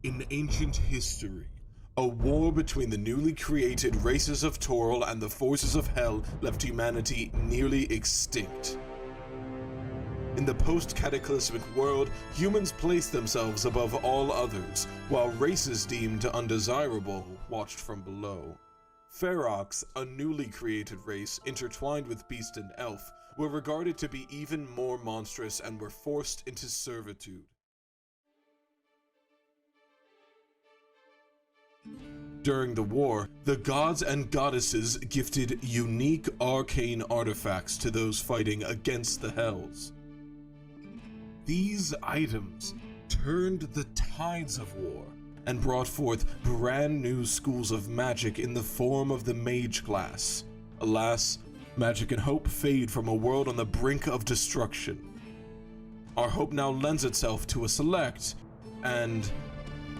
In ancient history, a war between the newly created races of Toril and the forces of Hell left humanity nearly extinct. In the post-cataclysmic world, humans placed themselves above all others, while races deemed undesirable watched from below. Ferox, a newly created race intertwined with beast and elf, were regarded to be even more monstrous and were forced into servitude. During the war, the gods and goddesses gifted unique arcane artifacts to those fighting against the Hells. These items turned the tides of war and brought forth brand new schools of magic in the form of the mage class. Alas, magic and hope fade from a world on the brink of destruction. Our hope now lends itself to a select and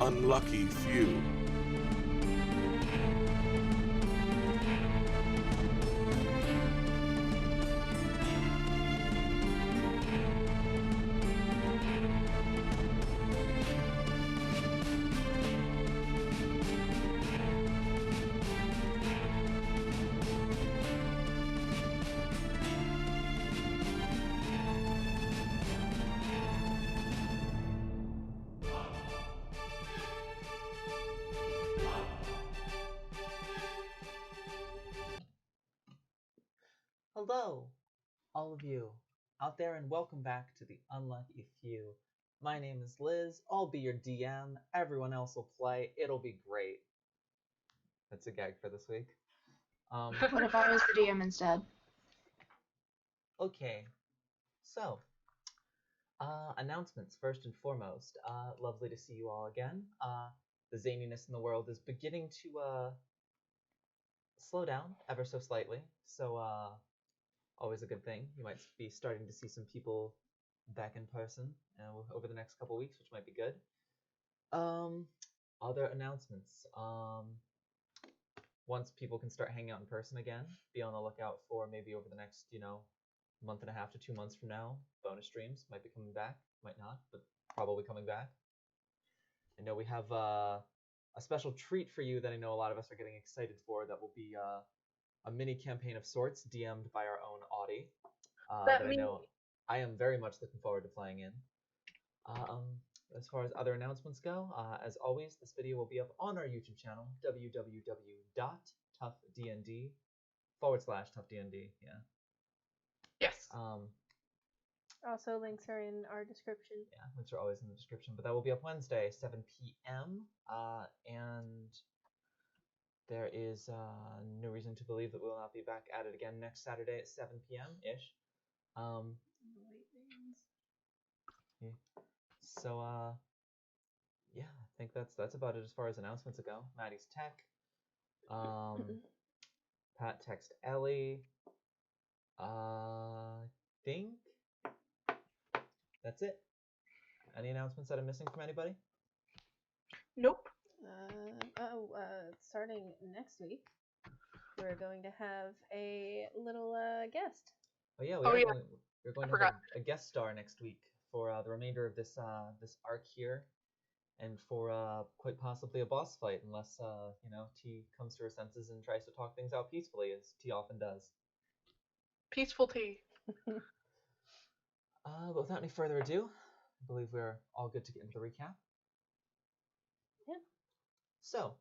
unlucky few. Hello, all of you out there, and welcome back to the Unlucky Few. My name is Liz. I'll be your DM. Everyone else will play. It'll be great. That's a gag for this week. What if I was the DM instead? Okay, so announcements first and foremost. Lovely to see you all again. The zaniness in the world is beginning to slow down ever so slightly. So always a good thing. You might be starting to see some people back in person over the next couple weeks, which might be good. Other announcements. Once people can start hanging out in person again, be on the lookout for maybe over the next, month and a half to 2 months from now, bonus streams might be coming back, might not, but probably coming back. I know we have a special treat for you that I know a lot of us are getting excited for. That will be a mini campaign of sorts, DM'd by our own Audie. That I know I am very much looking forward to playing in. As far as other announcements go, as always, this video will be up on our YouTube channel, www.toughdnd/toughdnd. Yeah. Yes. Also, links are in our description. Yeah, links are always in the description. But that will be up Wednesday, 7 p.m. And there is no reason to believe that we will not be back at it again next Saturday at 7 p.m.-ish. Yeah. So, yeah, I think that's about it as far as announcements go. Maddie's tech. Pat text Ellie. Think that's it. Any announcements that I'm missing from anybody? Nope. Starting next week, we're going to have a little guest. Oh yeah, we're going to have a guest star next week for the remainder of this arc here, and for quite possibly a boss fight, unless T comes to her senses and tries to talk things out peacefully, as T often does. Peaceful T. But without any further ado, I believe we're all good to get into the recap. Yeah. So,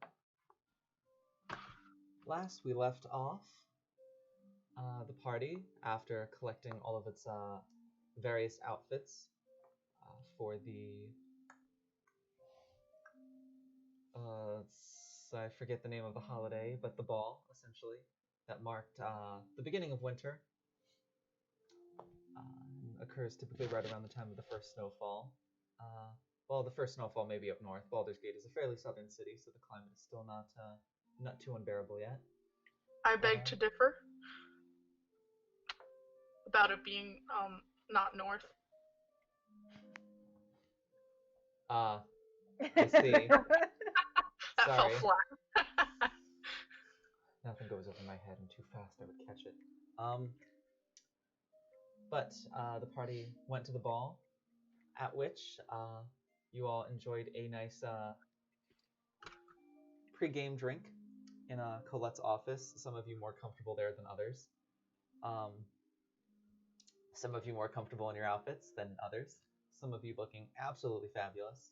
last we left off, the party, after collecting all of its various outfits for the I forget the name of the holiday, but the ball, essentially, that marked the beginning of winter. Occurs typically right around the time of the first snowfall. Well, the first snowfall may be up north. Baldur's Gate is a fairly southern city, so the climate is still not too unbearable yet. I beg to differ about it being not north. I see. That fell flat. Nothing goes over my head, and too fast I would catch it. But the party went to the ball, at which you all enjoyed a nice pre-game drink in Colette's office. Some of you more comfortable there than others. Some of you more comfortable in your outfits than others. Some of you looking absolutely fabulous.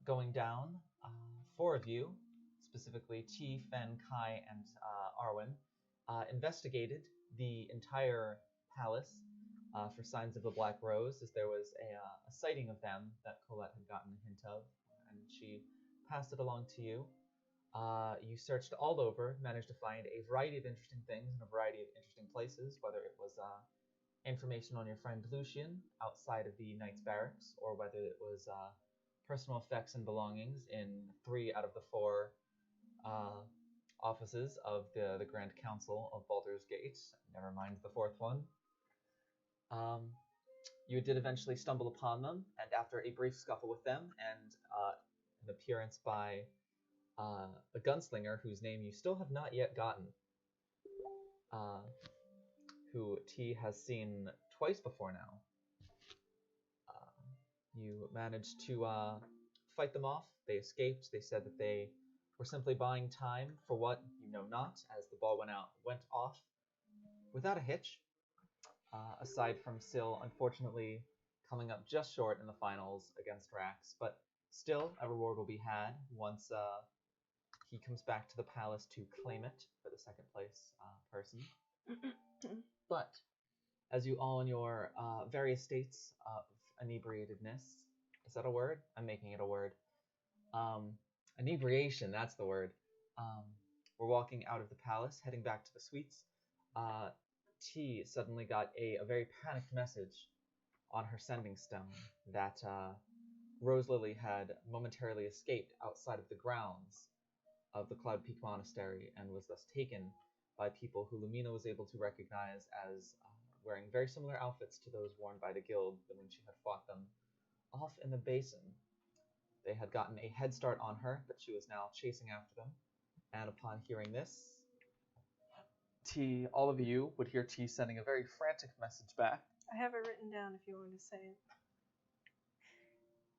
Going down, 4 of you, specifically T, Fen, Kai, and Arwen, investigated the entire palace for signs of the Black Rose, as there was a sighting of them that Colette had gotten a hint of, and she passed it along to you. You searched all over, managed to find a variety of interesting things in a variety of interesting places, whether it was information on your friend Lucian outside of the Knight's Barracks, or whether it was personal effects and belongings in 3 out of the 4 offices of the Grand Council of Baldur's Gate, never mind the 4th one. You did eventually stumble upon them, and after a brief scuffle with them, and an appearance by a gunslinger whose name you still have not yet gotten, who T has seen twice before now. You managed to fight them off. They escaped. They said that they were simply buying time for what you know not, as the ball went off without a hitch, aside from Syl unfortunately coming up just short in the finals against Rax. But still, a reward will be had once he comes back to the palace to claim it for the 2nd place person. But as you all in your various states of inebriatedness, is that a word? I'm making it a word. Inebriation, that's the word. We're walking out of the palace, heading back to the suites. T suddenly got a very panicked message on her sending stone that Rose Lily had momentarily escaped outside of the grounds of the Cloud Peak Monastery and was thus taken by people who Lumina was able to recognize as wearing very similar outfits to those worn by the guild when she had fought them off in the basin. They had gotten a head start on her, but she was now chasing after them. And upon hearing this, T, all of you would hear T sending a very frantic message back. I have it written down if you want me to say it.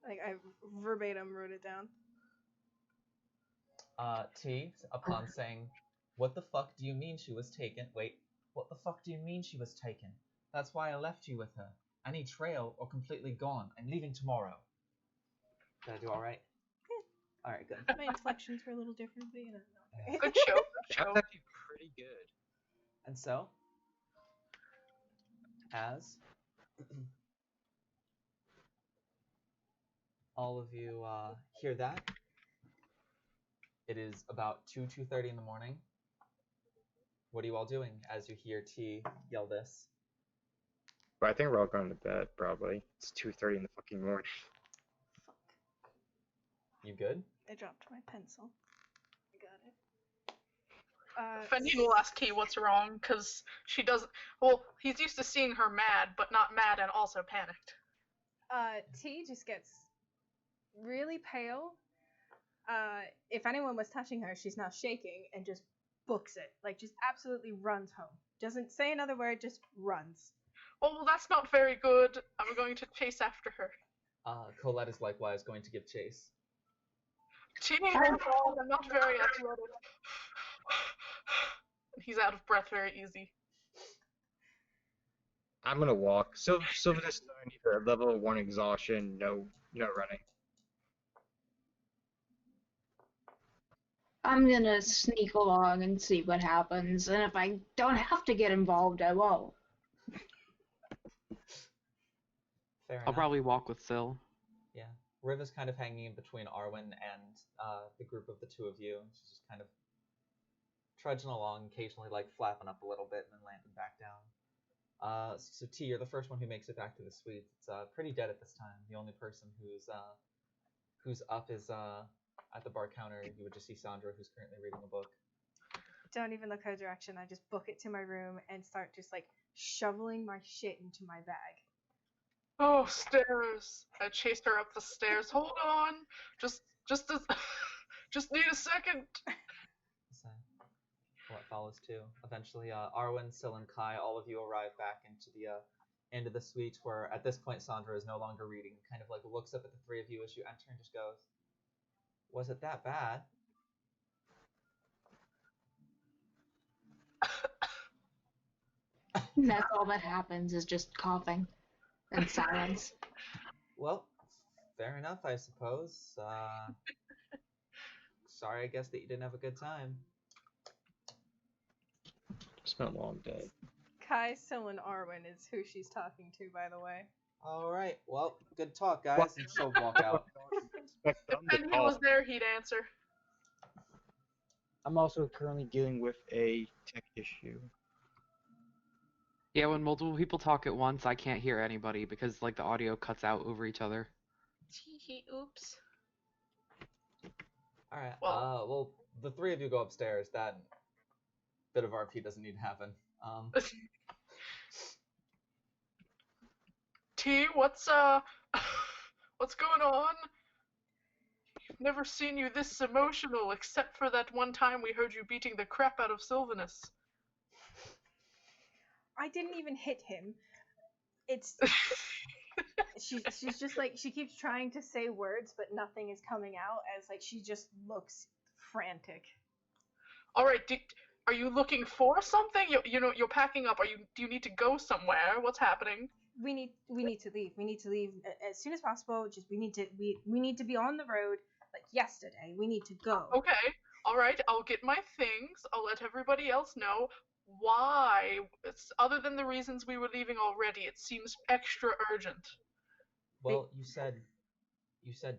Like, I verbatim wrote it down. T, upon saying, "What the fuck do you mean she was taken? Wait, what the fuck do you mean she was taken? That's why I left you with her. Any trail or completely gone. I'm leaving tomorrow." Did I do alright? Yeah. Alright, good. My inflections were a little different, but you know. Good show. Good show. That's actually pretty good. And so, as all of you hear that, it is about 2:30 in the morning. What are you all doing as you hear T yell this? But I think we're all going to bed, probably. It's 2:30 in the fucking morning. Fuck. You good? I dropped my pencil. I got it. Fendi will ask T what's wrong, because she doesn't. Well, he's used to seeing her mad, but not mad and also panicked. T just gets really pale. If anyone was touching her, she's now shaking and just books it. Like, just absolutely runs home. Doesn't say another word, just runs. Oh, well, that's not very good. I'm going to chase after her. Colette is likewise going to give chase. T, I'm not very athletic. He's out of breath very easy. I'm gonna walk. Sylvanus needs a level 1 exhaustion, no running. I'm gonna sneak along and see what happens, and if I don't have to get involved, I won't. Fair I'll enough. probably walk with Syl. Yeah. Riv is kind of hanging in between Arwen and the group of the 2 of you. She's just kind of trudging along, occasionally like flapping up a little bit and then landing back down. So T, you're the first one who makes it back to the suite. It's pretty dead at this time. The only person who's up is at the bar counter. You would just see Sandra, who's currently reading a book. Don't even look her direction. I just book it to my room and start just like shoveling my shit into my bag. Oh, stairs. I chased her up the stairs. Hold on. Just need a second. So, what follows too? Eventually, Arwen, Syl, and Kai, all of you arrive back into the end of the suite, where at this point Sandra is no longer reading. Kind of like looks up at the 3 of you as you enter and just goes, Was it that bad? And that's all that happens is just coughing and silence. Well, fair enough, I suppose. Sorry, I guess that you didn't have a good time. It's been a long day. Kai, Sil, and Arwen is who she's talking to, by the way. All right. Well, good talk, guys. And she'll walk out. Expect If them to Benji was talk. there, he'd answer. I'm also currently dealing with a tech issue. Yeah, when multiple people talk at once, I can't hear anybody because like the audio cuts out over each other. Oops. All right. Well- Well, the three of you go upstairs. That bit of RP doesn't need to happen. T, what's what's going on? Never seen you this emotional, except for that one time we heard you beating the crap out of Sylvanus. I didn't even hit him. It's she's just like, she keeps trying to say words, but nothing is coming out, as like she just looks frantic. All right, are you looking for something? You know, you're packing up. Do you need to go somewhere? What's happening? We need to leave. We need to leave as soon as possible. Just we need to be on the road like yesterday. We need to go. Okay, all right. I'll get my things. I'll let everybody else know. Why? It's, other than the reasons we were leaving already, it seems extra urgent. Well, you said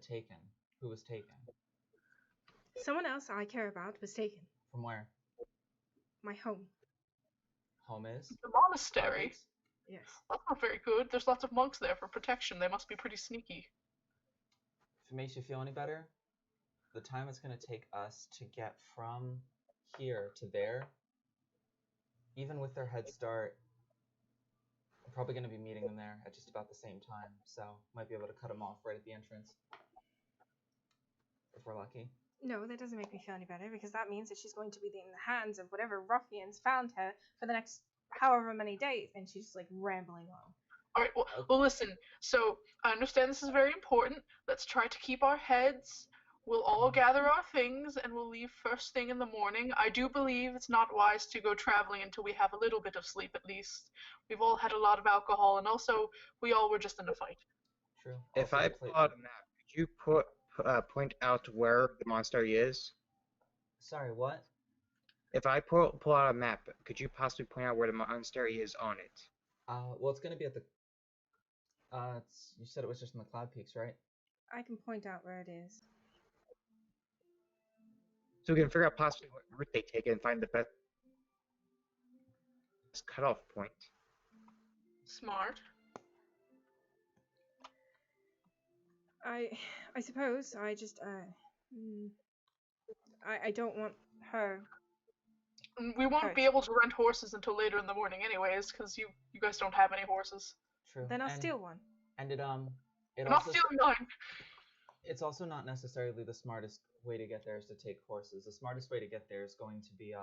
taken. Who was taken? Someone else I care about was taken. From where? My home. Home is? The monastery. Garbage? Yes. That's not very good. There's lots of monks there for protection. They must be pretty sneaky. If it makes you feel any better, the time it's going to take us to get from here to there, even with their head start, we're probably going to be meeting them there at just about the same time, so might be able to cut them off right at the entrance. If we're lucky. No, that doesn't make me feel any better, because that means that she's going to be in the hands of whatever ruffians found her for the next however many days, and she's just like rambling on. All right, well, listen. So I understand this is very important. Let's try to keep our heads. We'll all gather our things and we'll leave first thing in the morning. I do believe it's not wise to go traveling until we have a little bit of sleep at least. We've all had a lot of alcohol, and also we all were just in a fight. True. If Also, I the plate- pull out a map, could you point out where the monastery is? Sorry, what? If I pull out a map, could you possibly point out where the monastery is on it? Well, it's going to be at the... you said it was just in the Cloud Peaks, right? I can point out where it is. So we can figure out possibly what route they take and find the best cutoff point. Smart. I suppose I just I don't want her. We won't be Right. able to rent horses until later in the morning anyways, because you guys don't have any horses. True. Then I'll and, steal one. And it I'm not also stealing mine. it's also not necessarily the smartest way to get there is to take horses. The smartest way to get there is going to be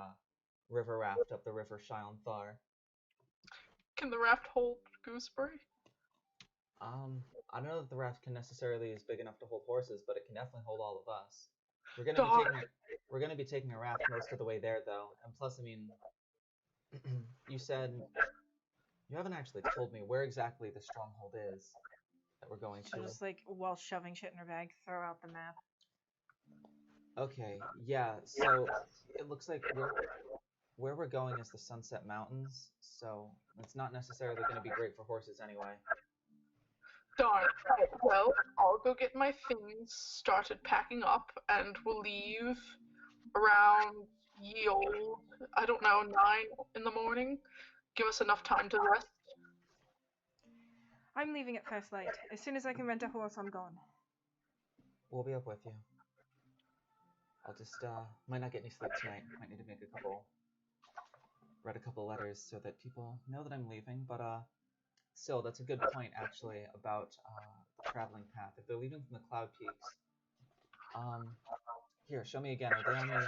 river raft up the river Shion Thar. Can the raft hold Gooseberry? I don't know if the raft can necessarily is big enough to hold horses, but it can definitely hold all of us. We're gonna be taking a raft most of the way there, though. And plus, I mean, you said you haven't actually told me where exactly the stronghold is that we're going She'll to. just like, while shoving shit in her bag, throw out the map. Okay, yeah. So it looks like where we're going is the Sunset Mountains, so it's not necessarily going to be great for horses anyway. Darn. Well, I'll go get my things started packing up, and we'll leave around ye old, I don't know, 9 in the morning. Give us enough time to rest. I'm leaving at first light. As soon as I can rent a horse, I'm gone. We'll be up with you. I'll just might not get any sleep tonight. Might need to write a couple letters so that people know that I'm leaving. But still, that's a good point actually about the traveling path. If they're leaving from the Cloud Peaks, here, show me again. Are they on the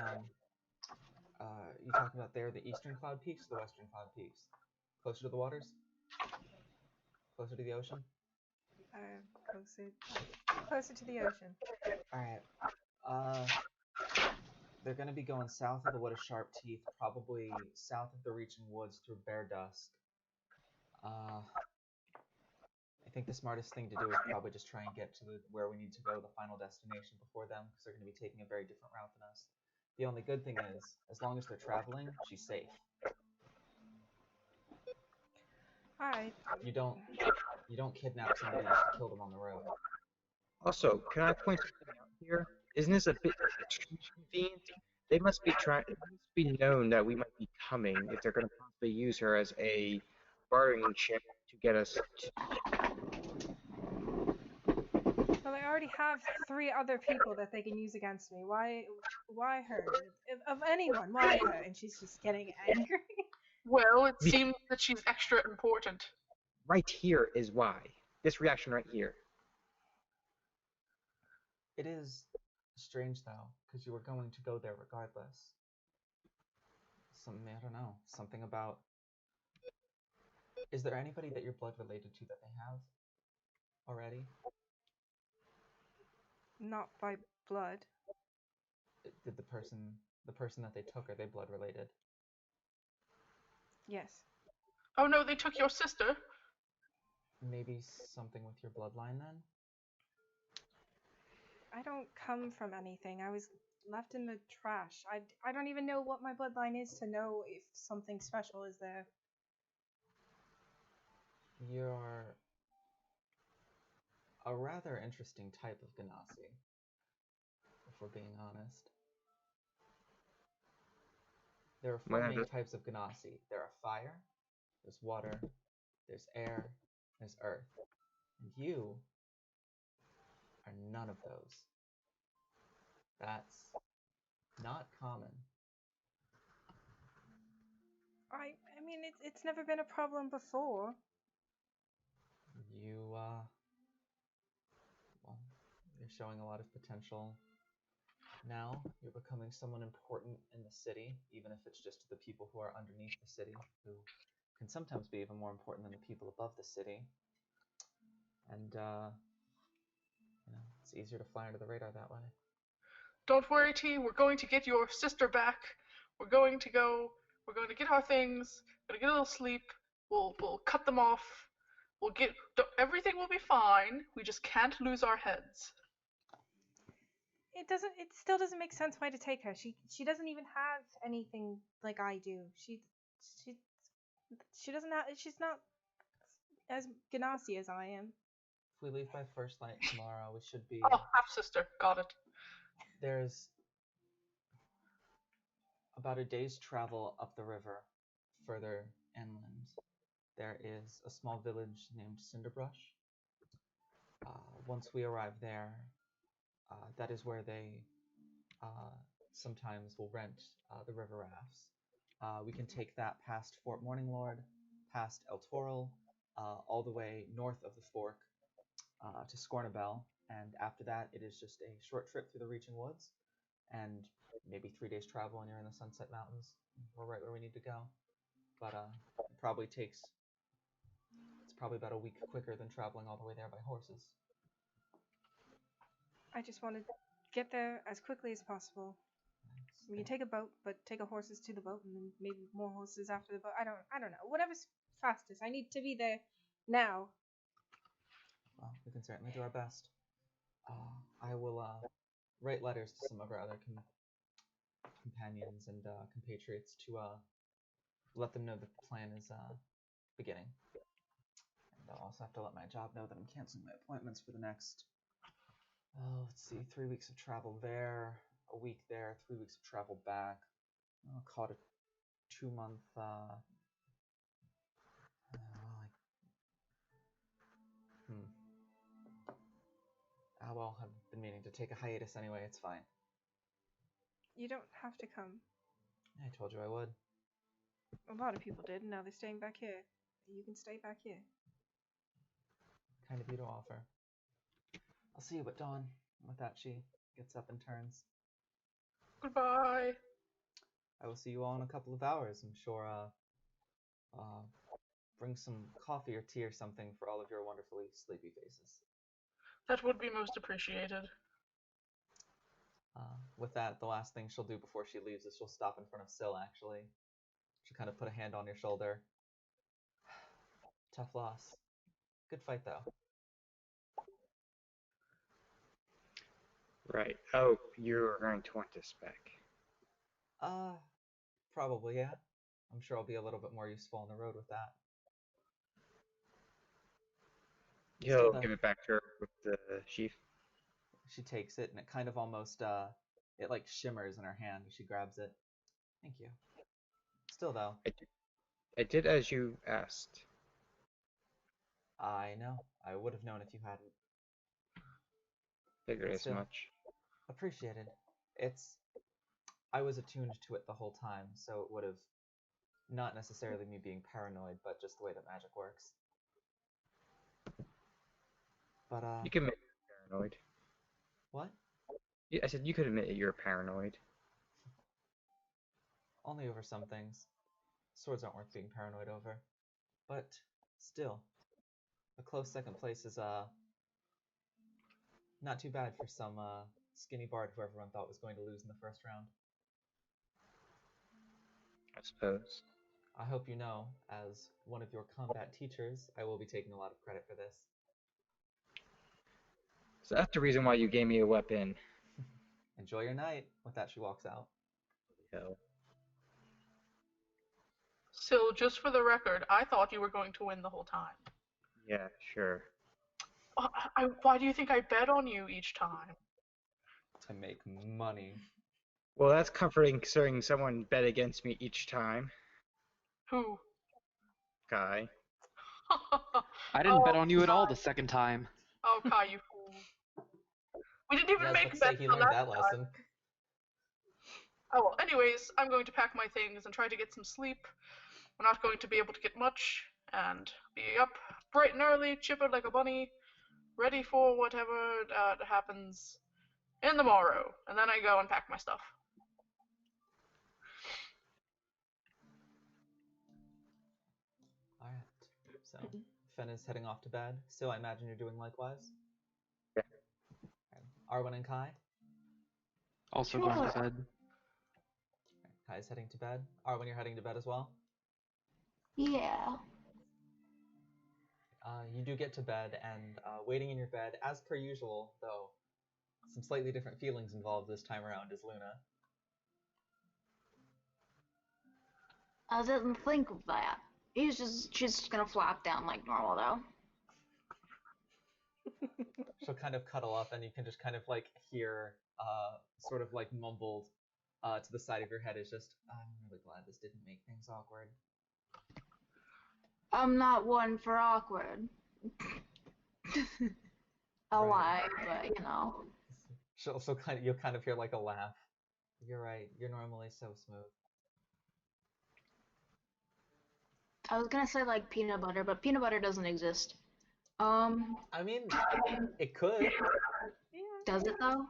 you talking about there the Eastern Cloud Peaks or the Western Cloud Peaks? Closer to the waters? Closer to the ocean? Closer to the ocean. Alright. They're gonna be going south of the Wood of Sharp Teeth, probably south of the Reaching Woods through Bear Dusk. I think the smartest thing to do is probably just try and get to where we need to go, the final destination, before them, because they're going to be taking a very different route than us. The only good thing is, as long as they're traveling, she's safe. Alright. You don't kidnap somebody just to kill them on the road. Also, can I point something out here? Isn't this a bit too convenient? They must be trying. It must be known that we might be coming if they're going to possibly use her as a bargaining chip to get us. Well, I already have 3 other people that they can use against me. Why her? Of anyone, why her? And she's just getting angry. Well, it seems that she's extra important. Right here is why. This reaction right here. It is strange, though, because you were going to go there regardless. I don't know, something about... Is there anybody that you're blood related to that they have already? Not by blood. Did the person that they took, are they blood related? Yes. Oh no, they took your sister. Maybe something with your bloodline then? I don't come from anything. I was left in the trash. I don't even know what my bloodline is to know if something special is there. You're a rather interesting type of Ganassi, if we're being honest. There are 4 main types of Ganassi. There are fire, there's water, there's air, there's earth. And you are none of those. That's not common. I mean, it's never been a problem before. Well, you're showing a lot of potential. Now you're becoming someone important in the city, even if it's just to the people who are underneath the city, who can sometimes be even more important than the people above the city. And, it's easier to fly under the radar that way. Don't worry, T. We're going to get your sister back. We're going to get our things. We're gonna get a little sleep. We'll cut them off. Everything will be fine. We just can't lose our heads. It still doesn't make sense why to take her. She doesn't even have anything like I do. She doesn't have, she's not as Ganassi as I am. If we leave by first light tomorrow, we should be... Oh, half-sister. Got it. There's about a day's travel up the river, further inland. There is a small village named Cinderbrush. Once we arrive there, that is where they sometimes will rent the river rafts. We can take that past Fort Morninglord, past El Toral, all the way north of the Fork to Scornabel, and after that it is just a short trip through the Reaching Woods, and maybe 3 days travel and you're in the Sunset Mountains. We're right where we need to go. But it's probably about a week quicker than traveling all the way there by horses. I just want to get there as quickly as possible. We can take a boat, but take our horses to the boat, and then maybe more horses after the boat. I don't know. Whatever's fastest. I need to be there now. Well, we can certainly do our best. I will write letters to some of our other companions and compatriots to let them know that the plan is beginning. And I'll also have to let my job know that I'm canceling my appointments for the next, let's see, 3 weeks of travel there, a week there, 3 weeks of travel back. I'll call it a 2-month, well, I've been meaning to take a hiatus anyway, it's fine. You don't have to come. I told you I would. A lot of people did, and now they're staying back here. You can stay back here. Kind of you to offer. I'll see you at dawn. With that, she gets up and turns. Goodbye. I will see you all in a couple of hours. I'm sure, bring some coffee or tea or something for all of your wonderfully sleepy faces. That would be most appreciated. With that, the last thing she'll do before she leaves is she'll stop in front of Syl, actually. She'll kind of put a hand on your shoulder. Tough loss. Good fight, though. Right. Oh, you're going to want this back. Probably, yeah. I'm sure I'll be a little bit more useful on the road with that. He'll Still, give it back to her with the sheath. she takes it, and it kind of almost, it like shimmers in her hand as she grabs it. Thank you. Still, though. I did as you asked. I know. I would have known if you hadn't. Figured But as still, much. appreciated. I was attuned to it the whole time, so it would have, not necessarily me being paranoid, but just the way that magic works. But, You can admit you're paranoid. what? I said you could admit you're paranoid. Only over some things. Swords aren't worth being paranoid over. But, still, a close second place is, not too bad for some, skinny bard who everyone thought was going to lose in the first round. I suppose. I hope you know, as one of your combat teachers, I will be taking a lot of credit for this. So that's the reason why you gave me a weapon. Enjoy your night. With that, she walks out. Hell. Syl, just for the record, I thought you were going to win the whole time. Yeah, sure. Why do you think I bet on you each time? To make money. Well, that's comforting considering someone bet against me each time. Who? Kai. I didn't bet Oh, on you at all Kai. the second time. Oh, Kai, you fool. We didn't even Yeah, I was make about to say bets he the learned last that time. lesson. Oh, well, anyways, I'm going to pack my things and try to get some sleep. We're not going to be able to get much, and be up bright and early, chipper like a bunny, ready for whatever happens in the morrow. And then I go and pack my stuff. Alright. So, Fen is heading off to bed. So I imagine you're doing likewise? Yeah. Arwen and Kai? Also going to Sure. bed. Kai's heading to bed. Arwen, you're heading to bed as well? Yeah. You do get to bed, and waiting in your bed, as per usual, though some slightly different feelings involved this time around, is Luna. I didn't think of that. She's just gonna flop down like normal though. She'll kind of cuddle up, and you can just kind of like hear, sort of like mumbled to the side of your head is just, I'm really glad this didn't make things awkward. I'm not one for awkward. I'll lie, but you know. She'll you'll kind of hear like a laugh. You're right. You're normally so smooth. I was gonna say like peanut butter, but peanut butter doesn't exist. I mean, it could. Yeah. Does it though?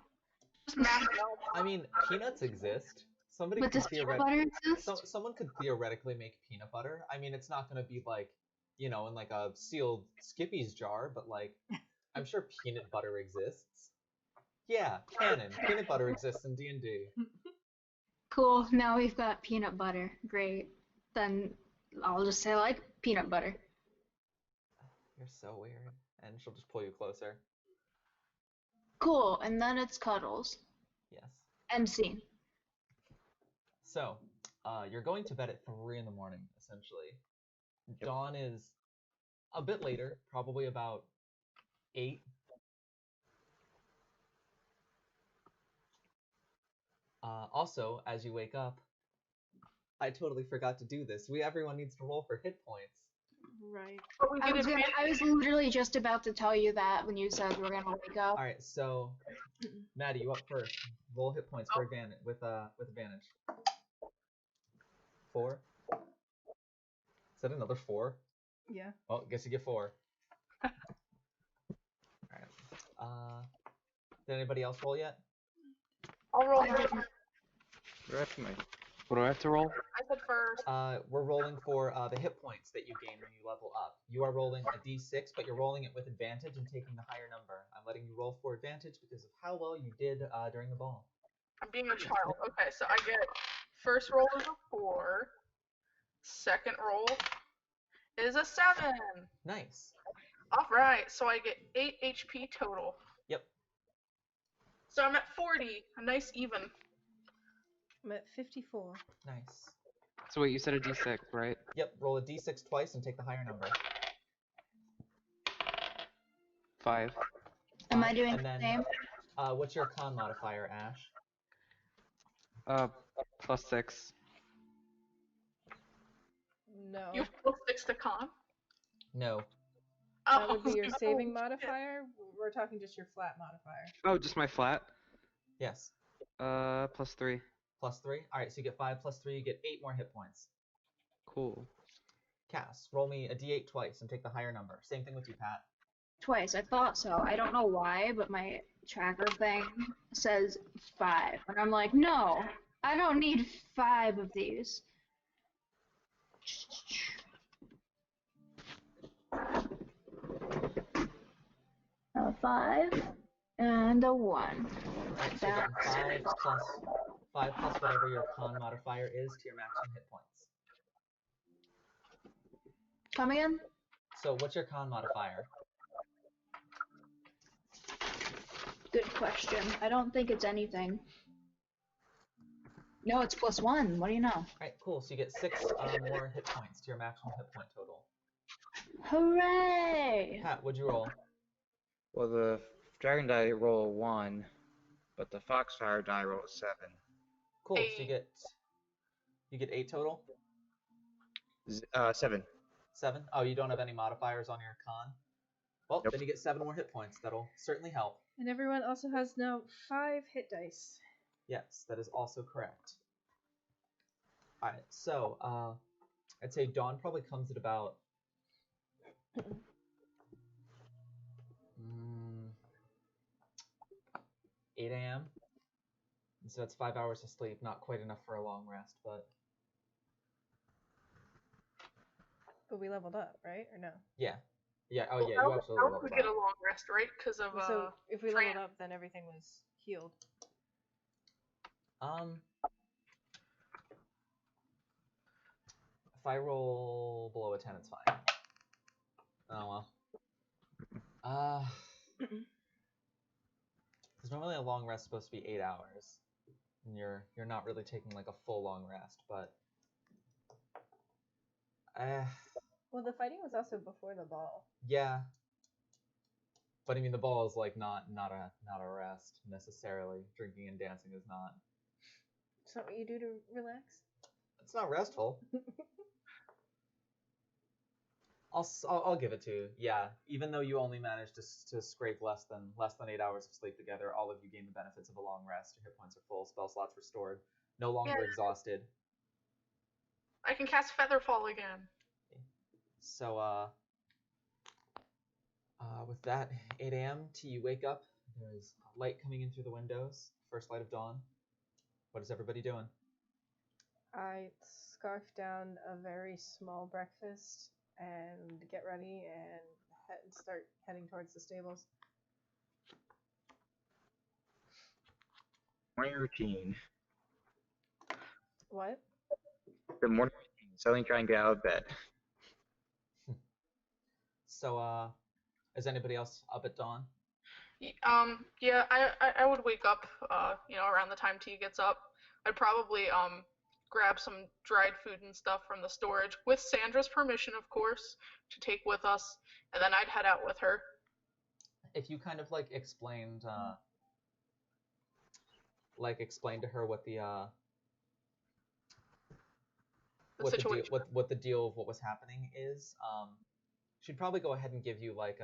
Just mash it out. I mean, peanuts exist. Somebody But could does peanut butter exist? someone could theoretically make peanut butter. I mean, it's not gonna be like, in like a sealed Skippy's jar, but like, I'm sure peanut butter exists. Yeah, canon. Peanut butter exists in D&D. Cool, now we've got peanut butter. Great. Then I'll just say like peanut butter. You're so weird. And she'll just pull you closer. Cool, and then it's cuddles. Yes. End scene. So, you're going to bed at 3 in the morning, essentially. Yep. Dawn is a bit later, probably about 8. Also, as you wake up, I totally forgot to do this. Everyone needs to roll for hit points. Right. But we get advantage. I was literally just about to tell you that when you said we're gonna wake up. All right, so Maddie, you up first. Roll hit points for advantage with advantage. 4. Is that another 4? Yeah. Well, guess you get 4. All right. Did anybody else roll yet? I'll roll I first. didn't. That's my. What do I have to roll? I said first. We're rolling for the hit points that you gain when you level up. You are rolling a d6, but you're rolling it with advantage and taking the higher number. I'm letting you roll for advantage because of how well you did during the ball. I'm being a child. Okay, so I get first roll is a 4. Second roll is a 7. Nice. Alright, so I get 8 HP total. Yep. So I'm at 40. A nice even. I'm at 54. Nice. So wait, you said a d6, right? Yep. Roll a d6 twice and take the higher number. 5. Am I 5, doing and the then, same? what's your con modifier, Ash? +6. No. You have +6 to con? No. That would be your Oh, saving shit. modifier. We're talking just your flat modifier. Oh, just my flat? Yes. +3. +3. All right, so you get 5 + 3. You get 8 more hit points. Cool. Cass, roll me a d8 twice and take the higher number. Same thing with you, Pat. Twice. I thought so. I don't know why, but my tracker thing says 5. And I'm like, no, I don't need 5 of these. A 5 and a 1. All right, so you're getting 5 plus whatever your con modifier is to your maximum hit points. Come again? So what's your con modifier? Good question. I don't think it's anything. No, it's +1. What do you know? All right, cool. So you get 6 more hit points to your maximum hit point total. Hooray! Pat, what'd you roll? Well, the dragon die roll a 1, but the foxfire die roll a 7. Cool. So 8. you get 8 total. 7. 7. Oh, you don't have any modifiers on your con. Well, Nope. then you get 7 more hit points. That'll certainly help. And everyone also has now 5 hit dice. Yes, that is also correct. All right, so I'd say dawn probably comes at about 8 a.m. And so that's 5 hours of sleep. Not quite enough for a long rest, but But we leveled up, right? Or no? yeah. Yeah, oh Well, yeah, you Elf absolutely leveled would get a up. long rest, right? Because of So if we Fran. leveled up, then everything was healed. If I roll below a 10, it's fine. Oh well. Because normally a long rest is supposed to be 8 hours, and you're not really taking like a full long rest, but Well, the fighting was also before the ball. yeah. But I mean, the ball is like not a rest necessarily. Drinking and dancing is not. It's not what you do to relax. It's not restful. I'll give it to you. Yeah, even though you only managed to scrape less than 8 hours of sleep together, all of you gain the benefits of a long rest. Your hit points are full, spell slots restored, no longer exhausted. I can cast Featherfall again. So with that, 8 a.m. till you wake up. There's light coming in through the windows. First light of dawn. What is everybody doing? I scarf down a very small breakfast and get ready and start heading towards the stables. Morning routine. What? The morning routine. Suddenly try and get out of bed. So is anybody else up at dawn? Yeah, I would wake up, around the time T gets up. I'd probably grab some dried food and stuff from the storage, with Sandra's permission, of course, to take with us, and then I'd head out with her. If you kind of like explained to her what the situation. what the deal of what was happening is, she'd probably go ahead and give you like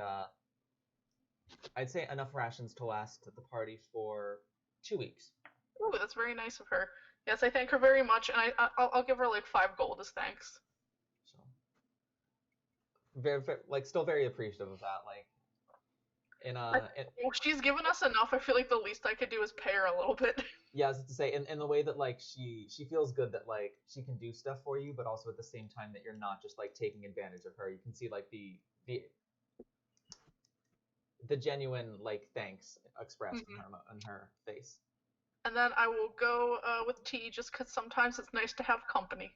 I'd say enough rations to last the party for 2 weeks. Ooh, that's very nice of her. Yes, I thank her very much, and I'll give her like 5 gold as thanks. So very still very appreciative of that. Like Well, she's given us enough. I feel like the least I could do is pay her a little bit. yeah, I was to say in the way that like she feels good that like she can do stuff for you, but also at the same time that you're not just like taking advantage of her. You can see like the genuine like thanks expressed in her face. And then I will go with T, just because sometimes it's nice to have company.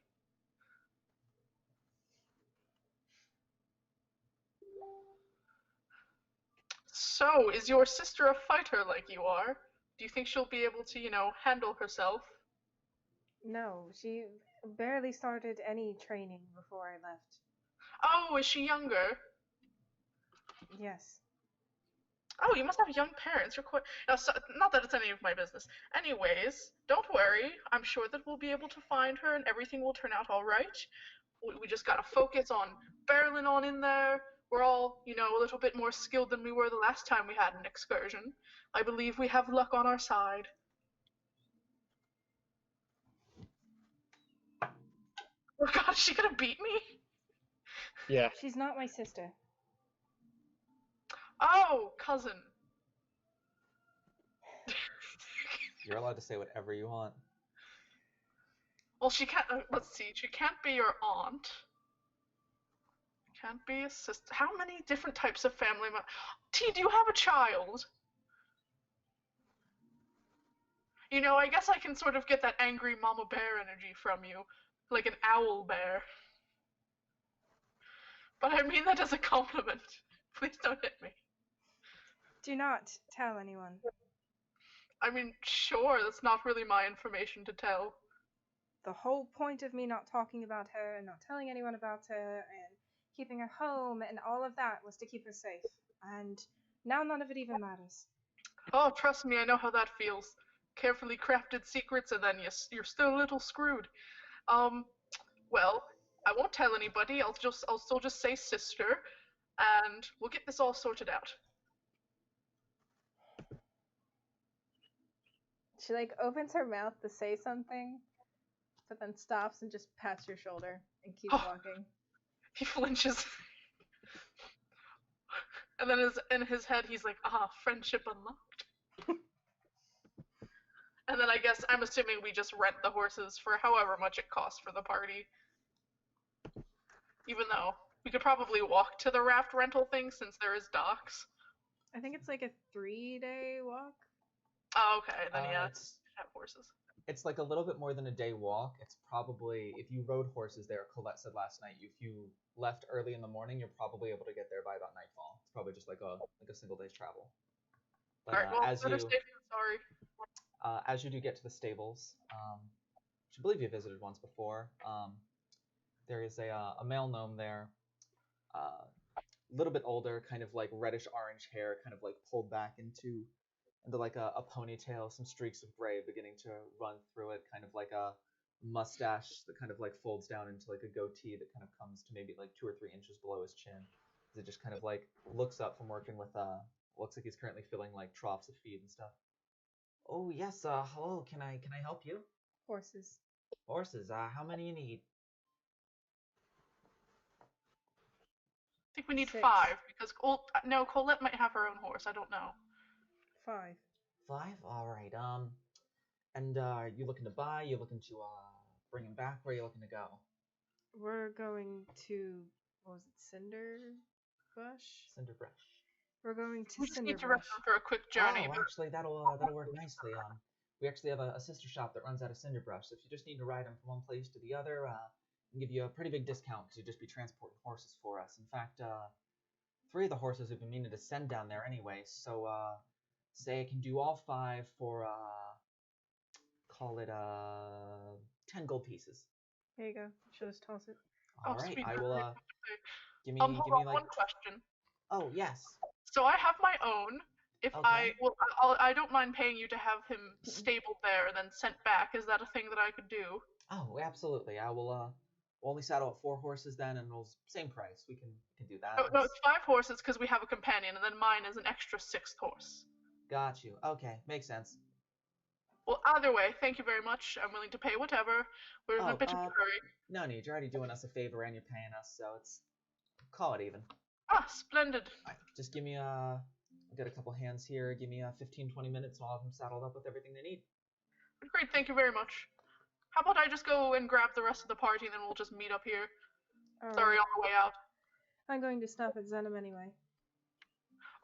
So, is your sister a fighter like you are? Do you think she'll be able to, handle herself? No, she barely started any training before I left. Oh, is she younger? Yes. Oh, you must have young parents. You're quite. No, so, not that it's any of my business. Anyways, don't worry. I'm sure that we'll be able to find her and everything will turn out all right. We just gotta focus on barreling on in there. We're all, a little bit more skilled than we were the last time we had an excursion. I believe we have luck on our side. Oh God, is she gonna beat me? Yeah. She's not my sister. Oh, cousin. You're allowed to say whatever you want. Well, she can't. Let's see. She can't be your aunt. Can't be a sister. How many different types of family members? T, do you have a child? I guess I can sort of get that angry mama bear energy from you, like an owl bear. But I mean that as a compliment. Please don't hit me. Do not tell anyone. I mean, sure, that's not really my information to tell. The whole point of me not talking about her and not telling anyone about her and keeping her home and all of that was to keep her safe. And now none of it even matters. Oh, trust me, I know how that feels. Carefully crafted secrets, and then you're still a little screwed. Well, I won't tell anybody. I'll still just say sister, and we'll get this all sorted out. She opens her mouth to say something, but then stops and just pats your shoulder and keeps walking. He flinches. And then in his head, he's like, friendship unlocked. And then I guess, I'm assuming we just rent the horses for however much it costs for the party. Even though we could probably walk to the raft rental thing since there is docks. I think it's a 3-day walk. Oh, okay. Then yeah, It's have horses. It's a little bit more than a day walk. It's probably, if you rode horses there, Colette said last night, if you left early in the morning, you're probably able to get there by about nightfall. It's probably just a single day's travel. But Alright, well, better safe than sorry. as you do get to the stables, which I believe you visited once before, there is a male gnome there, a little bit older, kind of reddish orange hair, kind of pulled back into a ponytail, some streaks of gray beginning to run through it, kind of like a mustache that kind of folds down into a goatee that kind of comes to maybe 2 or 3 inches below his chin. As it just kind of looks up from working with looks like he's currently filling troughs of feed and stuff. Oh yes, hello, can I help you? Horses. Horses, how many you need? I think we need 6. 5, because, no, Colette might have her own horse, I don't know. 5. 5? Alright, and are you looking to buy? You looking to bring him back? Where are you looking to go? We're going to, what was it, Cinderbush? Cinderbrush. We're going to We just need to Cinderbrush. rest for a quick journey. Oh, actually, that'll work nicely. We actually have a sister shop that runs out of Cinderbrush, so if you just need to ride them from one place to the other, we can give you a pretty big discount because you'd just be transporting horses for us. In fact, 3 of the horses we've been meaning to send down there anyway, so say I can do all 5 for call it 10 gold pieces. Here you go. She'll just toss it. All right, sweet. I will give me Hold on, one question. Oh yes. So I have my own. If Okay. I don't mind paying you to have him stabled there and then sent back. Is that a thing that I could do? Oh, absolutely. I will only saddle up 4 horses then, and it'll same price. We can do that. Oh, no, it's 5 horses because we have a companion, and then mine is an extra 6th horse. Got you. Okay, makes sense. Well, either way, thank you very much. I'm willing to pay whatever. We're in a bit of a hurry. No need. You're already doing us a favor, and you're paying us, so it's call it even. Splendid. All right, just give me I've got a couple hands here. Give me 15-20 minutes, and I'll have them saddled up with everything they need. Great, thank you very much. How about I just go and grab the rest of the party, and then we'll just meet up here. All Sorry, right. on the way out. I'm going to stop at Zenom anyway.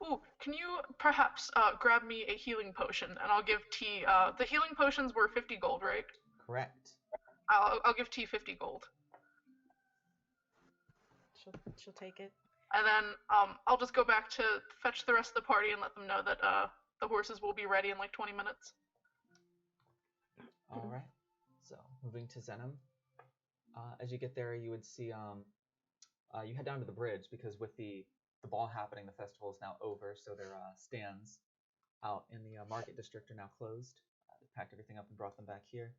Ooh, can you perhaps grab me a healing potion, and I'll give T. The healing potions were 50 gold, right? Correct. I'll give T 50 gold, She'll take it. and then I'll just go back to fetch the rest of the party and let them know that the horses will be ready in like 20 minutes. All right. So moving to Zenom. As you get there, you would see you head down to the bridge because with the ball happening, the festival is now over. So their stands out in the market district are now closed. They packed everything up and brought them back here.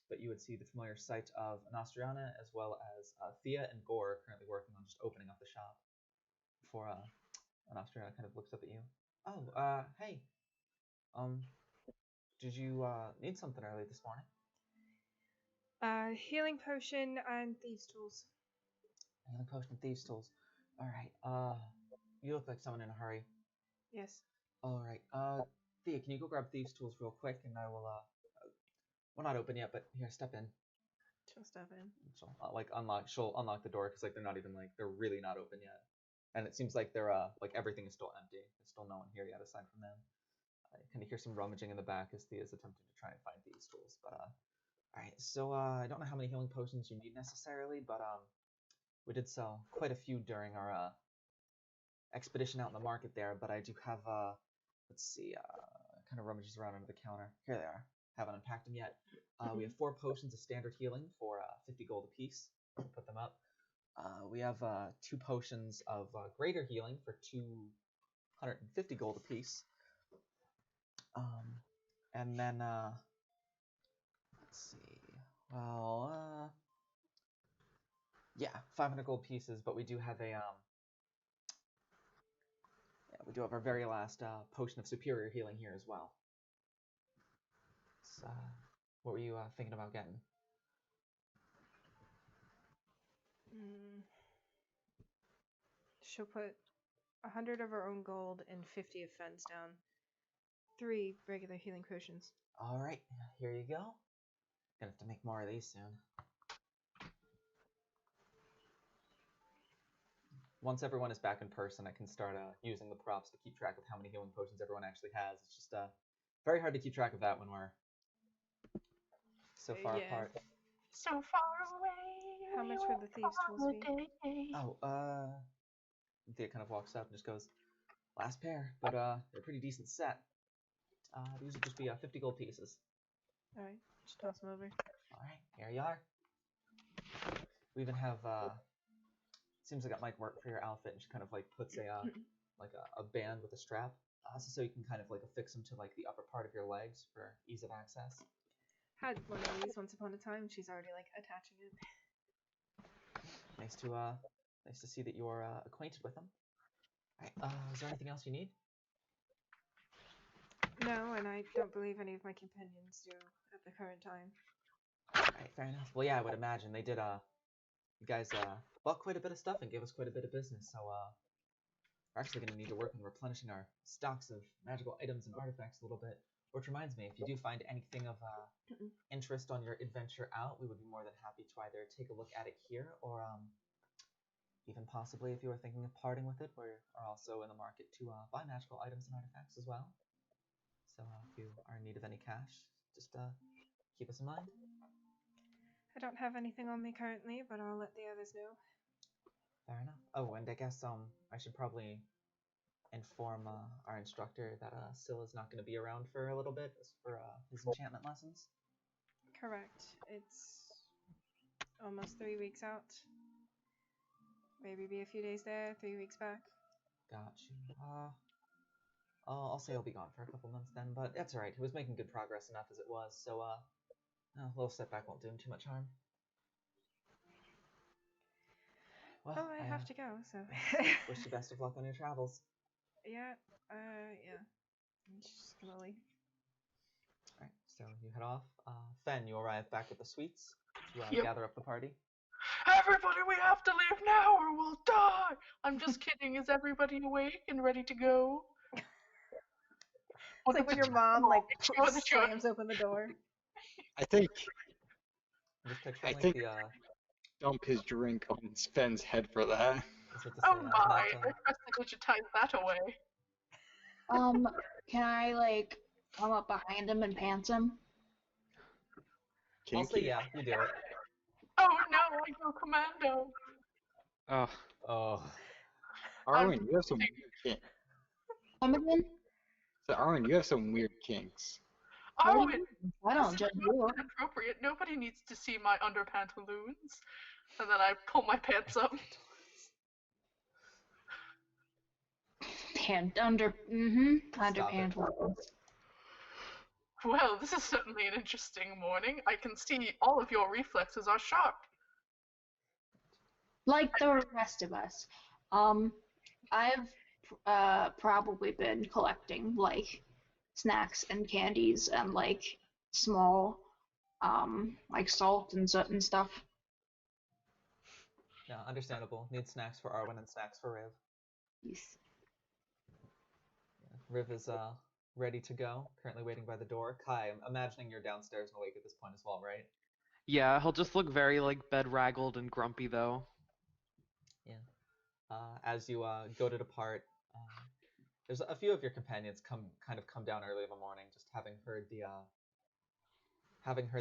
But you would see the familiar sight of Anastriana as well as Thea and Gore currently working on just opening up the shop. Before Anastriana kind of looks up at you. Oh, hey. Did you need something early this morning? Healing potion and thieves' tools. Healing potion and thieves' tools. All right. You look like someone in a hurry. Yes. All right. Thea, can you go grab thieves' tools real quick, and I will. We're not open yet, but here, step in. She'll step in. She'll unlock. She'll unlock the door because like they're not even like they're really not open yet, and it seems like they're like everything is still empty. There's still no one here yet aside from them. I kind of hear some rummaging in the back as Thea's attempting to try and find thieves' tools, but all right. So I don't know how many healing potions you need necessarily, but we did sell quite a few during our expedition out in the market there. But I do have let's see, kind of rummages around under the counter. Here they are. Haven't unpacked them yet. We have 4 potions of standard healing for 50 gold apiece. Put them up. We have 2 potions of greater healing for 250 gold apiece. And then let's see. Well, yeah, 500 gold pieces. But we do have a we do have our very last potion of superior healing here as well. So, what were you thinking about getting? She'll put 100 of her own gold and 50 of Fenn's down. 3 regular healing potions. All right, here you go. Gonna have to make more of these soon. Once everyone is back in person, I can start using the props to keep track of how many healing potions everyone actually has. It's just very hard to keep track of that when we're so far apart. So far away. How much would the thieves' tools be? Oh, Thea kind of walks up and just goes, last pair, but they're a pretty decent set. These would just be 50 gold pieces. All right, just toss them over. All right, here you are. We even have seems like it might work for your outfit, and she kind of like puts a band with a strap, so you can kind of like affix them to like the upper part of your legs for ease of access. Had one of these once upon a time. She's already like attaching it. Nice to see that you're acquainted with them. All right, is there anything else you need? No, and I don't believe any of my companions do at the current time. All right, fair enough. Well, yeah, I would imagine they did. You guys bought quite a bit of stuff and gave us quite a bit of business, so we're actually going to need to work on replenishing our stocks of magical items and artifacts a little bit. Which reminds me, if you do find anything of interest on your adventure out, we would be more than happy to either take a look at it here, or even possibly if you were thinking of parting with it, we are also in the market to buy magical items and artifacts as well. So if you are in need of any cash, just keep us in mind. I don't have anything on me currently, but I'll let the others know. Fair enough. Oh, and I guess I should probably inform our instructor that Scylla's not going to be around for a little bit for his enchantment lessons. Correct. It's almost 3 weeks out. Maybe be a few days there, 3 weeks back. Gotcha. I'll say I'll be gone for a couple months then, but that's alright. He was making good progress enough as it was, so a little setback won't do him too much harm. Well, I have to go, so. Wish you best of luck on your travels. Yeah. I'm just gonna leave. Alright, so you head off. Fen, you arrive back at the suites to gather up the party. Everybody, we have to leave now or we'll die! I'm just kidding. Is everybody awake and ready to go? It's like when your mom like slams open the door. I think I'm just picturing like the dump his drink on Sven's head for that. is what to say Oh after my, that. I prestidigitize that away. Can I like come up behind him and pants him? I'll say yeah, you do it. Oh no, I go commando. Oh, Oh, Arwen, you have some weird kinks. Come again? So Arwen, you have some weird kinks. What Oh, do you it, mean? I this don't is judge not you. inappropriate. Nobody needs to see my underpantaloons. And then I pull my pants up. Under Stop it. pants. Well, this is certainly an interesting morning. I can see all of your reflexes are sharp. Like the rest of us. I've probably been collecting like snacks and candies and like small like salt and stuff. No, understandable. Need snacks for Arwen and snacks for Riv. Yes. Yeah. Riv is ready to go, currently waiting by the door. Kai, I'm imagining you're downstairs and awake at this point as well, right? yeah, he'll just look very like bedraggled and grumpy though. Yeah. As you go to depart, there's a few of your companions kind of come down early in the morning, just having heard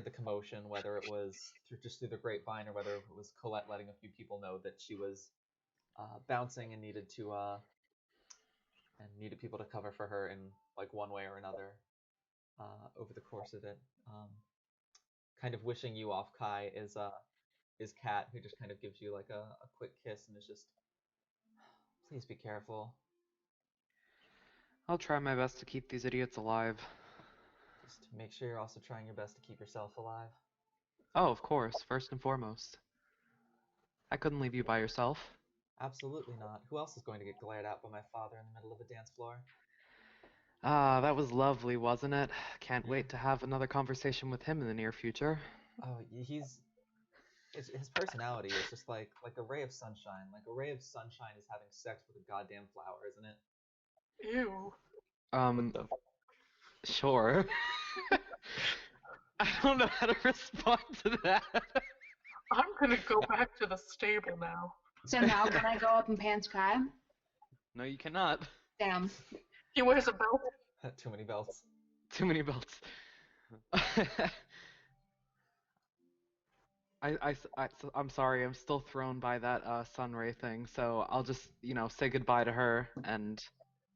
the commotion, whether it was through the grapevine or whether it was Colette letting a few people know that she was bouncing and needed people to cover for her in like one way or another over the course of it. Kind of wishing you off, Kai, is Kat, who just kind of gives you like a quick kiss and is just, please be careful. I'll try my best to keep these idiots alive. Just make sure you're also trying your best to keep yourself alive. Oh, of course, first and foremost. I couldn't leave you by yourself. Absolutely not. Who else is going to get glared at by my father in the middle of a dance floor? Ah, that was lovely, wasn't it? Can't Yeah. wait to have another conversation with him in the near future. Oh, his personality is just like a ray of sunshine. Like a ray of sunshine is having sex with a goddamn flower, isn't it? Ew. What the? Sure. I don't know how to respond to that. I'm gonna go back to the stable now. So now can I go up and pants Kai? No, you cannot. Damn. He wears a belt. Too many belts. Too many belts. I'm sorry, I'm still thrown by that sunray thing, so I'll just, say goodbye to her and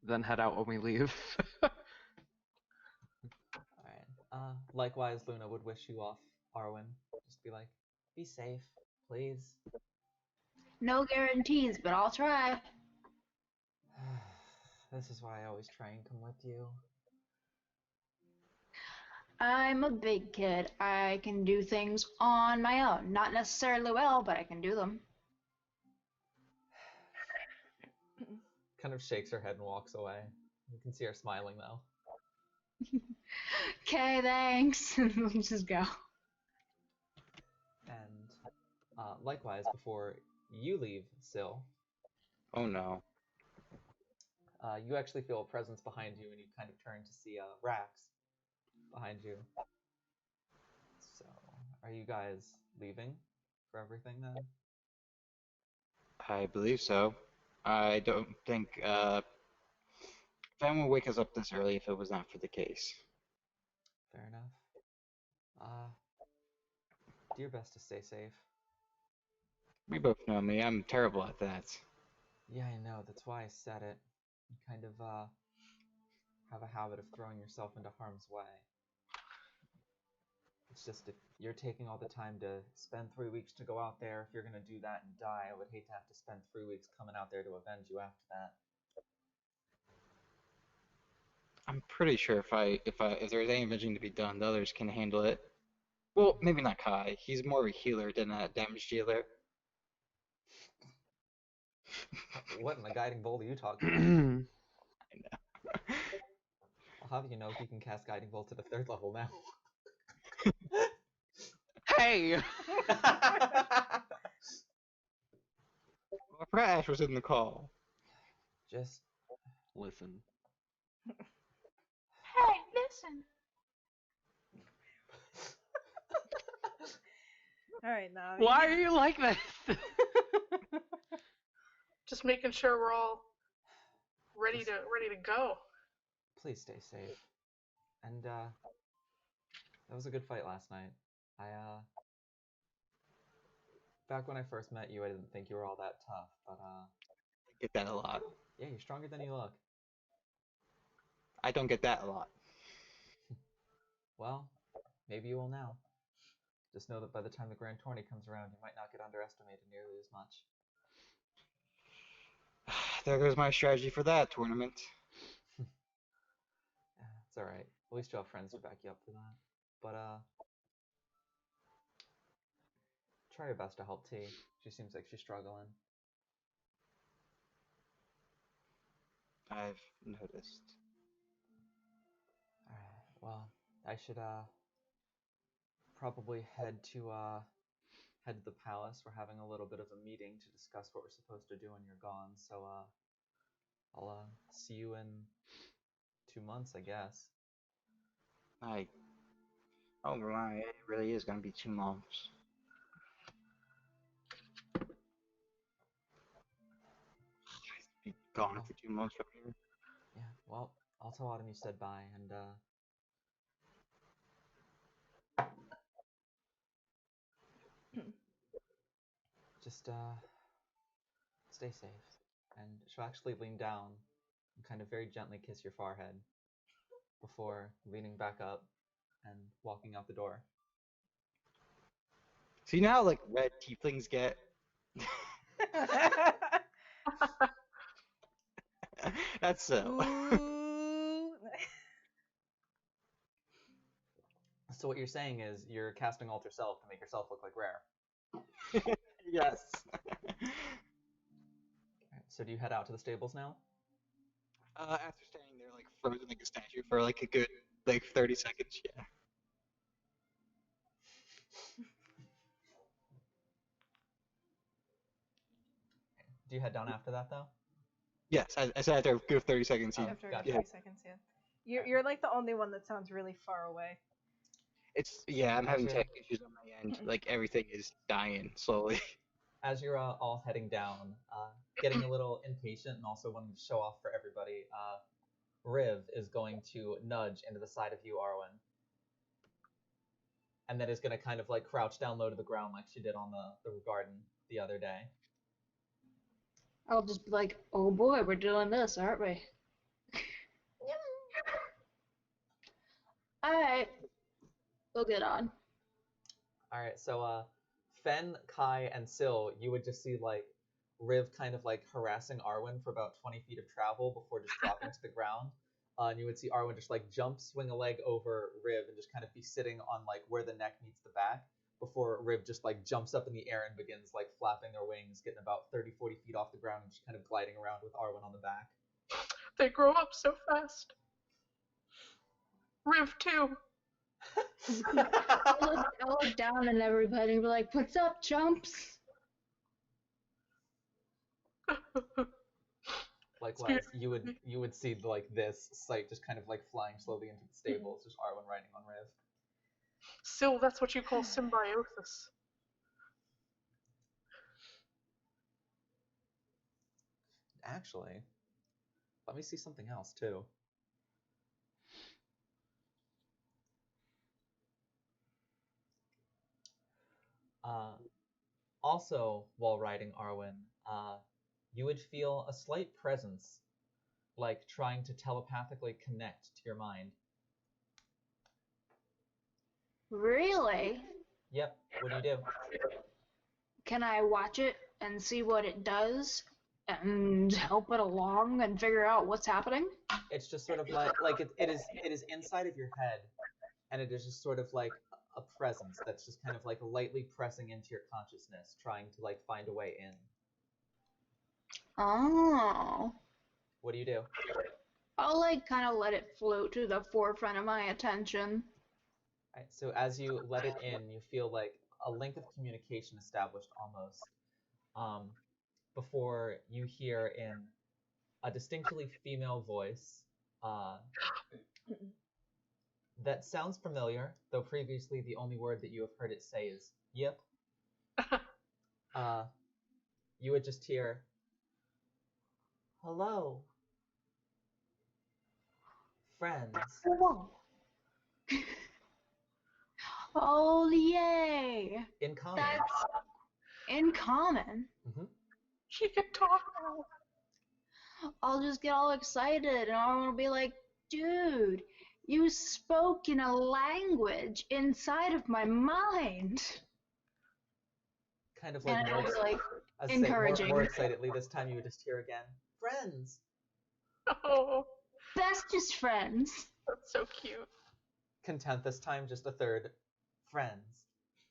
then head out when we leave. Alright. Likewise, Luna would wish you off, Arwen. Just be like, be safe, please. No guarantees, but I'll try. This is why I always try and come with you. I'm a big kid. I can do things on my own. Not necessarily well, but I can do them. Kind of shakes her head and walks away. You can see her smiling though. Okay, thanks. Let's just go. And likewise, before you leave, Syl, Oh no. you actually feel a presence behind you, and you kind of turn to see Rax behind you. So, are you guys leaving for everything then? I believe so. I don't think family would wake us up this early if it was not for the case. Fair enough. Do your best to stay safe. We both know me. I'm terrible at that. Yeah, I know. That's why I said it. You kind of have a habit of throwing yourself into harm's way. It's just if you're taking all the time to spend 3 weeks to go out there, if you're gonna do that and die, I would hate to have to spend 3 weeks coming out there to avenge you after that. I'm pretty sure if there's any avenging to be done, the others can handle it. Well, maybe not Kai. He's more of a healer than a damage dealer. What in the guiding bolt are you talking about? I know. I'll have you know he can cast guiding bolt to the 3rd level now. Hey! I forgot Ash was in the call. Just Listen. Hey, listen. All right, now. Why are you like this? Just making sure we're all ready to go. Please stay safe. And that was a good fight last night. Back when I first met you, I didn't think you were all that tough, but I get that a lot. yeah, you're stronger than you look. I don't get that a lot. Well, maybe you will now. Just know that by the time the Grand Tourney comes around, you might not get underestimated nearly as much. There goes my strategy for that tournament. Yeah, it's alright. At least you'll have friends to back you up for that. But, try your best to help T. She seems like she's struggling. I've noticed. Alright, well, I should, probably head to the palace. We're having a little bit of a meeting to discuss what we're supposed to do when you're gone, so, I'll, see you in 2 months, I guess. Oh my, it really is gonna be 2 months. Be gone for 2 months from here. Yeah, well, I'll tell Autumn you said bye, and, just, stay safe. And she'll actually lean down and kind of very gently kiss your forehead before leaning back up and walking out the door. So you know how like red tieflings get? That's so. Ooh. So what you're saying is you're casting Alter Self to make yourself look like Rare. Yes. Alright, so do you head out to the stables now? After standing there like frozen like a statue for like a good like 30 seconds, yeah. Do you head down after that though? Yes, I said after a good 30 seconds. Oh, After gotcha. 30 seconds, yeah. You're like the only one that sounds really far away. I'm having Gotcha. tech issues on my end. Like everything is dying slowly. As you're all heading down, getting a little impatient and also wanting to show off for everybody, Riv is going to nudge into the side of you, Arwen. And then is going to kind of like crouch down low to the ground like she did on the garden the other day. I'll just be like, oh boy, we're doing this, aren't we? Alright. We'll get on. Alright, so Fen, Kai, and Sil, you would just see like Riv kind of like harassing Arwen for about 20 feet of travel before just dropping to the ground. And you would see Arwen just like jump, swing a leg over Riv, and just kind of be sitting on like where the neck meets the back before Riv just like jumps up in the air and begins like flapping their wings, getting about 30-40 feet off the ground and just kind of gliding around with Arwen on the back. They grow up so fast. Riv too. I'll look down at everybody and be like, what's up, chumps? Likewise, you would see like this sight just kind of like flying slowly into the stables, just Arwen riding on Riv. Sil, that's what you call symbiosis. Actually, let me see something else too. Also, while riding Arwen, you would feel a slight presence, like trying to telepathically connect to your mind. Really? Yep, what do you do? Can I watch it and see what it does and help it along and figure out what's happening? It's just sort of like it is inside of your head, and it is just sort of like a presence that's just kind of like lightly pressing into your consciousness, trying to like find a way in. Oh. What do you do? I'll like kind of let it float to the forefront of my attention. Right, so as you let it in, you feel like a link of communication established almost, before you hear in a distinctly female voice that sounds familiar, though previously the only word that you have heard it say is "yep." You would just hear, Hello, friends. Whoa. Oh, yay! In common. That's in common. Mm-hmm. She can talk now. I'll just get all excited and I'll be like, dude, you spoke in a language inside of my mind. Kind of like And more, it'll be like I say encouraging. more excitedly. This time you would just hear again, friends. Oh, bestest friends. that's so cute. Content this time, just a third, friends.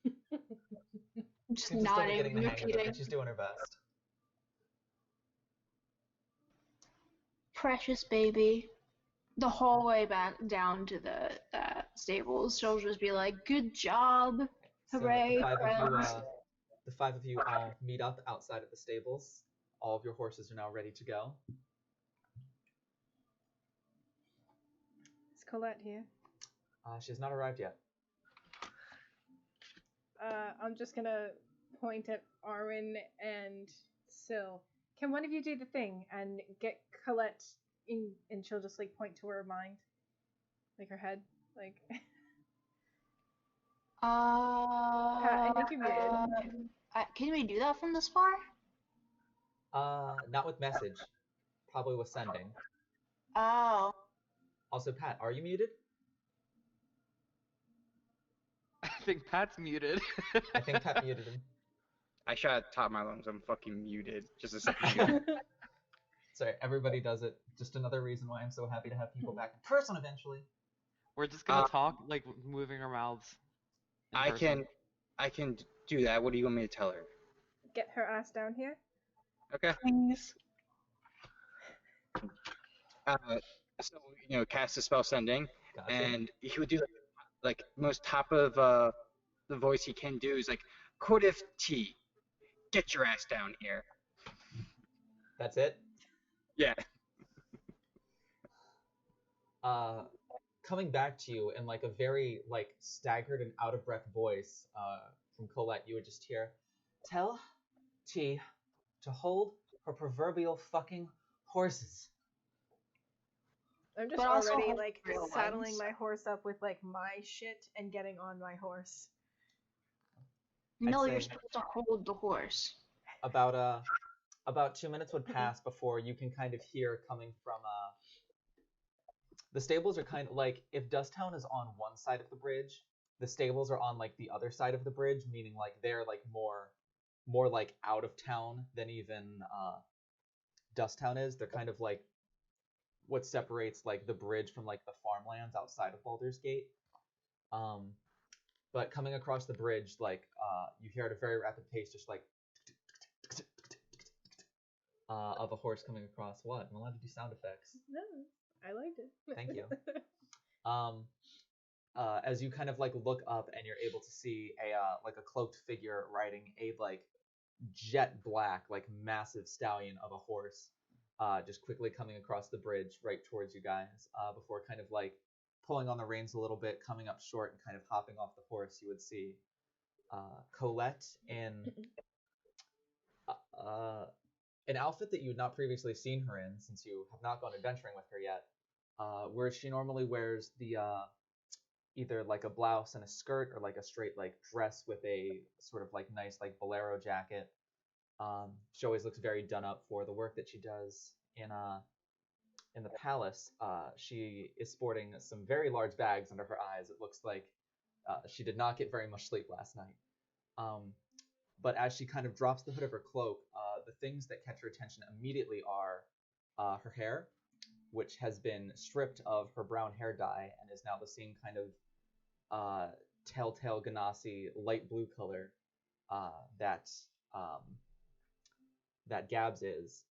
Just She's just only nodding, getting the hang of it, repeating. but she's doing her best. Precious baby. The whole way back down to the stables, she'll just be like, good job. So Hooray, the five of you all meet up outside of the stables. All of your horses are now ready to go. Is Colette here? She has not arrived yet. I'm just gonna point at Arwen and Syl. Can one of you do the thing and get Colette in, and she'll just like point to her mind, like her head, like. I think you're muted. Can we do that from this far? Not with message. Probably with sending. Oh. Also, Pat, are you muted? I think Pat's muted. I think Pat muted him. I shot at top of my lungs. I'm fucking muted. Just a second ago. Sorry, everybody does it. Just another reason why I'm so happy to have people back in person eventually. We're just gonna talk, like, moving our mouths. I can do that. What do you want me to tell her? Get her ass down here. Okay. Please. So cast a spell sending, Gotcha. and he would do like most top of the voice he can do is like, Cordif T, get your ass down here. That's it? Yeah. Coming back to you in like a very like staggered and out of breath voice from Colette, you would just hear, tell T to hold her proverbial fucking horses. I'm just But also already hold like real saddling ones. my horse up with like my shit and getting on my horse. No, say- you're supposed to hold the horse. About 2 minutes would pass before you can kind of hear coming from the stables are kind of like if Dusttown is on one side of the bridge, the stables are on like the other side of the bridge, meaning like they're like more like out of town than even Dusttown is. They're kind of like what separates like the bridge from like the farmlands outside of Baldur's Gate. But coming across the bridge, like you hear at a very rapid pace, just like of a horse coming across. What? I'm allowed to do sound effects. No, I liked it. Thank you. As you kind of like look up and you're able to see a like a cloaked figure riding a like jet black like massive stallion of a horse, just quickly coming across the bridge right towards you guys. Before kind of like pulling on the reins a little bit, coming up short and kind of hopping off the horse, you would see Colette in an outfit that you had not previously seen her in, since you have not gone adventuring with her yet. Where she normally wears the either like a blouse and a skirt or like a straight like dress with a sort of like nice like bolero jacket. She always looks very done up for the work that she does in the palace. She is sporting some very large bags under her eyes. It looks like she did not get very much sleep last night. But as she kind of drops the hood of her cloak, the things that catch her attention immediately are her hair, which has been stripped of her brown hair dye and is now the same kind of telltale ganassi light blue color that Gabs is.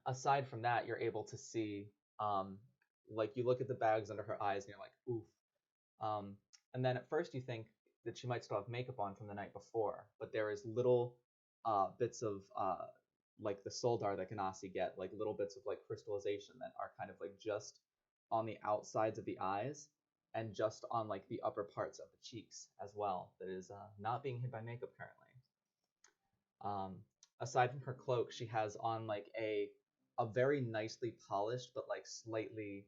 Aside from that, you're able to see, like you look at the bags under her eyes and you're like, oof. And then at first you think that she might still have makeup on from the night before, but there is little bits of like the soldar that Ganassi get, like little bits of like crystallization that are kind of like just on the outsides of the eyes and just on like the upper parts of the cheeks as well. That is not being hid by makeup currently. aside from her cloak, she has on like a very nicely polished but like slightly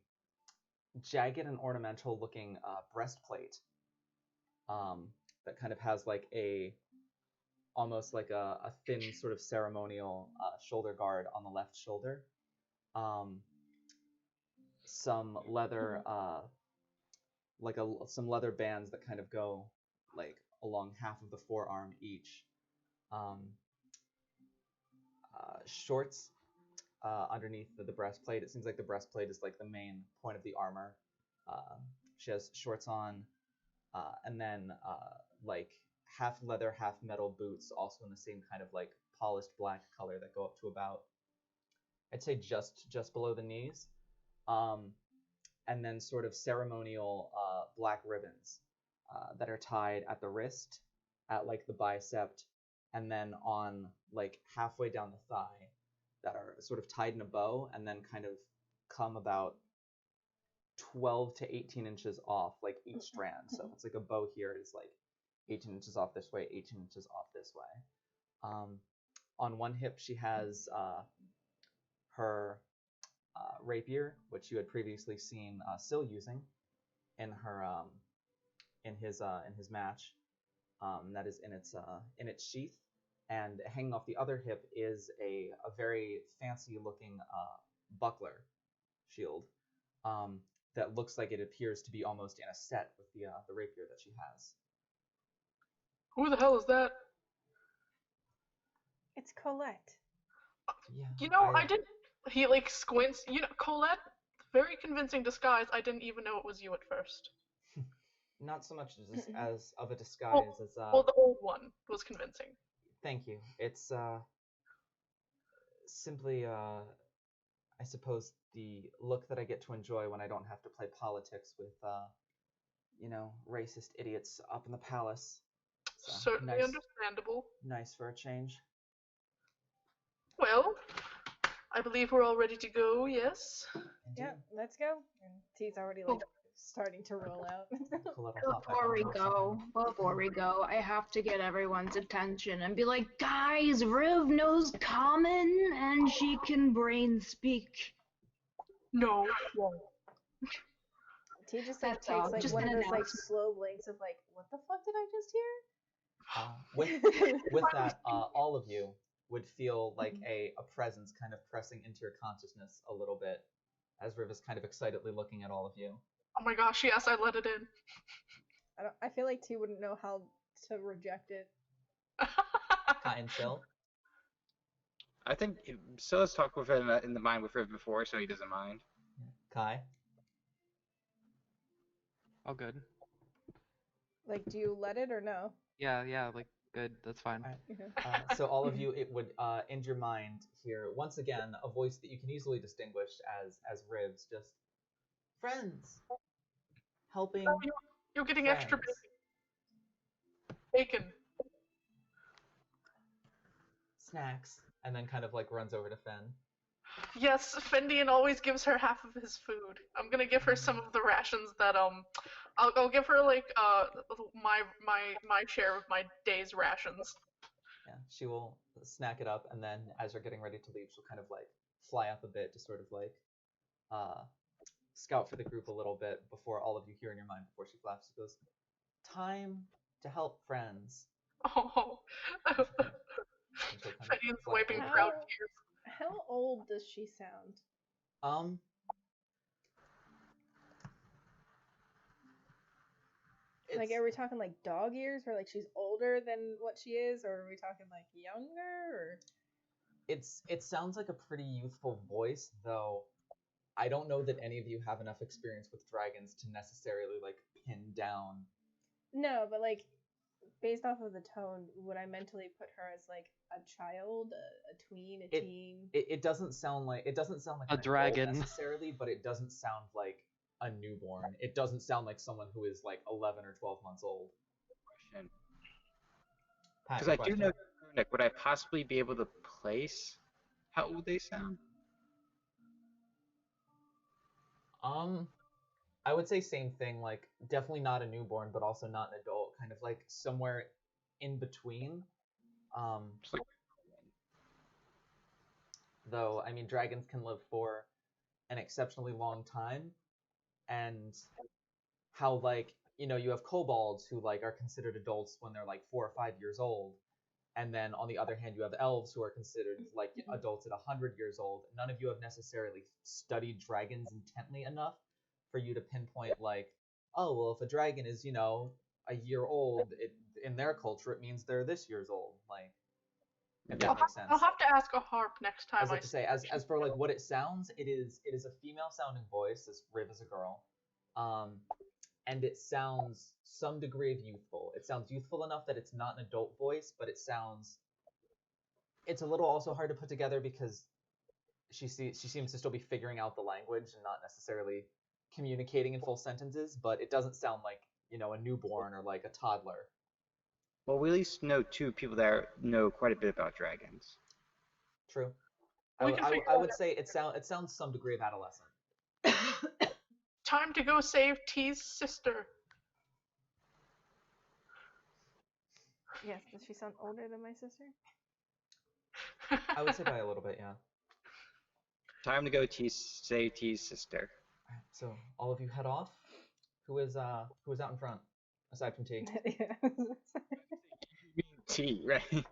jagged and ornamental looking breastplate. That kind of has like a almost like a thin sort of ceremonial shoulder guard on the left shoulder. Some leather some leather bands that kind of go like along half of the forearm each. Shorts underneath the breastplate. It seems like the breastplate is like the main point of the armor. She has shorts on, and then like half leather, half metal boots, also in the same kind of like polished black color that go up to about, I'd say just below the knees. And then sort of ceremonial black ribbons that are tied at the wrist, at like the bicep, and then on like halfway down the thigh that are sort of tied in a bow and then kind of come about 12 to 18 inches off like each strand. So if it's like a bow here, it's like 18 inches off this way, 18 inches off this way. On one hip, she has her rapier, which you had previously seen Syl using in her in his match. That is in its sheath, and hanging off the other hip is a very fancy looking buckler shield that looks like it appears to be almost in a set with the rapier that she has. Who the hell is that? It's Colette. Yeah, You know, I didn't. He like squints. You know, Colette, very convincing disguise. I didn't even know it was you at first. Not so much as of a disguise as Well, the old one was convincing. Thank you. It's simply I suppose the look that I get to enjoy when I don't have to play politics with racist idiots up in the palace. So, Certainly nice, understandable. nice for a change. Well, I believe we're all ready to go, yes? Yeah, let's go. And T's already like starting to roll out. Before we go, I have to get everyone's attention and be like, guys, Riv knows common and she can brain speak. No. Won't. T just like That's takes all. like Just one an of those like announcement. slow blinks of like, what the fuck did I just hear? With that, all of you would feel like a presence kind of pressing into your consciousness a little bit, as Riv is kind of excitedly looking at all of you. Oh my gosh, yes, I let it in. I feel like T wouldn't know how to reject it. Kai and Syl? I think Silas talked with him in the mind with Riv before, so he doesn't mind. Kai? Oh, good. Like, do you let it or no? Yeah, like, good, that's fine. So all of you, it would end your mind here. Once again, a voice that you can easily distinguish as Riv's, just friends. Helping Oh, you're getting friends. extra bacon. Snacks. And then kind of like runs over to Fen. Yes, Fendian always gives her half of his food. I'm gonna give her some of the rations that I'll give her like my share of my day's rations. Yeah, she will snack it up, and then as you're getting ready to leave, she'll kind of like fly up a bit to sort of like scout for the group a little bit before all of you hear in your mind before she flaps. She goes, "Time to help friends." Oh. Fendian's wiping proud tears. How old does she sound? Like, are we talking like dog years, where like she's older than what she is, or are we talking like younger? Or it sounds like a pretty youthful voice, though. I don't know that any of you have enough experience with dragons to necessarily like pin down. No, but like based off of the tone, would I mentally put her as like a child, a tween, a teen? It doesn't sound like a dragon necessarily, but it doesn't sound like a newborn. It doesn't sound like someone who is like 11 or 12 months old. Because I do know, Nick, would I possibly be able to place how old they sound? I would say same thing, like definitely not a newborn, but also not an adult, kind of like somewhere in between. though. I mean, dragons can live for an exceptionally long time, and how like you have kobolds who like are considered adults when they're like 4 or 5 years old, and then on the other hand you have elves who are considered like adults at 100 years old. None of you have necessarily studied dragons intently enough for you to pinpoint like, oh well, if a dragon is a year old, in their culture it means they're this year's old, like, if that makes sense. I'll have to ask a harp next time. I was like to say, as for like what it sounds, it is a female sounding voice. This Riv is a girl, and it sounds some degree of youthful. It sounds youthful enough that it's not an adult voice, but it's a little also hard to put together because she seems to still be figuring out the language and not necessarily communicating in full sentences. But it doesn't sound like a newborn or like a toddler. Well, we at least know two people that know quite a bit about dragons. True. We can figure I out would say it sounds some degree of adolescent. Time to go save T's sister. Yes, does she sound older than my sister? I would say by a little bit, yeah. Time to go save T's sister. Alright, so all of you head off. Who is out in front aside from T? T, right?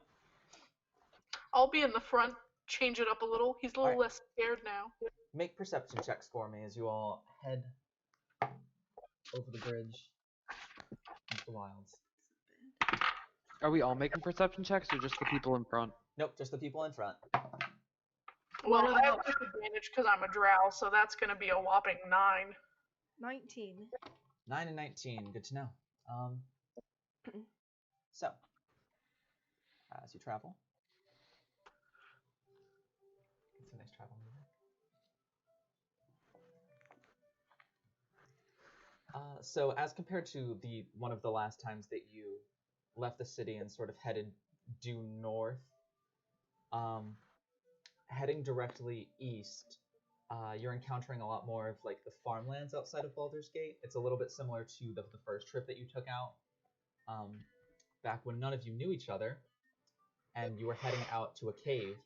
I'll be in the front, change it up a little. He's a little Alright. less scared now. Make perception checks for me as you all head over the bridge into the wilds. Are we all making perception checks or just the people in front? Nope, just the people in front. Well, I have disadvantage because I'm a drow, so that's going to be a whopping 9. 19. 9 and 19, good to know. So, as you travel, it's a nice travel music. So as compared to one of the last times that you left the city and sort of headed due north, heading directly east, you're encountering a lot more of like the farmlands outside of Baldur's Gate. It's a little bit similar to the first trip that you took out, back when none of you knew each other, and you were heading out to a cave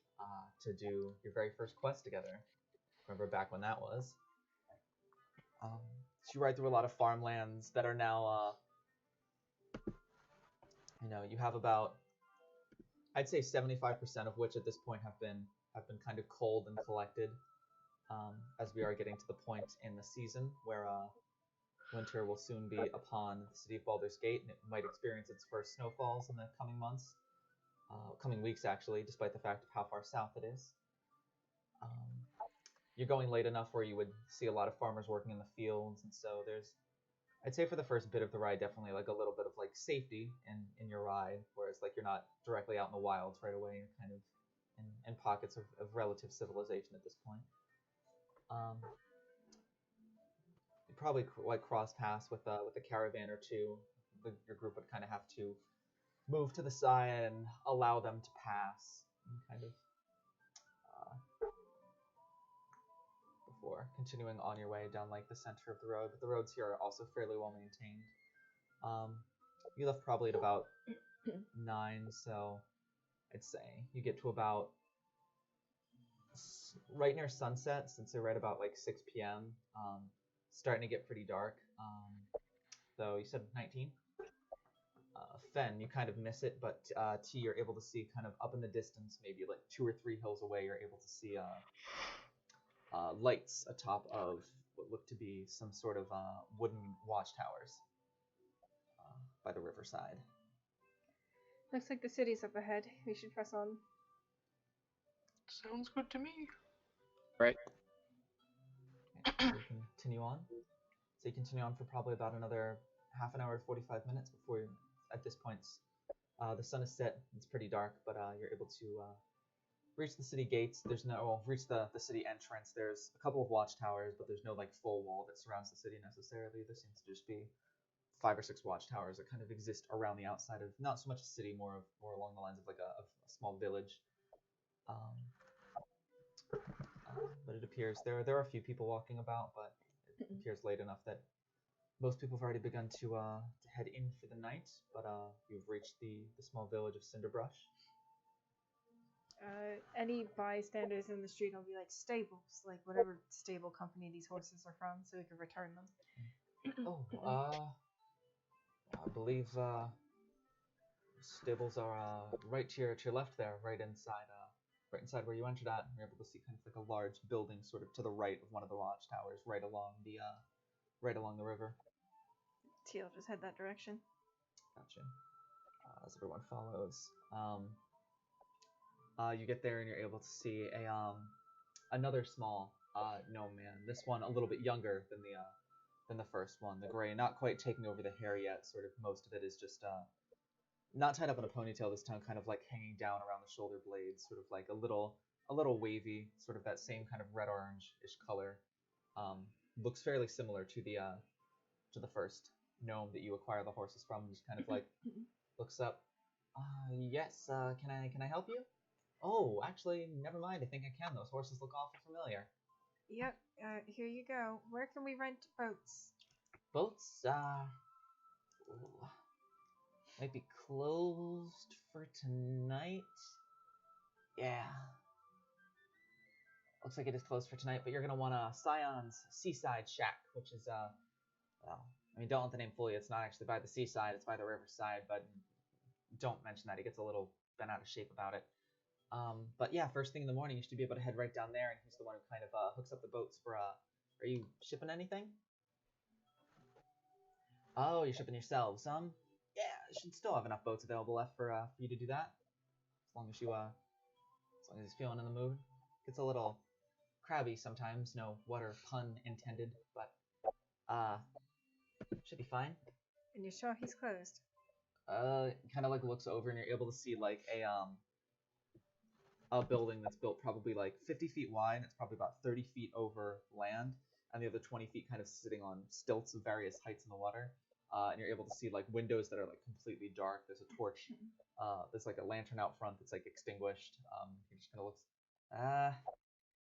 to do your very first quest together. Remember back when that was? So you ride through a lot of farmlands that are now, you have about, I'd say 75% of which at this point have been kind of culled and collected, as we are getting to the point in the season where winter will soon be upon the city of Baldur's Gate, and it might experience its first snowfalls in the coming months, coming weeks actually, despite the fact of how far south it is. You're going late enough where you would see a lot of farmers working in the fields, and so there's, I'd say for the first bit of the ride, definitely like a little bit of like safety in your ride, whereas like you're not directly out in the wilds right away. You're kind of in pockets of relative civilization at this point. You probably like cross paths with a caravan or two. Your group would kind of have to move to the side and allow them to pass, and kind of before continuing on your way down like the center of the road. But the roads here are also fairly well maintained. You left probably at about 9, so I'd say you get to about right near sunset, since they're right about like 6 p.m. Starting to get pretty dark. Though you said 19. Fen, you kind of miss it, but T, you're able to see kind of up in the distance, maybe like 2 or 3 hills away. You're able to see lights atop of what look to be some sort of wooden watchtowers by the riverside. Looks like the city's up ahead. We should press on. Sounds good to me. Right. Okay, so you continue on. So you continue on for probably about another half an hour, 45 minutes before you're, at this point, the sun is set. It's pretty dark, but you're able to reach the city gates. Reach the city entrance. There's a couple of watchtowers, but there's no like full wall that surrounds the city necessarily. There seems to just be 5 or 6 watchtowers that kind of exist around the outside of, not so much a city, more along the lines of like a small village. But it appears there are a few people walking about, but it appears late enough that most people have already begun to head in for the night. But you've reached the small village of Cinderbrush. Any bystanders in the street will be like stables, like whatever stable company these horses are from, so we can return them. Oh, I believe stables are right to your left there, right inside where you entered at. You're able to see kind of like a large building sort of to the right of one of the watchtowers, right along the river. Teal, just head that direction. Gotcha. As everyone follows, you get there and you're able to see another small gnome man. This one a little bit younger than the first one. The gray, not quite taking over the hair yet. Sort of most of it is just not tied up in a ponytail this time, kind of like hanging down around the shoulder blades, sort of like a little wavy, sort of that same kind of red orange-ish color. Looks fairly similar to the first gnome that you acquire the horses from. Just kind of like looks up. Yes. Can I help you? Oh, actually, never mind. I think I can. Those horses look awful familiar. Yep. Here you go. Where can we rent boats? Boats, might be closed for tonight. Yeah. Looks like it is closed for tonight, but you're gonna want Scion's Seaside Shack, which is, well, I mean, don't let the name fool you. It's not actually by the seaside, it's by the riverside, but don't mention that. He gets a little bent out of shape about it. But yeah, first thing in the morning, you should be able to head right down there, and he's the one who kind of hooks up the boats for, are you shipping anything? Oh, you're shipping yourselves. Yeah, you should still have enough boats available left for you to do that. As long as he's feeling in the mood. Gets a little crabby sometimes, no water pun intended, but should be fine. And you're sure he's closed? Kind of like looks over and you're able to see like a building that's built probably like 50 feet wide. It's probably about 30 feet over land, and the other 20 feet kind of sitting on stilts of various heights in the water. And you're able to see like windows that are like completely dark. There's a torch. There's like a lantern out front that's like extinguished. He just kind of looks.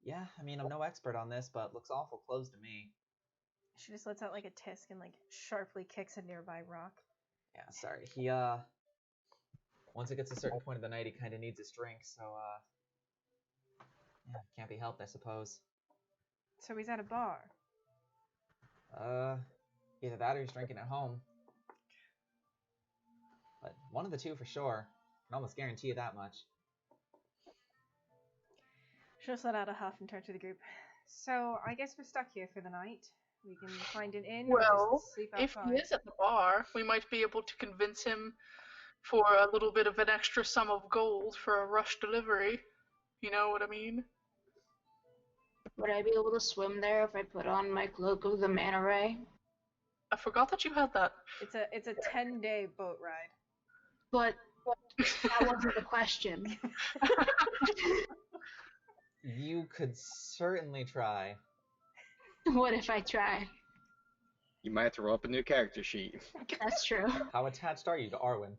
Yeah. I mean, I'm no expert on this, but looks awful closed to me. She just lets out like a tisk and like sharply kicks a nearby rock. Yeah, sorry. He once it gets a certain point of the night, he kind of needs his drink. So yeah, can't be helped, I suppose. So he's at a bar. Either that or he's drinking at home. But one of the two for sure. I can almost guarantee you that much. She'll let out a huff and turn to the group. So I guess we're stuck here for the night. We can find an inn or Well, just sleep if outside. he is at the bar, we might be able to convince him for a little bit of an extra sum of gold for a rush delivery. You know what I mean? Would I be able to swim there if I put on my cloak of the manta ray? I forgot that you had that. It's a 10-day boat ride. But that wasn't the question. You could certainly try. What if I try? You might have to roll up a new character sheet. That's true. How attached are you to Arwen?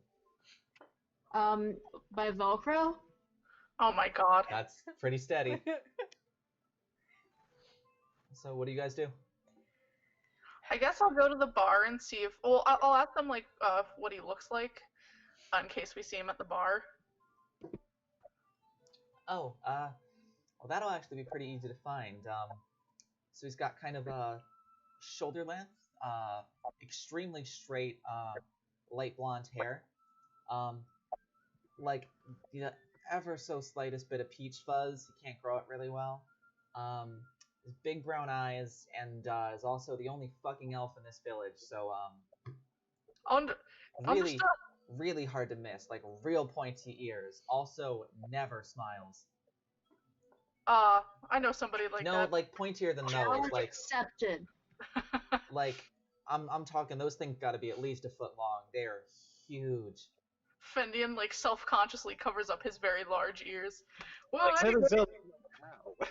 By Velcro? Oh my god. That's pretty steady. So what do you guys do? I guess I'll go to the bar and see if. Well, I'll ask them like what he looks like, in case we see him at the bar. Oh, well, that'll actually be pretty easy to find. So he's got kind of a shoulder length, extremely straight, light blonde hair. Like the ever so slightest bit of peach fuzz. He can't grow it really well. His big brown eyes, and is also the only fucking elf in this village. So really, really hard to miss. Like real pointy ears. Also, never smiles. I know somebody like that. No, like pointier than nose. Like Accepted. like I'm talking. Those things got to be at least a foot long. They're huge. Fendian like self-consciously covers up his very large ears. Well, Like, anyway, wow.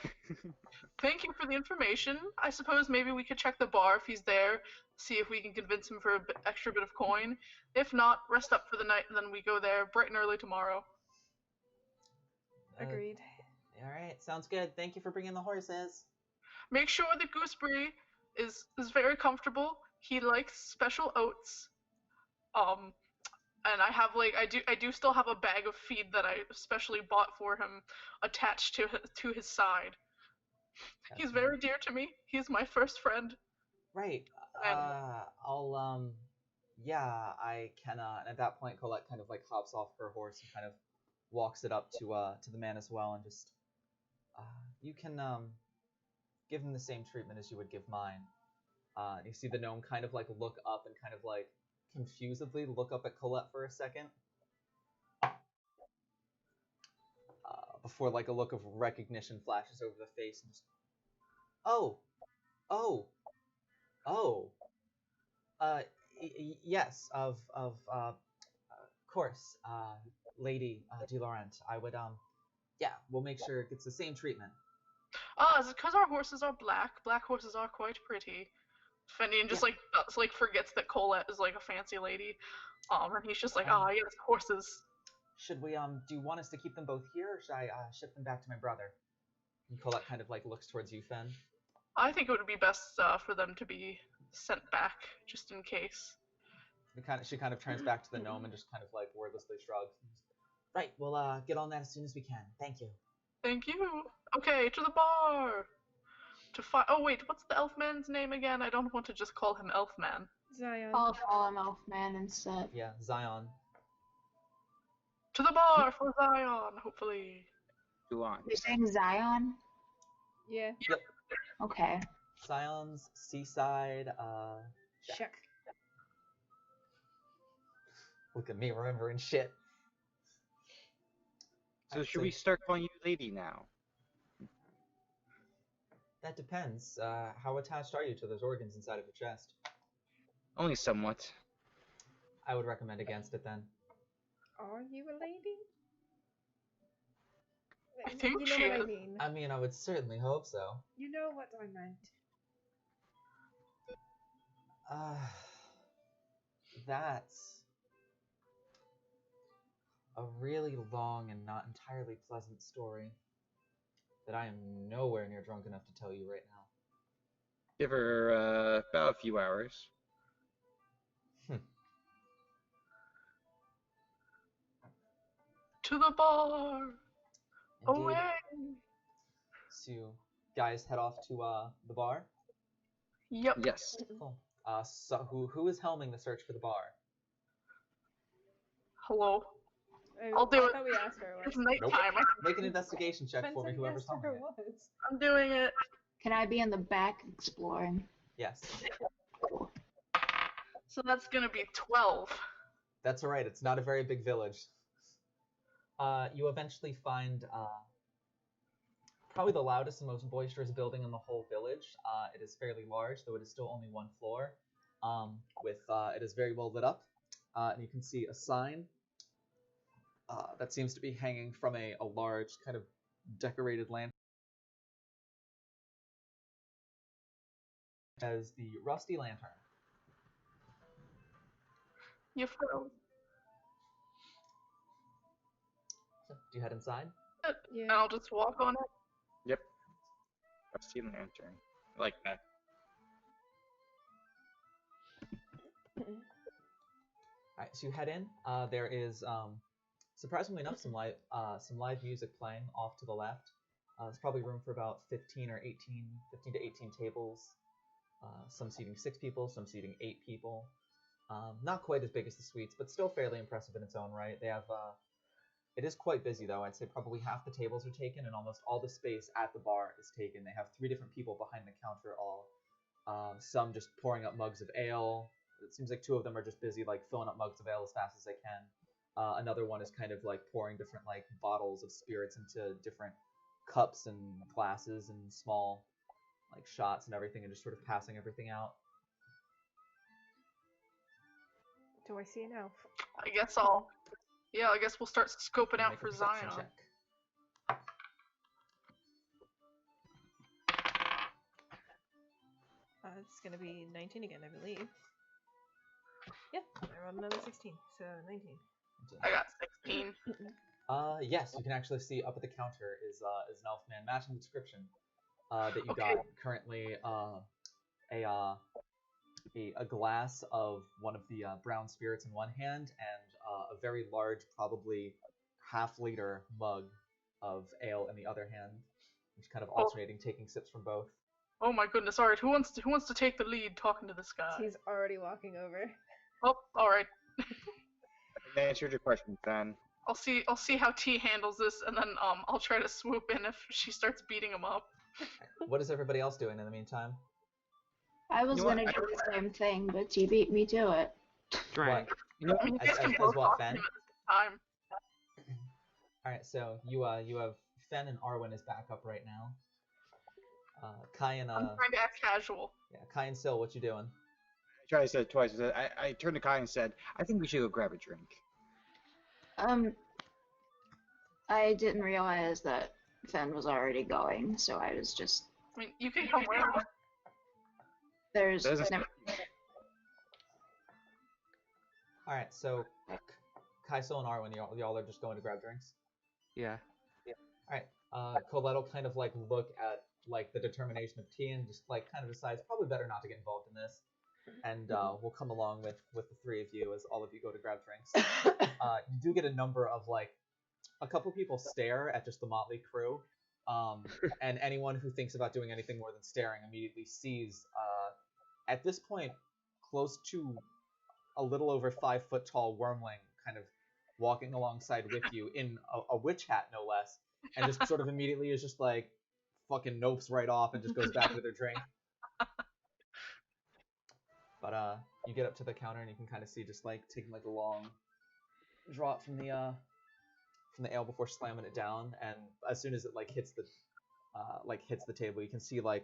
thank you for the information. I suppose maybe we could check the bar if he's there, see if we can convince him for an extra bit of coin. If not, rest up for the night, and then we go there bright and early tomorrow. Agreed. All right, sounds good. Thank you for bringing the horses. Make sure that Gooseberry is very comfortable. He likes special oats. and I have like I do still have a bag of feed that I specially bought for him attached to his side. He's That's very dear to me. He's my first friend. right. And I'll yeah, I can and at that point Colette kind of like hops off her horse and kind of walks it up to the man as well and just you can give him the same treatment as you would give mine. And you see the gnome kind of like look up and kind of like confusedly look up at Colette for a second. Before like a look of recognition flashes over the face and just, oh, oh, oh, yes, of course, Lady de Laurent. I would yeah, we'll make sure it gets the same treatment. is it because our horses are black? Black horses are quite pretty. Fendian just like forgets that Colette is like a fancy lady. And he's just like, yes, horses. Should we do you want us to keep them both here, or should I ship them back to my brother? And Colette kind of like looks towards you, Fen. I think it would be best for them to be sent back, just in case. She kind of turns back to the gnome and just kind of like wordlessly shrugs. Right, we'll get on that as soon as we can. Thank you. Thank you. Okay, to the bar. Oh wait, what's the elf man's name again? I don't want to just call him Elfman. Zion. I'll call him Elfman instead. Yeah, Zion. To the bar for Zion, hopefully. Go on. You're saying Zion? Yeah. Yep. Okay. Zion's seaside. Check. Look at me remembering shit. So should we start calling you lady now? That depends. How attached are you to those organs inside of your chest? Only somewhat. I would recommend against it then. Are you a lady? I think you know she what I is. mean. I mean, I would certainly hope so. You know what I meant. That's a really long and not entirely pleasant story that I am nowhere near drunk enough to tell you right now. Give her about a few hours. To the bar. Indeed. Away. So you guys head off to the bar. Yep. Yes. Cool. So who is helming the search for the bar? Hello. I'll do I it. thought we asked her. It's once. nighttime. Make an investigation check for me, Spencer whoever's asked her helming it. once. I'm doing it. Can I be in the back exploring? Yes. So that's gonna be 12. That's alright, it's not a very big village. You eventually find probably the loudest and most boisterous building in the whole village. It is fairly large, though it is still only one floor. It is very well lit up, and you can see a sign that seems to be hanging from a large kind of decorated lantern. As the Rusty Lantern. You froze. So, do you head inside? And I'll just walk on it. Yep. Rusty lantern. I like that. Alright, so you head in. There is, surprisingly enough, some live music playing off to the left. There's probably room for about 15 to 18 tables. Some seating 6 people, some seating 8 people. Not quite as big as the suites, but still fairly impressive in its own right. They have, it is quite busy though. I'd say probably half the tables are taken and almost all the space at the bar is taken. They have 3 different people behind the counter all. Some just pouring up mugs of ale. It seems like 2 of them are just busy like filling up mugs of ale as fast as they can. Another one is kind of like pouring different like bottles of spirits into different cups and glasses and small like shots and everything, and just sort of passing everything out. Do I see an elf? I guess we'll start scoping out Make a for perception Zion. check. It's gonna be 19 again, I believe. Yeah, I rolled another 16, so 19. I got 16. Yes, you can actually see up at the counter is an elf man matching the description that you Okay. got currently. A glass of one of the brown spirits in one hand, and a very large, probably half-liter mug of ale in the other hand, just kind of alternating, taking sips from both. Oh my goodness! All right, who wants to take the lead talking to this guy? He's already walking over. Oh, all right. I answered your question, Fan. I'll see how T handles this, and then I'll try to swoop in if she starts beating him up. What is everybody else doing in the meantime? I was You know what? gonna do the same thing, but T beat me to it. Drink. You know, I mean, you As- guys can as both what, talk to Fen? him at the same time. All right, so you have Fen and Arwen is back up right now. Kai and I'm trying to act casual. Kai and Sil, what you doing? I tried to say it twice. I turned to Kai and said, I think we should go grab a drink. I didn't realize that Fen was already going, so I was just I mean, you can come with him. there's There's a- never, All right, so Kai, Sil, and Arwen, y'all are just going to grab drinks. Yeah. All right, Colette will kind of like look at like the determination of T and just like kind of decides probably better not to get involved in this, and we'll come along with the three of you as all of you go to grab drinks. You do get a number of like a couple people stare at just the motley crew, and anyone who thinks about doing anything more than staring immediately sees at this point close to a little over 5 foot tall wormling kind of walking alongside with you in a witch hat no less, and just sort of immediately is just like fucking nopes right off and just goes back to their drink. But you get up to the counter and you can kind of see just like taking like a long drop from the ale before slamming it down, and as soon as it like hits the table, you can see like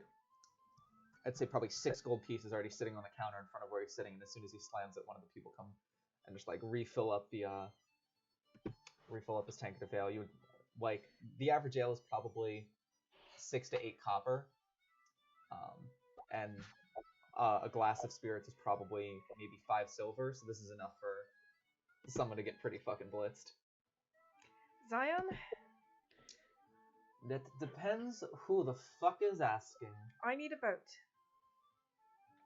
I'd say probably 6 gold pieces already sitting on the counter in front of where he's sitting, and as soon as he slams it, one of the people come and just like refill up his tankard of ale. You would like the average ale is probably 6 to 8 copper, and a glass of spirits is probably maybe 5 silver. So this is enough for someone to get pretty fucking blitzed. Zion, That depends who the fuck is asking. I need a boat.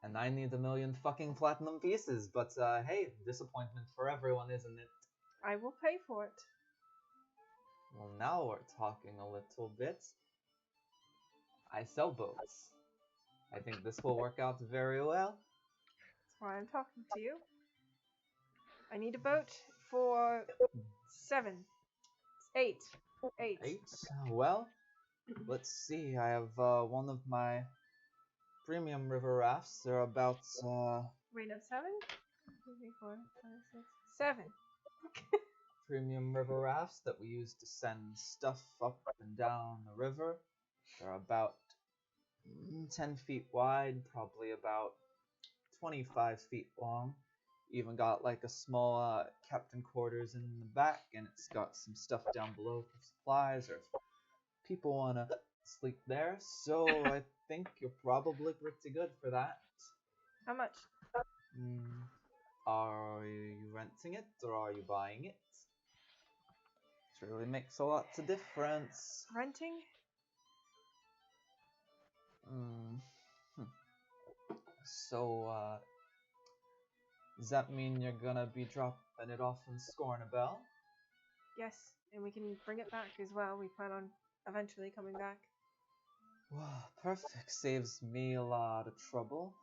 And I need 1,000,000 fucking platinum pieces, but hey, disappointment for everyone, isn't it? I will pay for it. Well, now we're talking a little bit. I sell boats. I think this will work out very well. That's why I'm talking to you. I need a boat for 7. 8. 8. 8? Well, let's see. I have one of my premium river rafts. They're about Wait, no, 7? 2, 3, 4, 5, 6, 7. premium river rafts that we use to send stuff up and down the river. They're about 10 feet wide, probably about 25 feet long. Even got like a small captain quarters in the back, and it's got some stuff down below for supplies or if people want to sleep there. So I think you're probably pretty good for that. How much? Are you renting it or are you buying it? It really makes a lot of difference. Renting? So, does that mean you're gonna be dropping it off in Scornabel? Yes, and we can bring it back as well. We plan on eventually coming back. Well, perfect. Saves me a lot of trouble.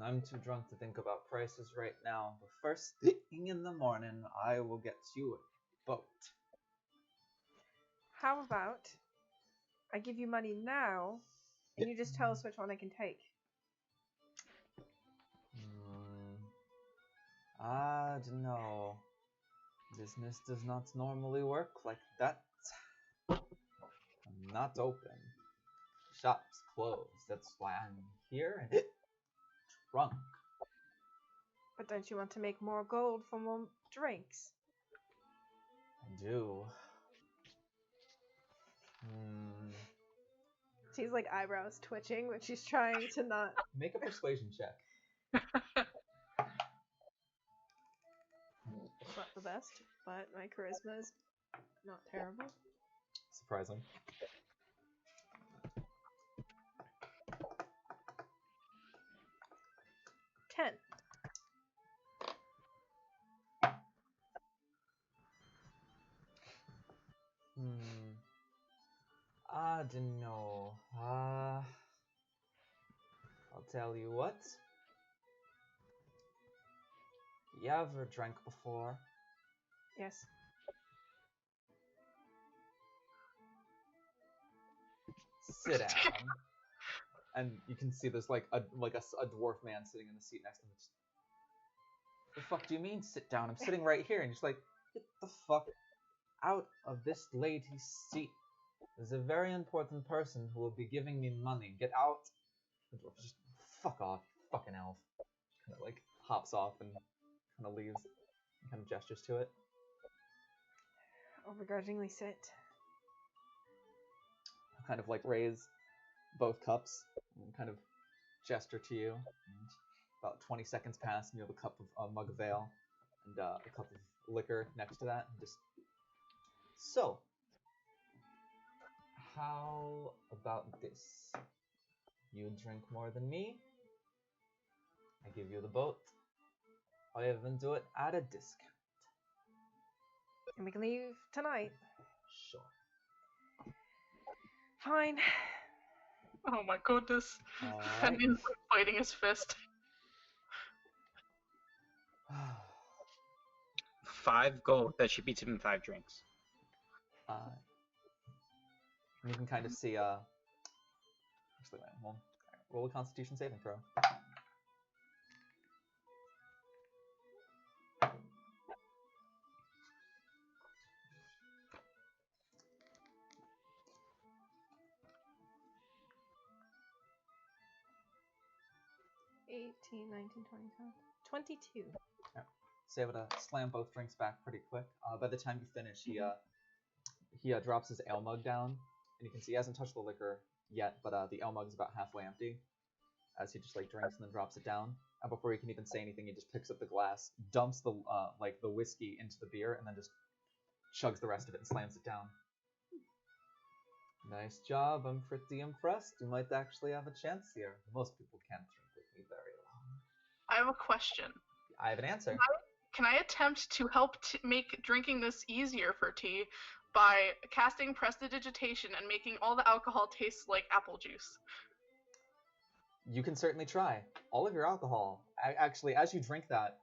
I'm too drunk to think about prices right now, but first thing in the morning, I will get you a boat. How about I give you money now, and you just tell us which one I can take? I don't know. Business does not normally work like that. I'm not open. Shop's closed. That's why I'm here and drunk. But don't you want to make more gold for more drinks? I do. She's like eyebrows twitching, but she's trying to not. Make a persuasion check. It's not the best, but my charisma is not terrible. Surprising. 10. don't know. I'll tell you what. You ever drank before? Yes. Sit down. And you can see there's like a dwarf man sitting in the seat next to him. Just, the fuck do you mean sit down? I'm sitting right here. And just like, get the fuck out of this lady's seat. There's a very important person who will be giving me money. Get out. The dwarf just fuck off, fucking elf. Kind of like hops off and kind of leaves. And kind of gestures to it. I'll begrudgingly sit. Kind of like raise both cups and kind of gesture to you. And about 20 seconds pass, and you have a mug of ale and a cup of liquor next to that. And just so, how about this? You drink more than me. I give you the boat. I even do it at a discount. And we can leave tonight. Sure. Fine. Oh my goodness. Alright. Fenton's fighting his fist. 5 gold. That should beat him in 5 drinks. You can kind of see actually, wait, well, roll a Constitution saving throw. 18, 19, 20, 22. Yeah. So able to slam both drinks back pretty quick. By the time you finish, he drops his ale mug down, and you can see he hasn't touched the liquor yet, but the ale mug is about halfway empty. As he just like drinks and then drops it down, and before he can even say anything, he just picks up the glass, dumps the the whiskey into the beer, and then just chugs the rest of it and slams it down. Nice job. I'm pretty impressed. You might actually have a chance here. Most people can't drink with me very long. I have a question. I have an answer. Can I attempt to help make drinking this easier for T by casting Prestidigitation and making all the alcohol taste like apple juice? You can certainly try. All of your alcohol. Actually, as you drink that,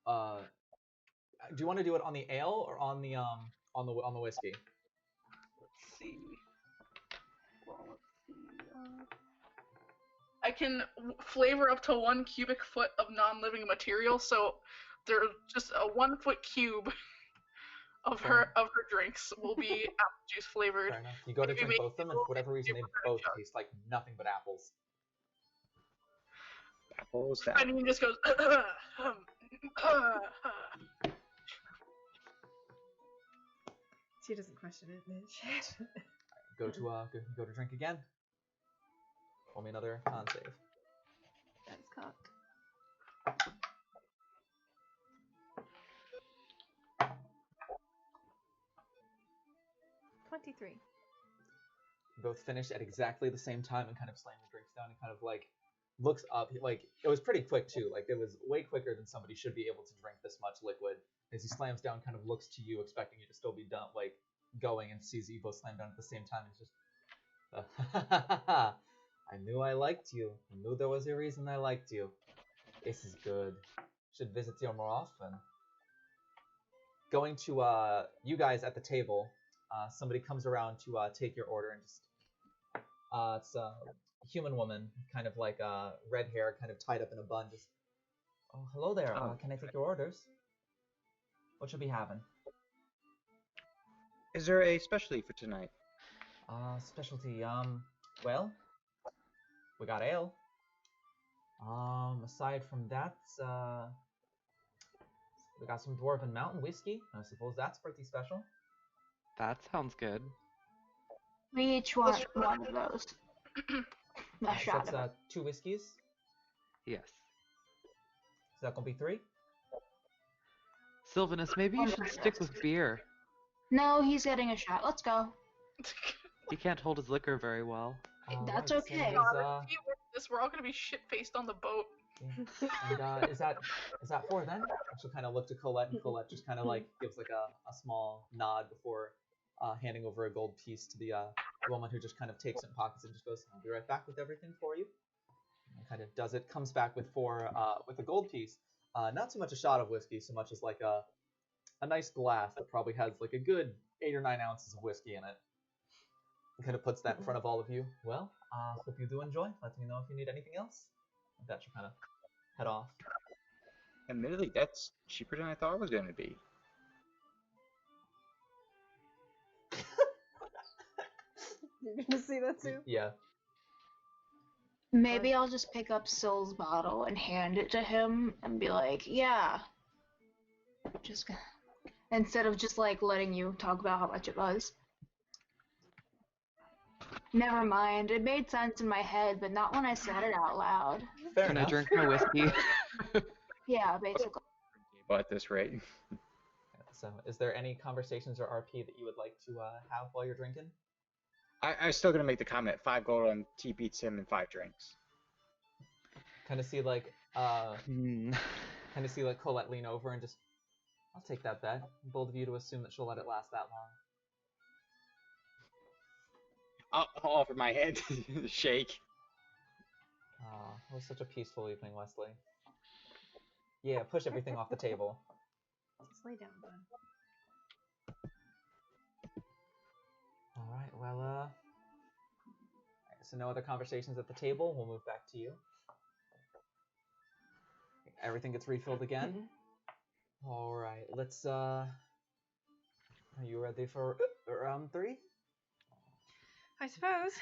do you want to do it on the ale or on the whiskey? Let's see. Well, let's see. I can flavor up to 1 cubic foot of non-living material, so there's just a 1 foot cube of her drinks will be apple juice flavored. Fair enough. You go to drink both of them, and for whatever reason, they both taste like nothing but apples. Apples. And he just goes. She doesn't question it, bitch. Go to drink again. Roll me another con save. That's cocked. 23. You both finish at exactly the same time and kind of slam your drinks down and kind of like looks up. Like it was pretty quick too. Like it was way quicker than somebody should be able to drink this much liquid. As he slams down, kind of looks to you, expecting you to still be done, like going, and sees that you both slam down at the same time. It's just, I knew I liked you. I knew there was a reason I liked you. This is good. Should visit you more often. Going to you guys at the table. Somebody comes around to take your order and just it's a human woman, kind of like red hair, kind of tied up in a bun. Just, oh, hello there. Can I take your orders? What should we be having? Is there a specialty for tonight? Specialty. Well, we got ale. Aside from that, we got some dwarven mountain whiskey. I suppose that's pretty special. That sounds good. We each want one of those. A So shot that's of it. 2 whiskeys. Yes. Is that gonna be 3? Sylvanus, maybe you should stick with beer. No, he's getting a shot. Let's go. He can't hold his liquor very well. That's Alright, okay. so We're all gonna be shit-faced on the boat. and is that 4 then? I should kind of look to Colette, and Colette just kind of like gives like a small nod before handing over a gold piece to the woman who just kind of takes it in pockets and just goes, "I'll be right back with everything for you." And kind of does it. Comes back with with a gold piece. Not so much a shot of whiskey, so much as like a nice glass that probably has like a good 8 or 9 ounces of whiskey in it. And kind of puts that in front of all of you. Well, hope you do enjoy. Let me know if you need anything else. That should kind of head off. Admittedly, that's cheaper than I thought it was going to be. You're gonna see that too? Yeah. Maybe I'll just pick up Syl's bottle and hand it to him and be like, yeah. Just instead of just like letting you talk about how much it was. Never mind. It made sense in my head, but not when I said it out loud. Fair Can enough. I drink my whiskey? Yeah, basically. But at this rate. So, is there any conversations or RP that you would like to have while you're drinking? I was still going to make the comment, 5 gold on T beats him and 5 drinks. Kind of see like kind of see like Colette lean over and just, I'll take that bet. Bold of you to assume that she'll let it last that long. I'll offer my head to shake. It was such a peaceful evening, Wesley. Yeah, push everything off the table. Just lay down, bud. Alright, well, alright, so no other conversations at the table. We'll move back to you. Everything gets refilled again. Alright, let's, are you ready for round 3? I suppose.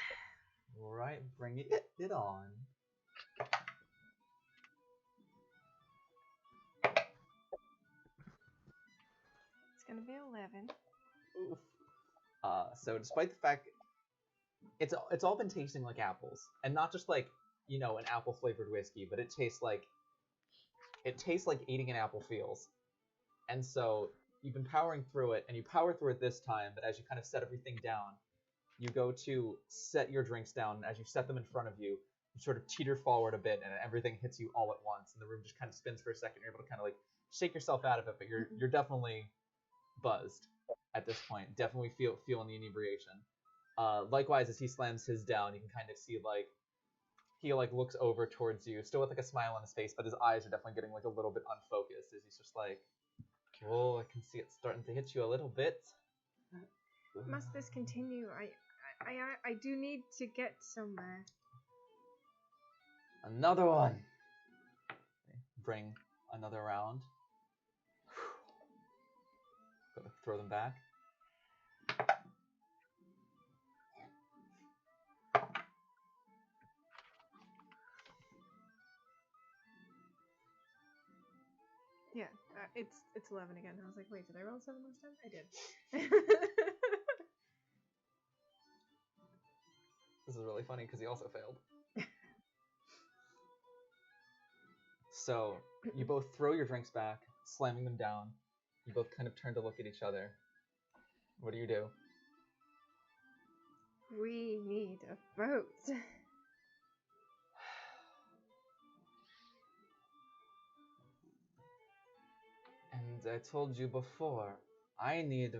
Alright, bring it on. It's gonna be 11. Oof. So despite the fact it's all been tasting like apples, and not just like, you know, an apple flavored whiskey, but it tastes like eating an apple feels. And so you've been powering through it, and you power through it this time, but as you kind of set everything down, you go to set your drinks down, and as you set them in front of you, you sort of teeter forward a bit, and everything hits you all at once, and the room just kind of spins for a second. You're able to kind of like shake yourself out of it, but you're definitely buzzed at this point. Definitely feeling the inebriation. Likewise, as he slams his down, you can kind of see like he like looks over towards you, still with like a smile on his face, but his eyes are definitely getting like a little bit unfocused as he's just like, "Oh, I can see it starting to hit you a little bit." Must this continue? I do need to get somewhere. Another one. Bring another round. Gotta throw them back. Yeah, it's 11 again. I was like, wait, did I roll 7 last time? I did. This is really funny because he also failed. So you both throw your drinks back, slamming them down. You both kind of turn to look at each other. What do you do? We need a boat. And I told you before, I need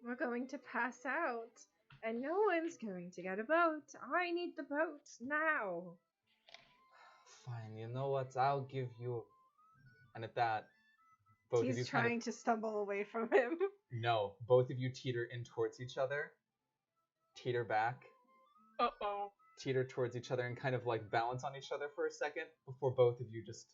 We're going to pass out, and no one's going to get a boat. I need the boat now. Fine, you know what? I'll give you. And at that, both of you He's kind trying to stumble away from him. No, both of you teeter in towards each other, teeter back, Uh-oh. teeter towards each other, and kind of like balance on each other for a second before both of you just.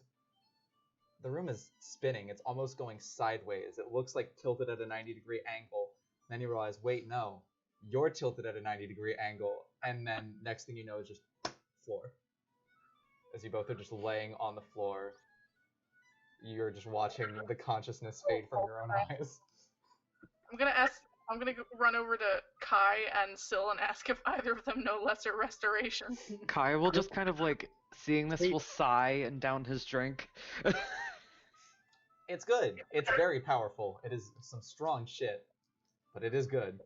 The room is spinning. It's almost going sideways. It looks like tilted at a 90-degree angle. And then you realize, wait, no, you're tilted at a 90-degree angle. And then next thing you know is just floor. As you both are just laying on the floor, you're just watching the consciousness fade from your own eyes. I'm gonna run over to Kai and Syl and ask if either of them know Lesser Restoration. Kai will just kind of like, seeing this, will sigh and down his drink. It's good. It's very powerful. It is some strong shit, but it is good.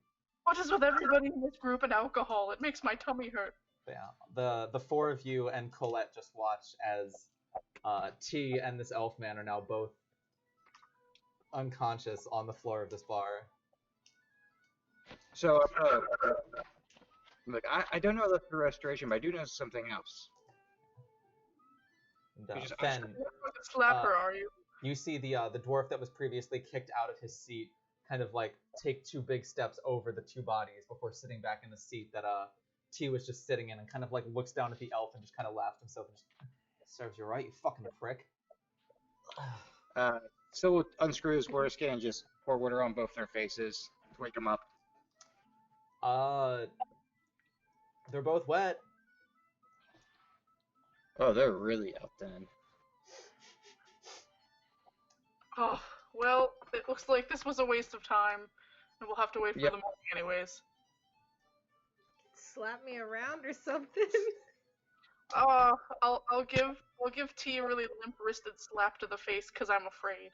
What is with everybody in this group and alcohol? It makes my tummy hurt. Yeah. The four of you and Colette just watch as T and this elf man are now both unconscious on the floor of this bar. So look, I don't know the restoration, but I do know something else. And, You just Fen, Slap her, are you? you see the dwarf that was previously kicked out of his seat kind of like take 2 big steps over the 2 bodies before sitting back in the seat that T was just sitting in, and kind of like looks down at the elf and just kind of laughs himself and just serves you right, you fucking prick. Still unscrew his water skin and just pour water on both their faces to wake them up. They're both wet. Oh, they're really up then. Oh, well, it looks like this was a waste of time, and we'll have to wait for Yep. the morning anyways. Slap me around or something. I'll give T a really limp-wristed slap to the face because I'm afraid.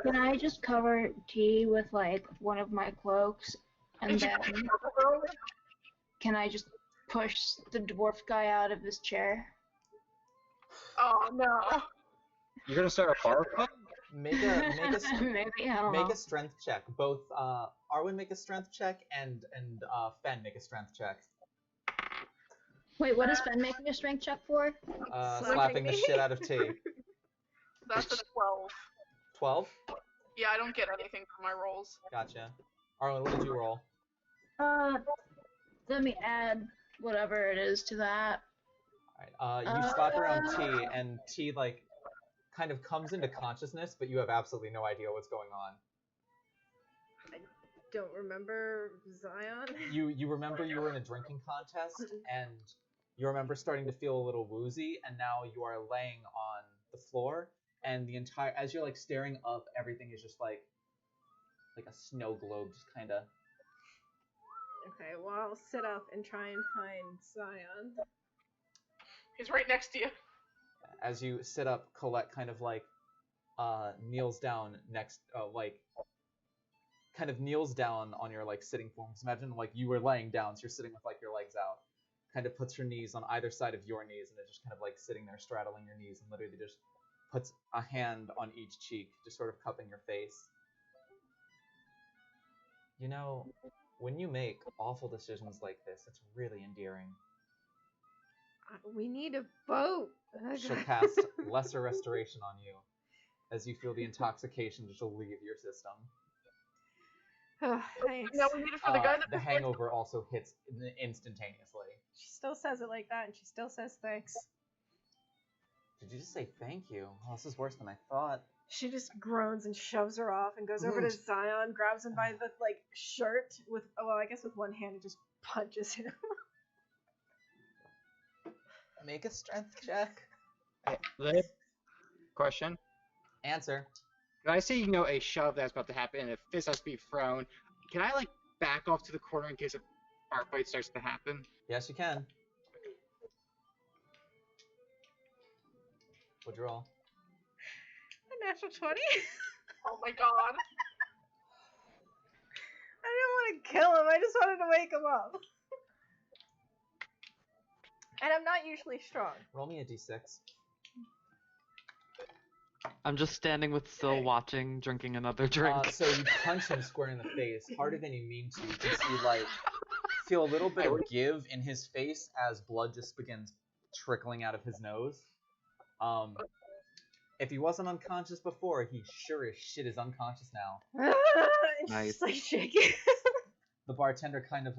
Can I just cover T with like one of my cloaks, and then can I just push the dwarf guy out of his chair? Oh no. You're gonna start a bar fight? Maybe, I don't know. a strength check. Both Arwen make a strength check and Fen make a strength check. Wait, what is Fen making a strength check for? Slapping the shit out of T. That's a 12. 12? Yeah, I don't get anything for my rolls. Gotcha. Arwen, what did you roll? Let me add whatever it is to that. Alright, you slap around T, and T, like, kind of comes into consciousness, but you have absolutely no idea what's going on. Don't remember Zion. You remember you were in a drinking contest, and you remember starting to feel a little woozy, and now you are laying on the floor, and the entire, as you're like staring up, everything is just like a snow globe, just kind of. Okay, well I'll sit up and try and find Zion. He's right next to you. As you sit up, Colette kind of like kneels down next, kind of kneels down on your like sitting form. Imagine like you were laying down, so you're sitting with like your legs out. Kind of puts her knees on either side of your knees, and it's just kind of like sitting there straddling your knees, and literally just puts a hand on each cheek, just sort of cupping your face. You know, when you make awful decisions like this, it's really endearing. We need a boat. She'll cast Lesser Restoration on you as you feel the intoxication just leave your system. Oh, thanks. No, we need it for the guy that the hangover also hits instantaneously. She still says it like that, and she still says thanks. Did you just say thank you? Oh, this is worse than I thought. She just groans and shoves her off and goes over to Zion, grabs him by the shirt with, well, I guess with one hand, and just punches him. Make a strength check. Liv, question. Answer. If I see, a shove that's about to happen and a fist has to be thrown, can I, back off to the corner in case a bar fight starts to happen? Yes, you can. What'd you roll? A natural 20? Oh my god. I didn't want to kill him, I just wanted to wake him up. And I'm not usually strong. Roll me a d6. I'm just standing with Syl watching, drinking another drink. So you punch him square in the face, harder than you mean to. You can see, feel a little bit of give in his face as blood just begins trickling out of his nose. If he wasn't unconscious before, he sure as shit is unconscious now. Nice. Just shaking. The bartender kind of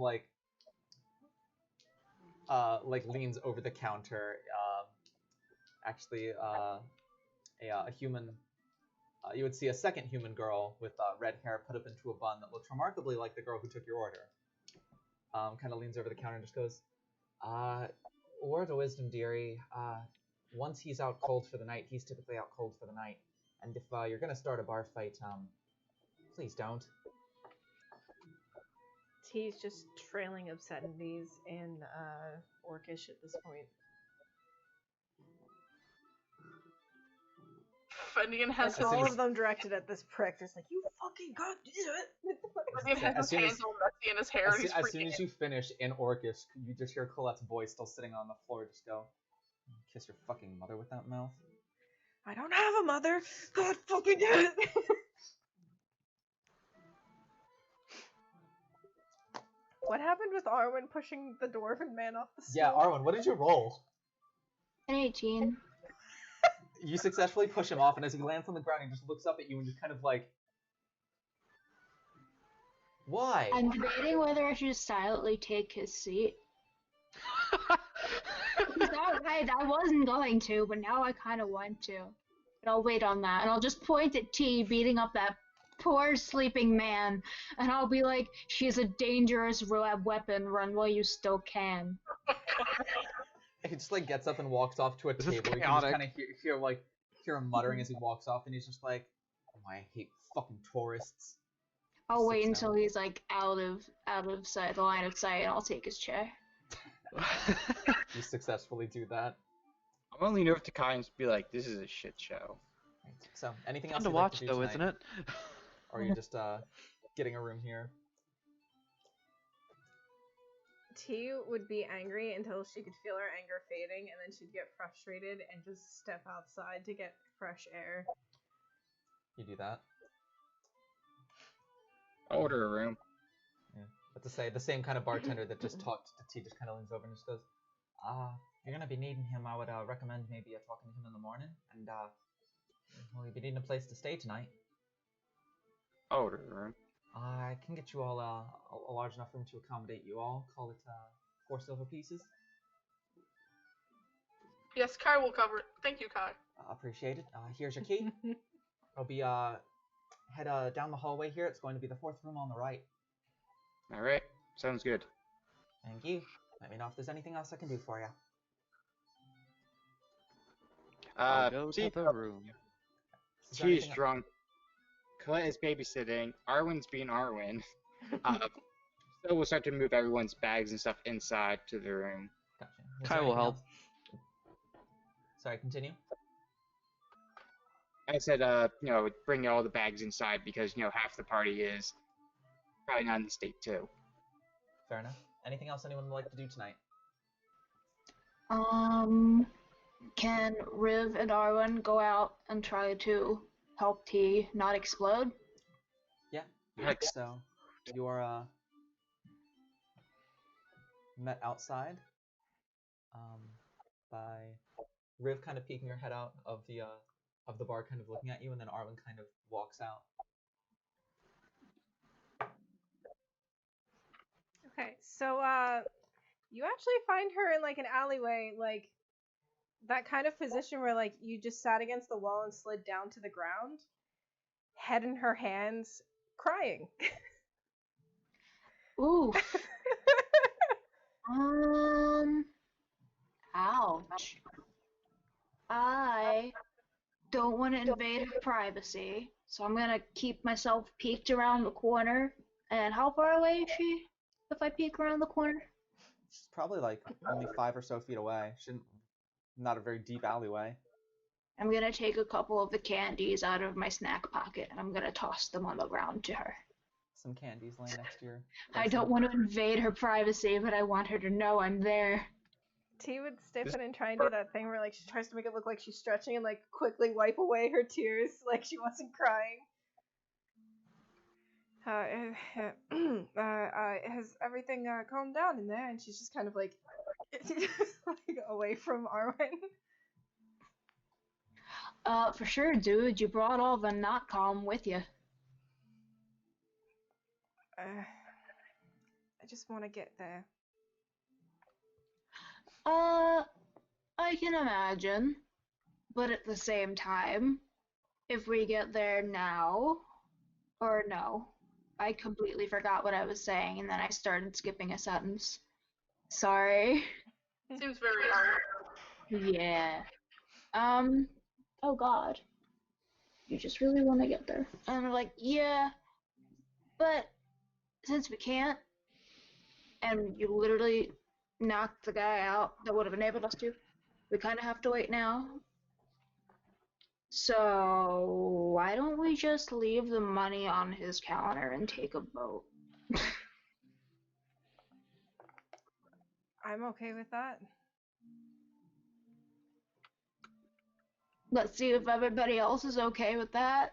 leans over the counter. A human. You would see a second human girl with red hair put up into a bun that looks remarkably like the girl who took your order. Kind of leans over the counter and just goes, "Word of wisdom, dearie. Once he's out cold for the night, he's typically out cold for the night. And if you're gonna start a bar fight, please don't." He's just trailing obscenities in Orcish at this point. Fendian has his all of them directed at this prick. Just like, you fucking can't do it. Fendian has his hands all messy in his hair. As soon as you finish in Orcish, you just hear Colette's voice still sitting on the floor just go, "Kiss your fucking mother with that mouth." I don't have a mother. God fucking do it. What happened with Arwen pushing the dwarven man off the stool? Yeah, Arwen, what did you roll? An 18. You successfully push him off, and as he lands on the ground, he just looks up at you and just kind of like, why? I'm debating whether I should just silently take his seat. I wasn't going to, but now I kind of want to. But I'll wait on that, and I'll just point at T beating up that poor sleeping man, and I'll be like, she's a dangerous weapon, run while you still can. He just like gets up and walks off to a This is table. You can just chaotic. kind of hear him muttering as he walks off, and he's just like, "Oh, I hate fucking tourists." I'll wait Sits until down. he's like out of sight, the line of sight, and I'll take his chair. You successfully do that. I'm gonna lean over to Kai and just be like, "This is a shit show." So, anything Fun else to you'd like watch to do though, tonight? isn't it? Or are you just getting a room here? T would be angry until she could feel her anger fading, and then she'd get frustrated and just step outside to get fresh air. You do that. I'll order a room. But to say, the same kind of bartender that just talked to T just kind of leans over and just goes, if you're gonna be needing him, I would recommend maybe talking to him in the morning, and well, you'll be needing a place to stay tonight. I'll order a room. I can get you all a large enough room to accommodate you all. Call it 4 silver pieces. Yes, Kai will cover it. Thank you, Kai. Appreciate it. Here's your key. I'll be head down the hallway here. It's going to be the 4th room on the right. All right, sounds good. Thank you. Let me know if there's anything else I can do for you. I'll go See, to the room. Is there she's anything- drunk. Colette is babysitting. Arwen's being Arwen. So we'll start to move everyone's bags and stuff inside to the room. Gotcha. Is Kai there will anything help. else? Sorry, continue. I said, bring all the bags inside because, half the party is probably not in the state too. Fair enough. Anything else anyone would like to do tonight? Can Riv and Arwen go out and try to help T not explode? Yeah. Heck. So you are met outside by Riv kind of peeking her head out of the bar, kind of looking at you, and then Arwen kind of walks out. Okay, so you actually find her in like an alleyway, like that kind of position where like you just sat against the wall and slid down to the ground, head in her hands, crying. Oof. Ouch. I don't want to invade her privacy, so I'm gonna keep myself peeked around the corner. And how far away is she if I peek around the corner? She's probably like only 5 or so feet away. Not a very deep alleyway. I'm gonna take a couple of the candies out of my snack pocket and I'm gonna toss them on the ground to her. Some candies laying next to your. I don't want to invade her privacy, but I want her to know I'm there. T would stiffen and try and do that thing where like she tries to make it look like she's stretching and like quickly wipe away her tears like she wasn't crying. Has everything calmed down in there? And she's just kind of like, away from Arwen. For sure, dude. You brought all the not calm with you. I just want to get there. I can imagine. But at the same time, if we get there now, or no, I completely forgot what I was saying and then I started skipping a sentence. Sorry. Seems very hard. Yeah. Oh god. You just really want to get there. And I'm like, yeah, but since we can't, and you literally knocked the guy out that would have enabled us to, we kind of have to wait now. So why don't we just leave the money on his counter and take a boat? I'm okay with that. Let's see if everybody else is okay with that.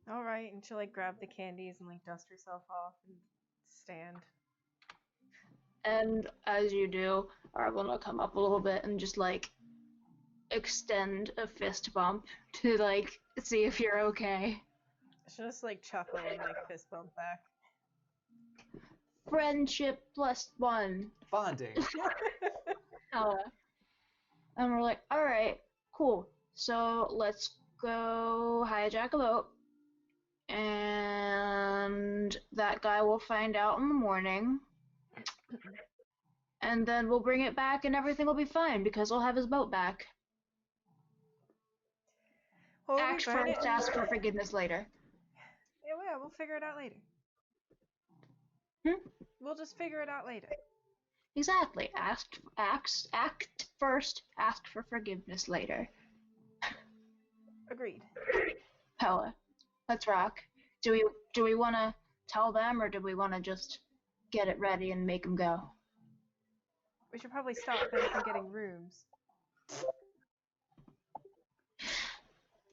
Alright, and she'll like grab the candies and like dust herself off and stand. And as you do, Arlen will come up a little bit and just like extend a fist bump to like see if you're okay. She'll just like chuckle and like fist bump back. Friendship +1. Bonding. And we're like, all right, cool. So let's go hijack a boat, and that guy will find out in the morning, and then we'll bring it back, and everything will be fine because we'll have his boat back. Well, Act first, ask for forgiveness later. Yeah, we'll figure it out later. We'll just figure it out later. Exactly. Act first, ask for forgiveness later. Agreed. Pella, let's rock. Do we want to tell them, or do we want to just get it ready and make them go? We should probably stop them from getting rooms.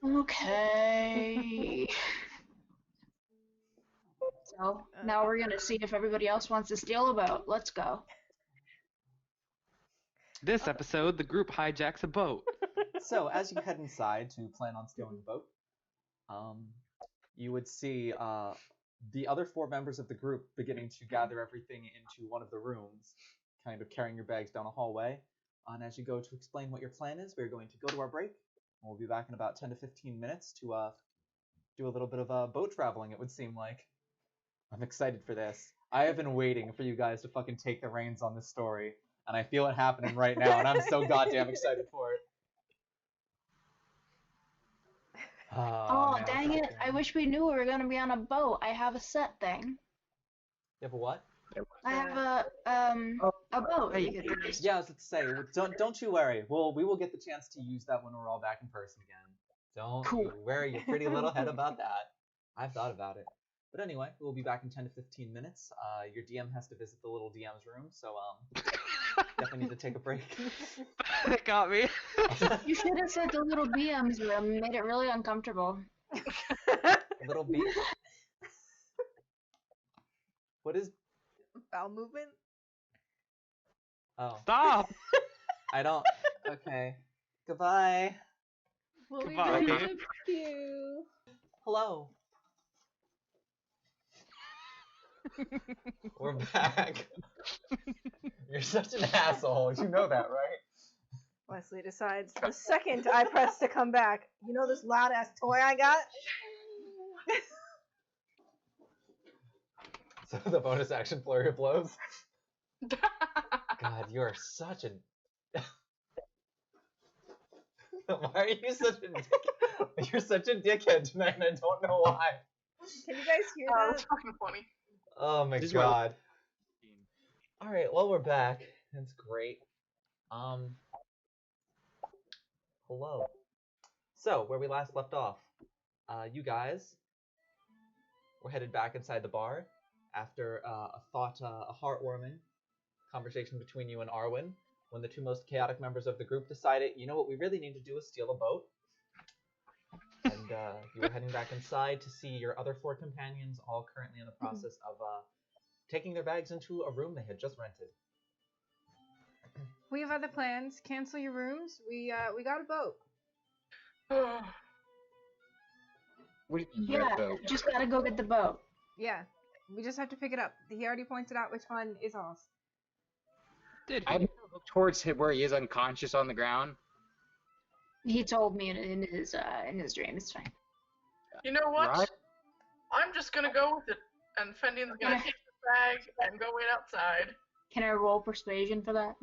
Okay. So now we're gonna see if everybody else wants to steal a boat. Let's go. This episode, the group hijacks a boat. So as you head inside to plan on stealing the boat, you would see the other 4 members of the group beginning to gather everything into one of the rooms, kind of carrying your bags down a hallway. And as you go to explain what your plan is, we're going to go to our break. And we'll be back in about 10 to 15 minutes to do a little bit of boat traveling, it would seem like. I'm excited for this. I have been waiting for you guys to fucking take the reins on this story, and I feel it happening right now, and I'm so goddamn excited for it. Oh, man, dang it. I wish we knew we were gonna be on a boat. I have a set thing. You have a what? I have a boat you could use. Yeah, I was about to say, don't you worry. We will get the chance to use that when we're all back in person again. Don't you worry your pretty little head about that. I've thought about it. But anyway, we'll be back in 10 to 15 minutes. Your DM has to visit the little DM's room, so definitely need to take a break. It got me. You should have said the little DM's room. Made it really uncomfortable. Little B. What is Bowel movement? Oh. Stop! I don't. Okay. Goodbye. We'll be Goodbye. back with you. Hello. We're back. You're such an asshole. You know that, right? Wesley decides the second I press to come back. You know this loud ass toy I got? So the bonus action flurry of blows. God, you are such a. Why are you such a dick? You're such a dickhead tonight, and I don't know why. Can you guys hear That's that? fucking funny. Oh my god. All right, well we're back. That's great. Hello. So where we last left off, you guys were headed back inside the bar after a heartwarming conversation between you and Arwen, when the 2 most chaotic members of the group decided, you know what we really need to do is steal a boat. And you were heading back inside to see your other 4 companions, all currently in the process of taking their bags into a room they had just rented. We have other plans. Cancel your rooms. We got a boat. What do you mean, Yeah, red boat? just gotta go get the boat. Yeah. We just have to pick it up. He already pointed out which one is ours. Did I'm he? gonna look towards him where he is unconscious on the ground. He told me in his dream. It's fine. You know what? Right? I'm just gonna go with it, and Fendian's gonna take the bag and go wait outside. Can I roll persuasion for that?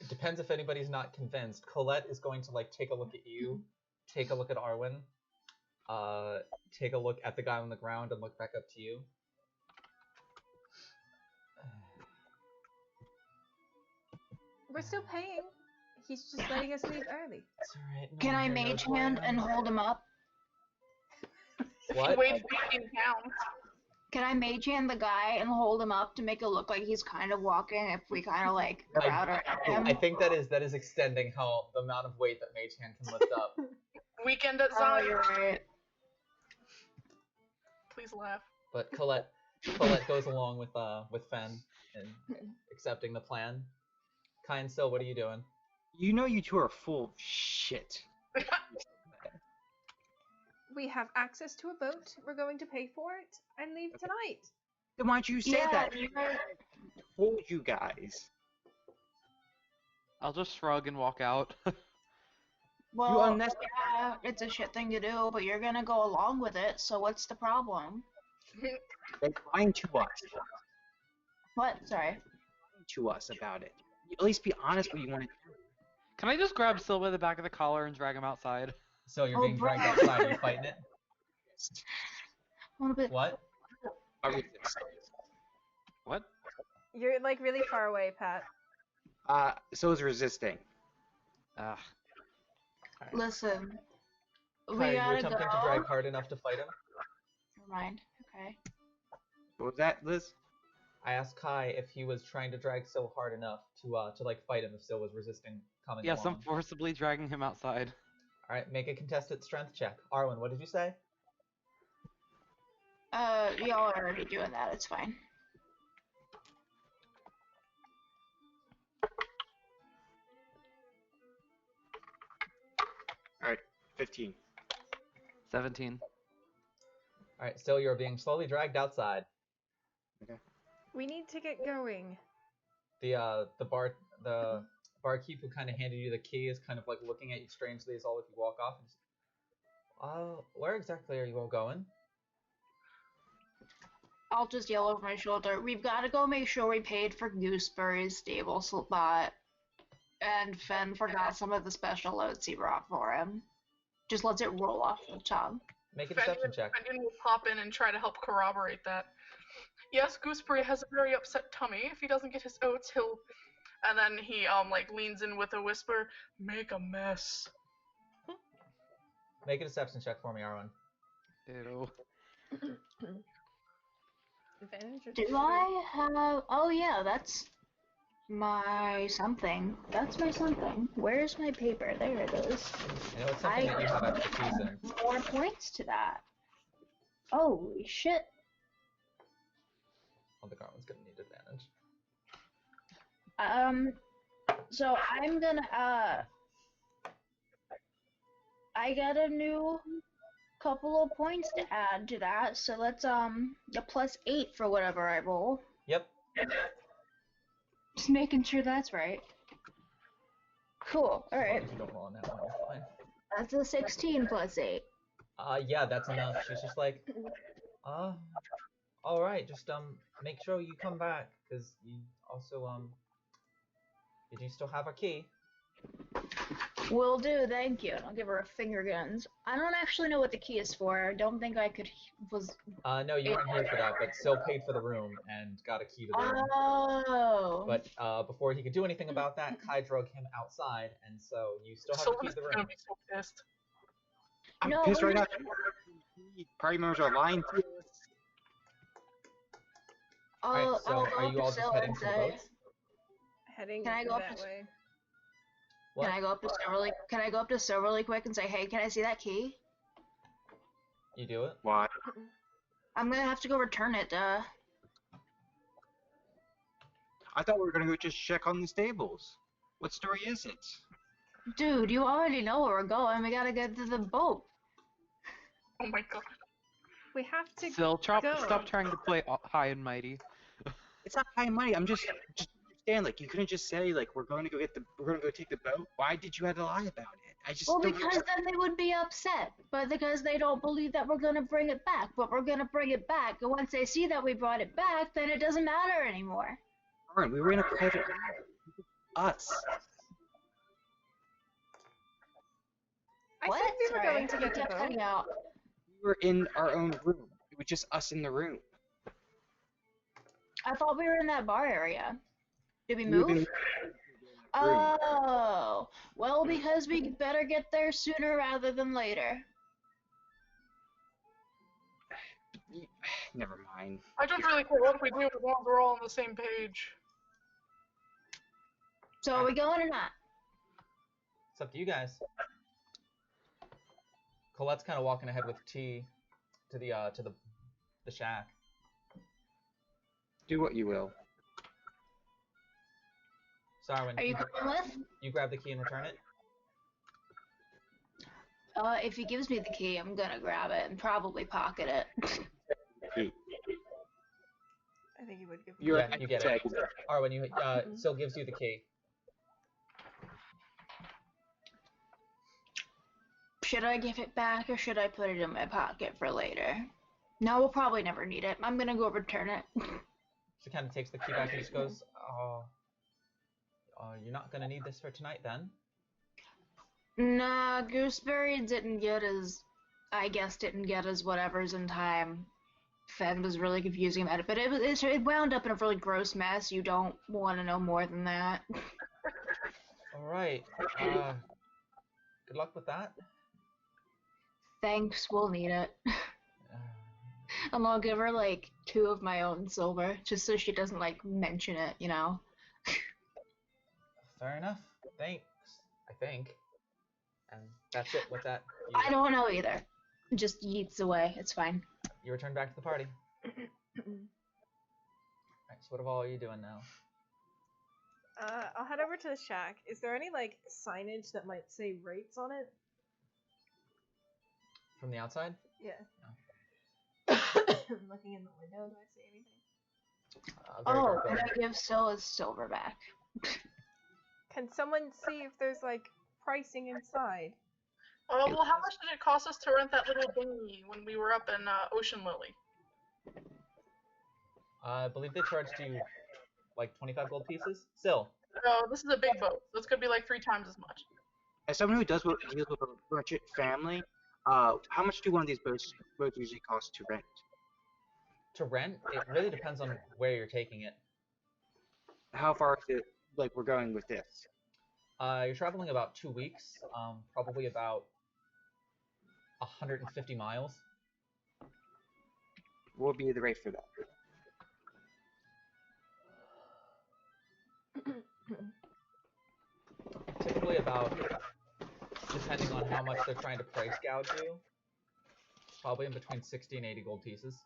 It depends if anybody's not convinced. Colette is going to take a look at you, take a look at Arwen, take a look at the guy on the ground, and look back up to you. We're still paying. He's just letting us leave early. It's alright. No Can one I here mage knows where I hand am. and hold him up? What? Wait 15 pounds. Can I mage hand the guy and hold him up to make it look like he's kind of walking if we kind of crowd around him? I think that is extending how the amount of weight that Mage Hand can lift up. Weekend at Oh, Zion. you're right. Please laugh. But Colette, Colette goes along with Fen and accepting the plan. Kai and Sil, what are you doing? You know you two are full of shit. We have access to a boat. We're going to pay for it and leave tonight. Then why'd you say Yeah, that? you guys. I told you guys. I'll just shrug and walk out. Well, unnecessary- yeah, it's a shit thing to do, but you're gonna go along with it, so what's the problem? They're lying to us. What? Sorry. Lying to us about it. At least be honest what you want to do. Can I just grab Sil by the back of the collar and drag him outside? So you're Oh, being dragged bro. outside. Are you fighting it? A little bit. What? I resist. What? You're like really far away, Pat. So is resisting. Ugh. Listen. We Kai, you gotta attempting go. to drag hard enough to fight him? Never mind. Okay. What was that, Liz? I asked Kai if he was trying to drag Sil hard enough to like fight him if Sil was resisting coming Yes, I'm along. forcibly dragging him outside. All right, make a contested strength check. Arwen, what did you say? Y'all are already doing that. It's fine. Alright, 15. 17. All right, still you're being slowly dragged outside. We need to get going. The barkeep who kind of handed you the key is kind of like looking at you strangely as all of you walk off. And where exactly are you all going? I'll just yell over my shoulder. We've got to go make sure we paid for Gooseberry's stable spot. And Fen forgot some of the special oats he brought for him. Just lets it roll off the tongue. Make a deception check. Fenton will pop in and try to help corroborate that. Yes, Gooseberry has a very upset tummy. If he doesn't get his oats, he'll... And then he, like, leans in with a whisper, make a mess. Make a deception check for me, Arwen. Ew. Advantage or Do I have... Oh yeah, that's my something. That's my something. Where's my paper? There it is. I know it's something that you have expertise in. More points to that. Holy shit. I think Arwen's gonna need advantage. So I'm gonna, I got a new couple of points to add to that, so let's, a +8 for whatever I roll. Yep. Just making sure that's right. Cool, alright. If you don't roll on that one, you're fine. That's a 16 + 8. Yeah, that's enough. She's just like, all right, just make sure you come back, cause you also did you still have a key? Will do, thank you. I'll give her a finger guns. I don't actually know what the key is for. I don't think I could, No, you weren't here for that, but still paid for the room and got a key to the room. Oh. But before he could do anything about that, Kai drug him outside, and so you still have the key to the Someone's gonna room. be so pissed. I'm No, pissed right we- now. Party members are lying to us. Alright, so I'll are go you up to all just Sil heading and to the say, boats? heading Can I go up that to- way? What? Can I go up to Silver Can I go up to Silver really quick and say, hey, can I see that key? You do it? Why? I'm gonna have to go return it, I thought we were gonna go just check on the stables. What story is it? Dude, you already know where we're going. We gotta get to the boat. Oh my god. We have to Sil, go. stop trying to play high and mighty. It's not high and mighty. I'm just understand. Like you couldn't just say like we're going to go take the boat. Why did you have to lie about it? I just Well, don't because understand. then they would be upset. But because they don't believe that we're gonna bring it back. But we're gonna bring it back. And once they see that we brought it back, then it doesn't matter anymore. Lauren, we were in a private room. Us. I What? said we were Sorry, going to you get the kept boat. cutting out. We were in our own room. It was just us in the room. I thought we were in that bar area. Did we We were in move? the room. Oh, well, because we better get there sooner rather than later. Never mind. I don't really care what we do as long as we're all on the same page. So are we going or not? It's up to you guys. Colette's kind of walking ahead with T to the shack. Do what you will. Sarwin, Are you coming with? you grab the key and return it? If he gives me the key, I'm gonna grab it and probably pocket it. Key. I think he would give. You're Yeah, you get it. Arwen, you still gives you the key. Should I give it back or should I put it in my pocket for later? No, we'll probably never need it. I'm gonna go return it. She kind of takes the key back and just goes, you're not gonna need this for tonight then? Nah, Gooseberry didn't get his whatever's in time. Fen was really confusing about it, but it wound up in a really gross mess. You don't want to know more than that. Alright, good luck with that. Thanks, we'll need it. And I'll give her like 2 of my own silver, just so she doesn't like mention it, you know? Fair enough. Thanks, I think. And that's it. With that, I don't know either. Just yeets away. It's fine. you return back to the party. Alright, so what are you doing now? I'll head over to the shack. Is there any like signage that might say rates on it? From the outside? Yeah. No. I'm looking in the window. Do I see anything? Very dark And building. I give Syl his silver back. Can someone see if there's like pricing inside? Well, how much did it cost us to rent that little dinghy when we were up in Ocean Lily? I believe they charged you like 25 gold pieces. Still. Oh, this is a big boat, so it's gonna be like 3 times as much. As someone who deals with a merchant family, how much do one of these boats usually cost to rent? To rent, it really depends on where you're taking it. How far is it, like, we're going with this? You're traveling about 2 weeks, probably about 150 miles. What would be the rate for that? Typically about, depending on how much they're trying to price gouge you, probably in between 60 and 80 gold pieces.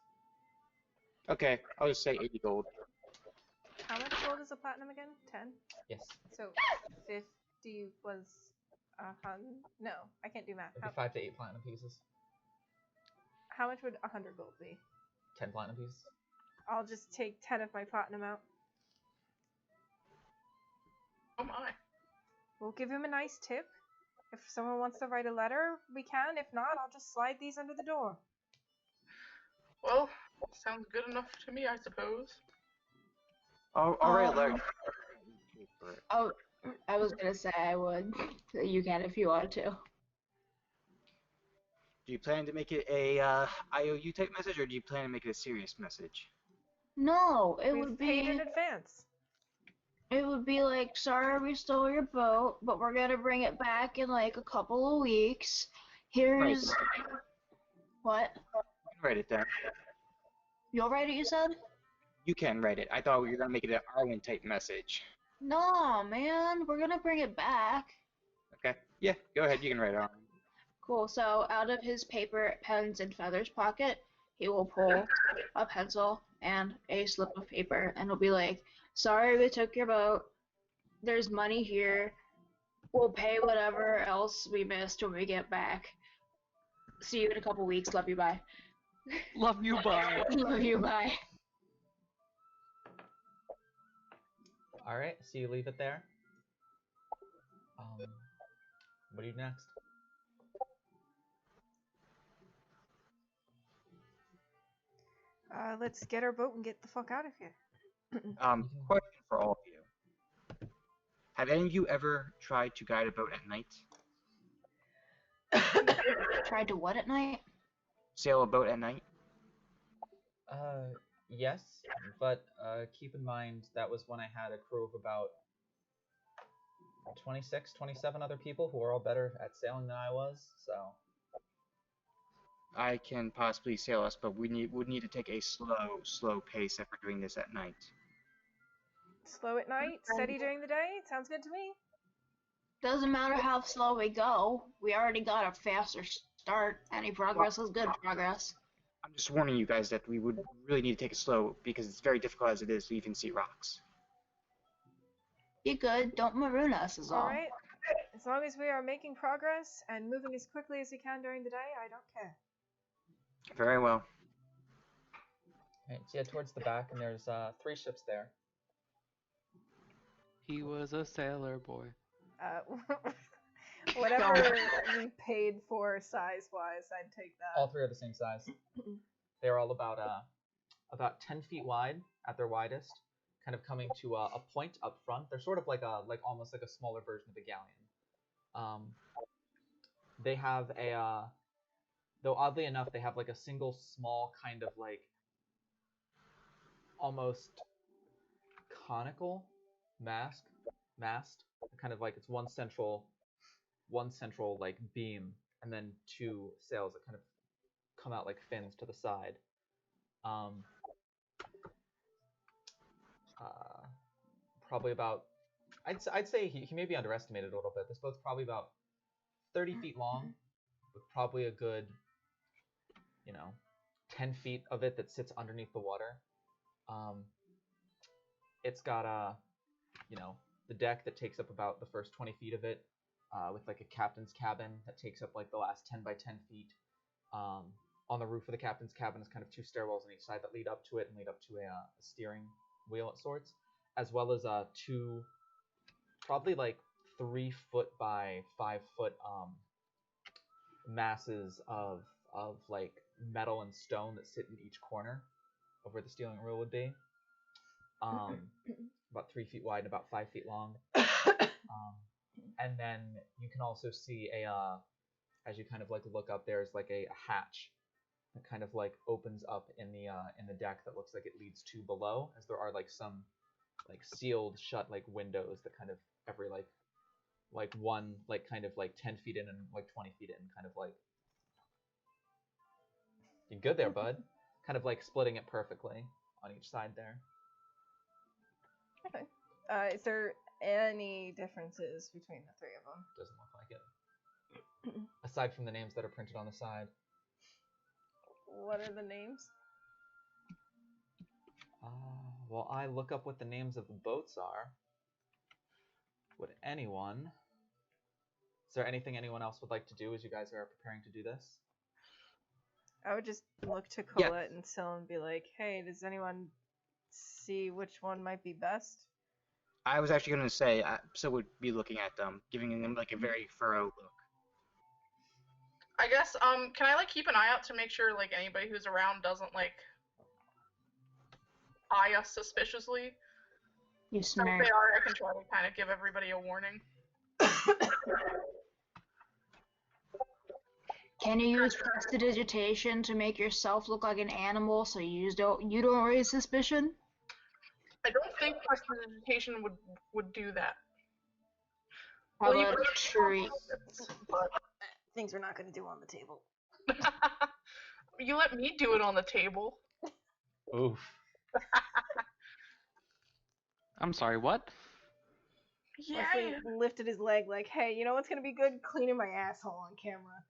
Okay, I'll just say 80 gold. How much gold is a platinum again? 10? Yes. So 50 was no, I can't do math. It'd be 5 to 8 platinum pieces. How much would 100 gold be? 10 platinum pieces. I'll just take 10 of my platinum out. Oh my. We'll give him a nice tip. If someone wants to write a letter, we can. If not, I'll just slide these under the door. Well, sounds good enough to me, I suppose. I'll write a letter. Oh, I was gonna say I would. You can if you want to. Do you plan to make it a IOU type message, or do you plan to make it a serious message? No, it We've would paid be. in advance. It would be like, sorry we stole your boat, but we're gonna bring it back in like a couple of weeks. Here's what? Write it down. You'll write it, you said? You can write it. I thought we were gonna make it an Arwen type message. No, man, we're gonna bring it back. Okay. Yeah, go ahead. You can write it on. Cool. So out of his paper, pens, and feathers pocket, he will pull a pencil and a slip of paper, and he'll be like, sorry we took your boat. There's money here. We'll pay whatever else we missed when we get back. See you in a couple weeks. Love you. Bye. Love you, bye. Love you. Bye. Alright, so you leave it there. What do you do next? Let's get our boat and get the fuck out of here. Question for all of you. Have any of you ever tried to guide a boat at night? Tried to what at night? Sail a boat at night? Yes, but keep in mind that was when I had a crew of about 26, 27 other people who were all better at sailing than I was, so... I can possibly sail us, but would need to take a slow pace if we're doing this at night. Slow at night, steady during the day. Sounds good to me. Doesn't matter how slow we go. We already got a faster start. Any progress is good progress. I'm just warning you guys that we would really need to take it slow because it's very difficult as it is to even see rocks. Be good. Don't maroon us is all. Alright. As long as we are making progress and moving as quickly as we can during the day, I don't care. Very well. Alright, so yeah, towards the back, and there's 3 ships there. He was a sailor boy. Whatever we paid for size-wise, I'd take that. All 3 are the same size. They're all about 10 feet wide at their widest, kind of coming to a point up front. They're sort of like almost like a smaller version of a galleon. They have though oddly enough, they have like a single small kind of like almost conical mast, kind of like it's one central like beam, and then 2 sails that kind of come out like fins to the side. Probably about, I'd say he may be underestimated a little bit. This boat's probably about 30 feet long, with probably a good, 10 feet of it that sits underneath the water. It's got the deck that takes up about the first 20 feet of it, with like a captain's cabin that takes up like the last 10 by 10 feet. On the roof of the captain's cabin is kind of 2 stairwells on each side that lead up to it and lead up to a steering wheel of sorts, as well as 2 probably like 3 foot by 5 foot masses of like metal and stone that sit in each corner of where the steering wheel would be. About 3 feet wide and about 5 feet long. And then you can also see as you kind of like look up, there's like a hatch that kind of like opens up in the deck that looks like it leads to below, as there are like some like sealed shut like windows that kind of every like one like kind of like 10 feet in and like 20 feet in, kind of like, you're good there, bud. Kind of like splitting it perfectly on each side there. Okay. Is there any differences between the 3 of them? Doesn't look like it. Aside from the names that are printed on the side. What are the names? While I look up what the names of the boats are, would anyone... Is there anything anyone else would like to do as you guys are preparing to do this? I would just look to Colette and Syl and be like, hey, does anyone see which one might be best? I was actually going to say, so would be looking at them, giving them like a very thorough look. I guess, can I, like, keep an eye out to make sure, like, anybody who's around doesn't, like, eye us suspiciously? You So if snare. they are, I can try to kind of give everybody a warning. Can you use prestidigitation to make yourself look like an animal so you don't raise suspicion? I don't think prestidigitation would do that. How Well, about a tree? Things we're not going to do on the table. You let me do it on the table. Oof. I'm sorry, what? Yeah. Leslie lifted his leg like, hey, you know what's going to be good? Cleaning my asshole on camera.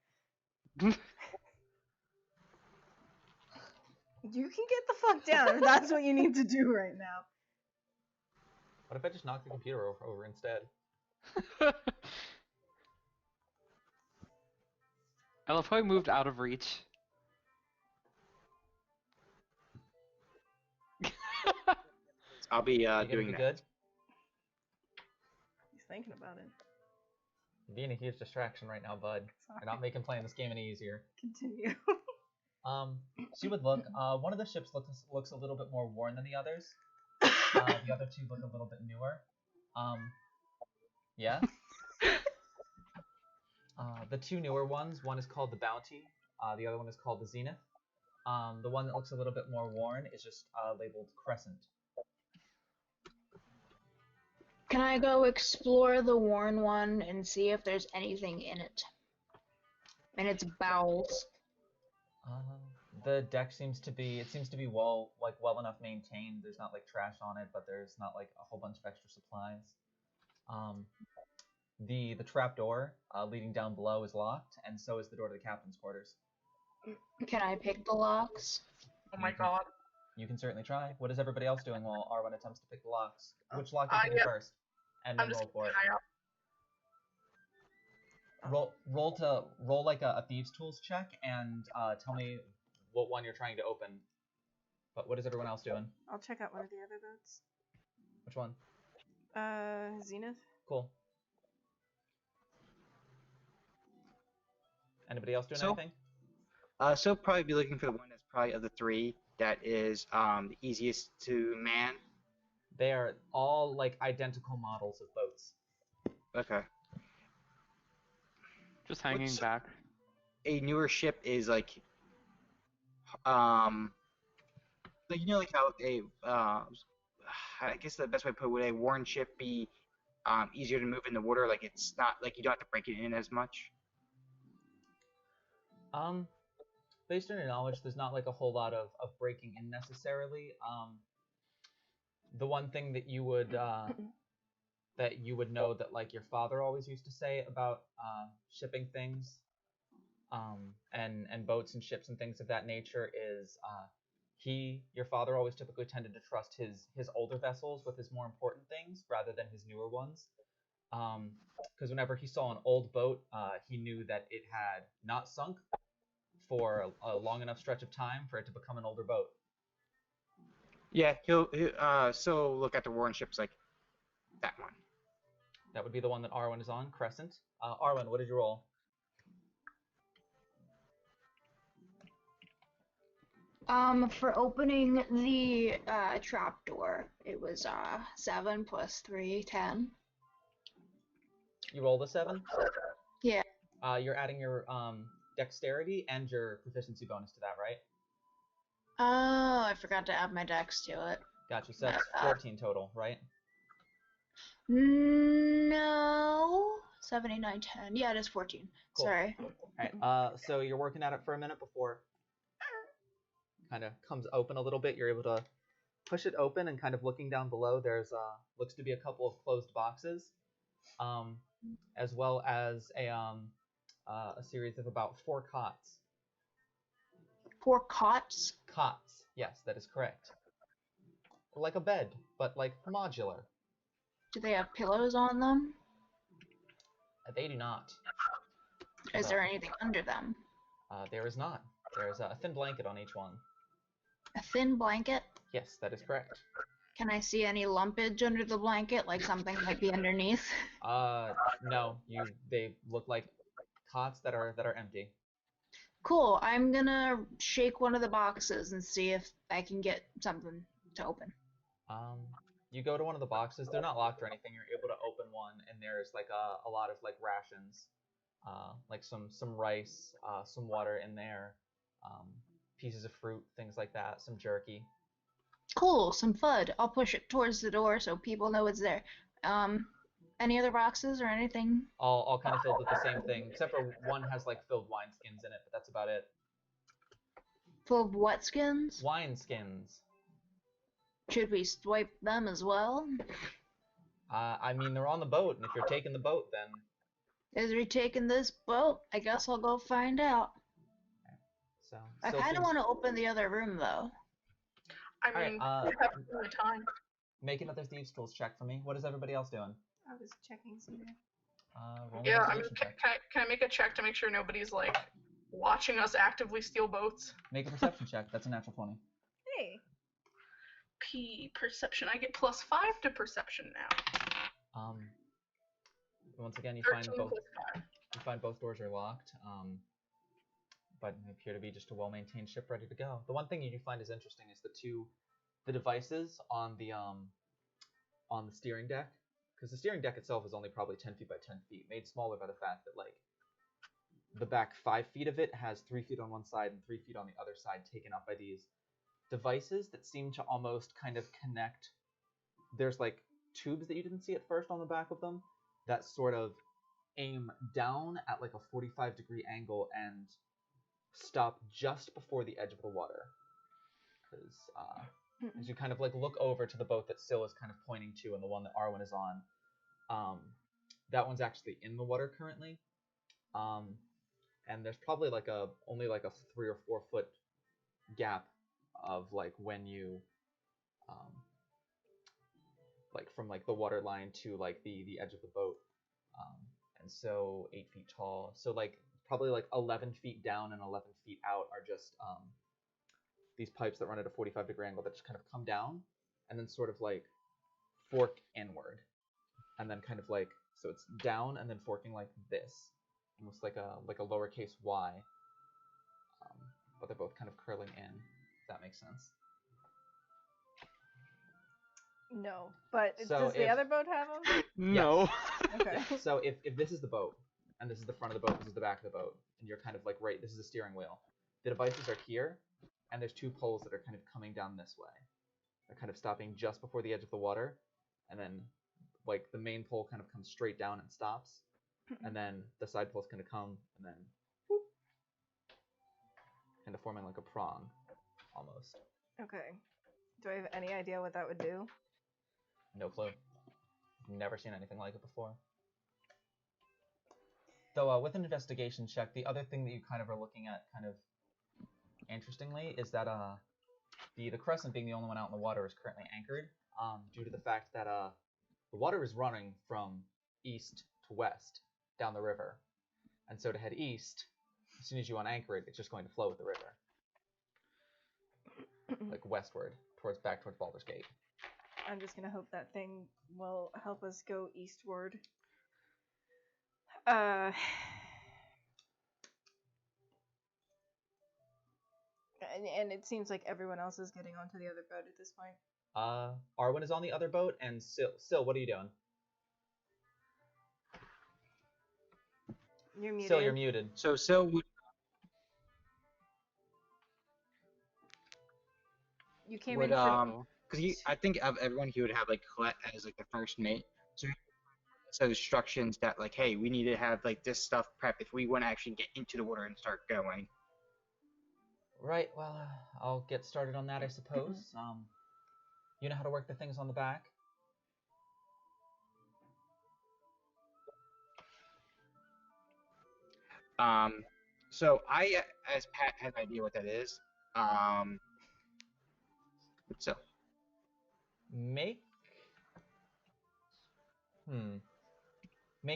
You can get the fuck down if that's what you need to do right now. What if I just knock the computer over instead? I love how I moved out of reach. I'll be You gonna doing be that. good? He's thinking about it. You're being a huge distraction right now, bud. Sorry. You're not making playing this game any easier. Continue. So you would look. One of the ships looks a little bit more worn than the others. The other 2 look a little bit newer. Yeah. The 2 newer ones. One is called the Bounty. The other one is called the Zenith. The one that looks a little bit more worn is just labeled Crescent. Can I go explore the worn one and see if there's anything in it? In its bowels. The deck seems to be well enough maintained. There's not like trash on it, but there's not like a whole bunch of extra supplies. The trap door leading down below is locked, and so is the door to the captain's quarters. Can I pick the locks? Oh my You can- god. You can certainly try. What is everybody else doing while Arwen attempts to pick the locks? Which lock are you picking Yeah, first? And I'm then just roll for it. keeping an eye out. Roll like a thieves tools check and tell me what one you're trying to open. But what is everyone else doing? I'll check out one of the other boats. Which one? Zenith. Cool. Anybody else doing So- anything? So probably be looking for the one that's probably of the three that is the easiest to man. They are all like identical models of boats. Okay. Just hanging What's- back. A newer ship is like like like how a I guess the best way to put it, would a worn ship be easier to move in the water? Like it's not like you don't have to break it in as much. Based on your knowledge, there's not like a whole lot of breaking in necessarily. The one thing that you would know that like your father always used to say about shipping things, and boats and ships and things of that nature is your father always typically tended to trust his older vessels with his more important things rather than his newer ones. Because whenever he saw an old boat, he knew that it had not sunk for a long enough stretch of time for it to become an older boat. Yeah, so look at the worn ships like that one. That would be the one that Arwen is on, Crescent. Arwen, what did you roll? For opening the trap door, it was 7 + 3, 10. You rolled a 7? Yeah. You're adding your dexterity and your proficiency bonus to that, right? Oh, I forgot to add my dex to it. Gotcha. So that's 14 total, right? No. 79, 10. Yeah, it is 14. Cool. Sorry. Alright, so you're working at it for a minute before kind of comes open a little bit. You're able to push it open, and kind of looking down below, there's looks to be a couple of closed boxes, as well as a series of about 4 cots. 4 cots? Cots, yes, that is correct. Like a bed, but like modular. Do they have pillows on them? They do not. Is there anything under them? There is not. There's a thin blanket on each one. A thin blanket? Yes, that is correct. Can I see any lumpage under the blanket, like something might be underneath? No. They look like cots that are empty. Cool. I'm gonna shake one of the boxes and see if I can get something to open. You go to one of the boxes. They're not locked or anything. You're able to open one, and there's like a lot of like rations, like some rice, some water in there, pieces of fruit, things like that, some jerky. Cool, some FUD. I'll push it towards the door so people know it's there. Any other boxes or anything? All kind of filled with the same thing, except for one has like filled wine skins in it, but that's about it. Full of what skins? Wine skins. Should we swipe them as well? I mean, they're on the boat, and if you're taking the boat, then Is we taking this boat? I guess I'll go find out. so. I still kind of seems- want to open the other room though. I Alright, mean, we have plenty of time. Make another thieves tools check for me. What is everybody else doing? I was checking Zenith. Roll an Yeah, I mean, investigation can, check. can I make a check to make sure nobody's like watching us actively steal boats? Make a perception check. That's a natural 20. Hey. Perception. I get +5 to perception now. Once again, you 13 find both. plus 5. You find both doors are locked, but appear to be just a well-maintained ship ready to go. The one thing you do find is interesting is the devices on the steering deck, because the steering deck itself is only probably 10 feet by 10 feet, made smaller by the fact that like the back 5 feet of it has 3 feet on one side and 3 feet on the other side, taken up by these devices that seem to almost kind of connect. There's like tubes that you didn't see at first on the back of them that sort of aim down at like a 45-degree angle and stop just before the edge of the water. Because as you kind of like look over to the boat that Syl is kind of pointing to and the one that Arwen is on, that one's actually in the water currently. and there's probably like only like a 3 or 4 foot gap of like when you like from like the water line to like the edge of the boat, and so 8 feet tall. So like probably like 11 feet down and 11 feet out are just these pipes that run at a 45-degree angle that just kind of come down and then sort of like fork inward, and then kind of like, so it's down and then forking like this, almost like a lowercase y, but they're both kind of curling in. If that makes sense. No, but So does the if- other boat have them? No. Okay. So if this is the boat, and this is the front of the boat, this is the back of the boat, and you're kind of like right, this is the steering wheel. The devices are here, and there's 2 poles that are kind of coming down this way. They're kind of stopping just before the edge of the water, and then like the main pole kind of comes straight down and stops, and then the side pole's kind of come and then whoop, kind of forming like a prong, almost. Okay. Do I have any idea what that would do? No clue. Never seen anything like it before. Though with an investigation check, the other thing that you kind of are looking at kind of interestingly is that the crescent, being the only one out in the water, is currently anchored due to the fact that the water is running from east to west down the river. And so to head east, as soon as you unanchor it, it's just going to flow with the river. Like westward, back towards Baldur's Gate. I'm just gonna hope that thing will help us go eastward. And it seems like everyone else is getting onto the other boat at this point. Arwen is on the other boat, and Sil, what are you doing? You're muted. Sil, you're muted. So Sil would. You came Would in for... because I think of everyone he would have like Colette as like the first mate. So instructions that like, hey, we need to have like this stuff prepped if we want to actually get into the water and start going. Right, well, I'll get started on that, I suppose. You know how to work the things on the back? So I, as Pat has an idea what that is. So Make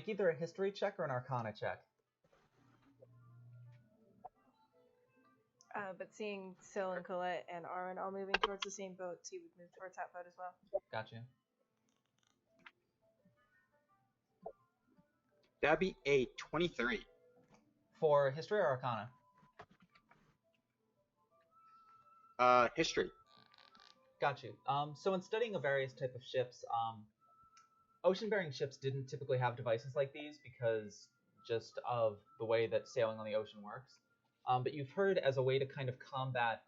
either a history check or an arcana check. But seeing Sil and Colette and Arwen all moving towards the same boats, he would move towards that boat as well. Gotcha. that'd be a 23. For history or arcana? History. Got you. So in studying a various type of ships, ocean-bearing ships didn't typically have devices like these because just of the way that sailing on the ocean works. But you've heard as a way to kind of combat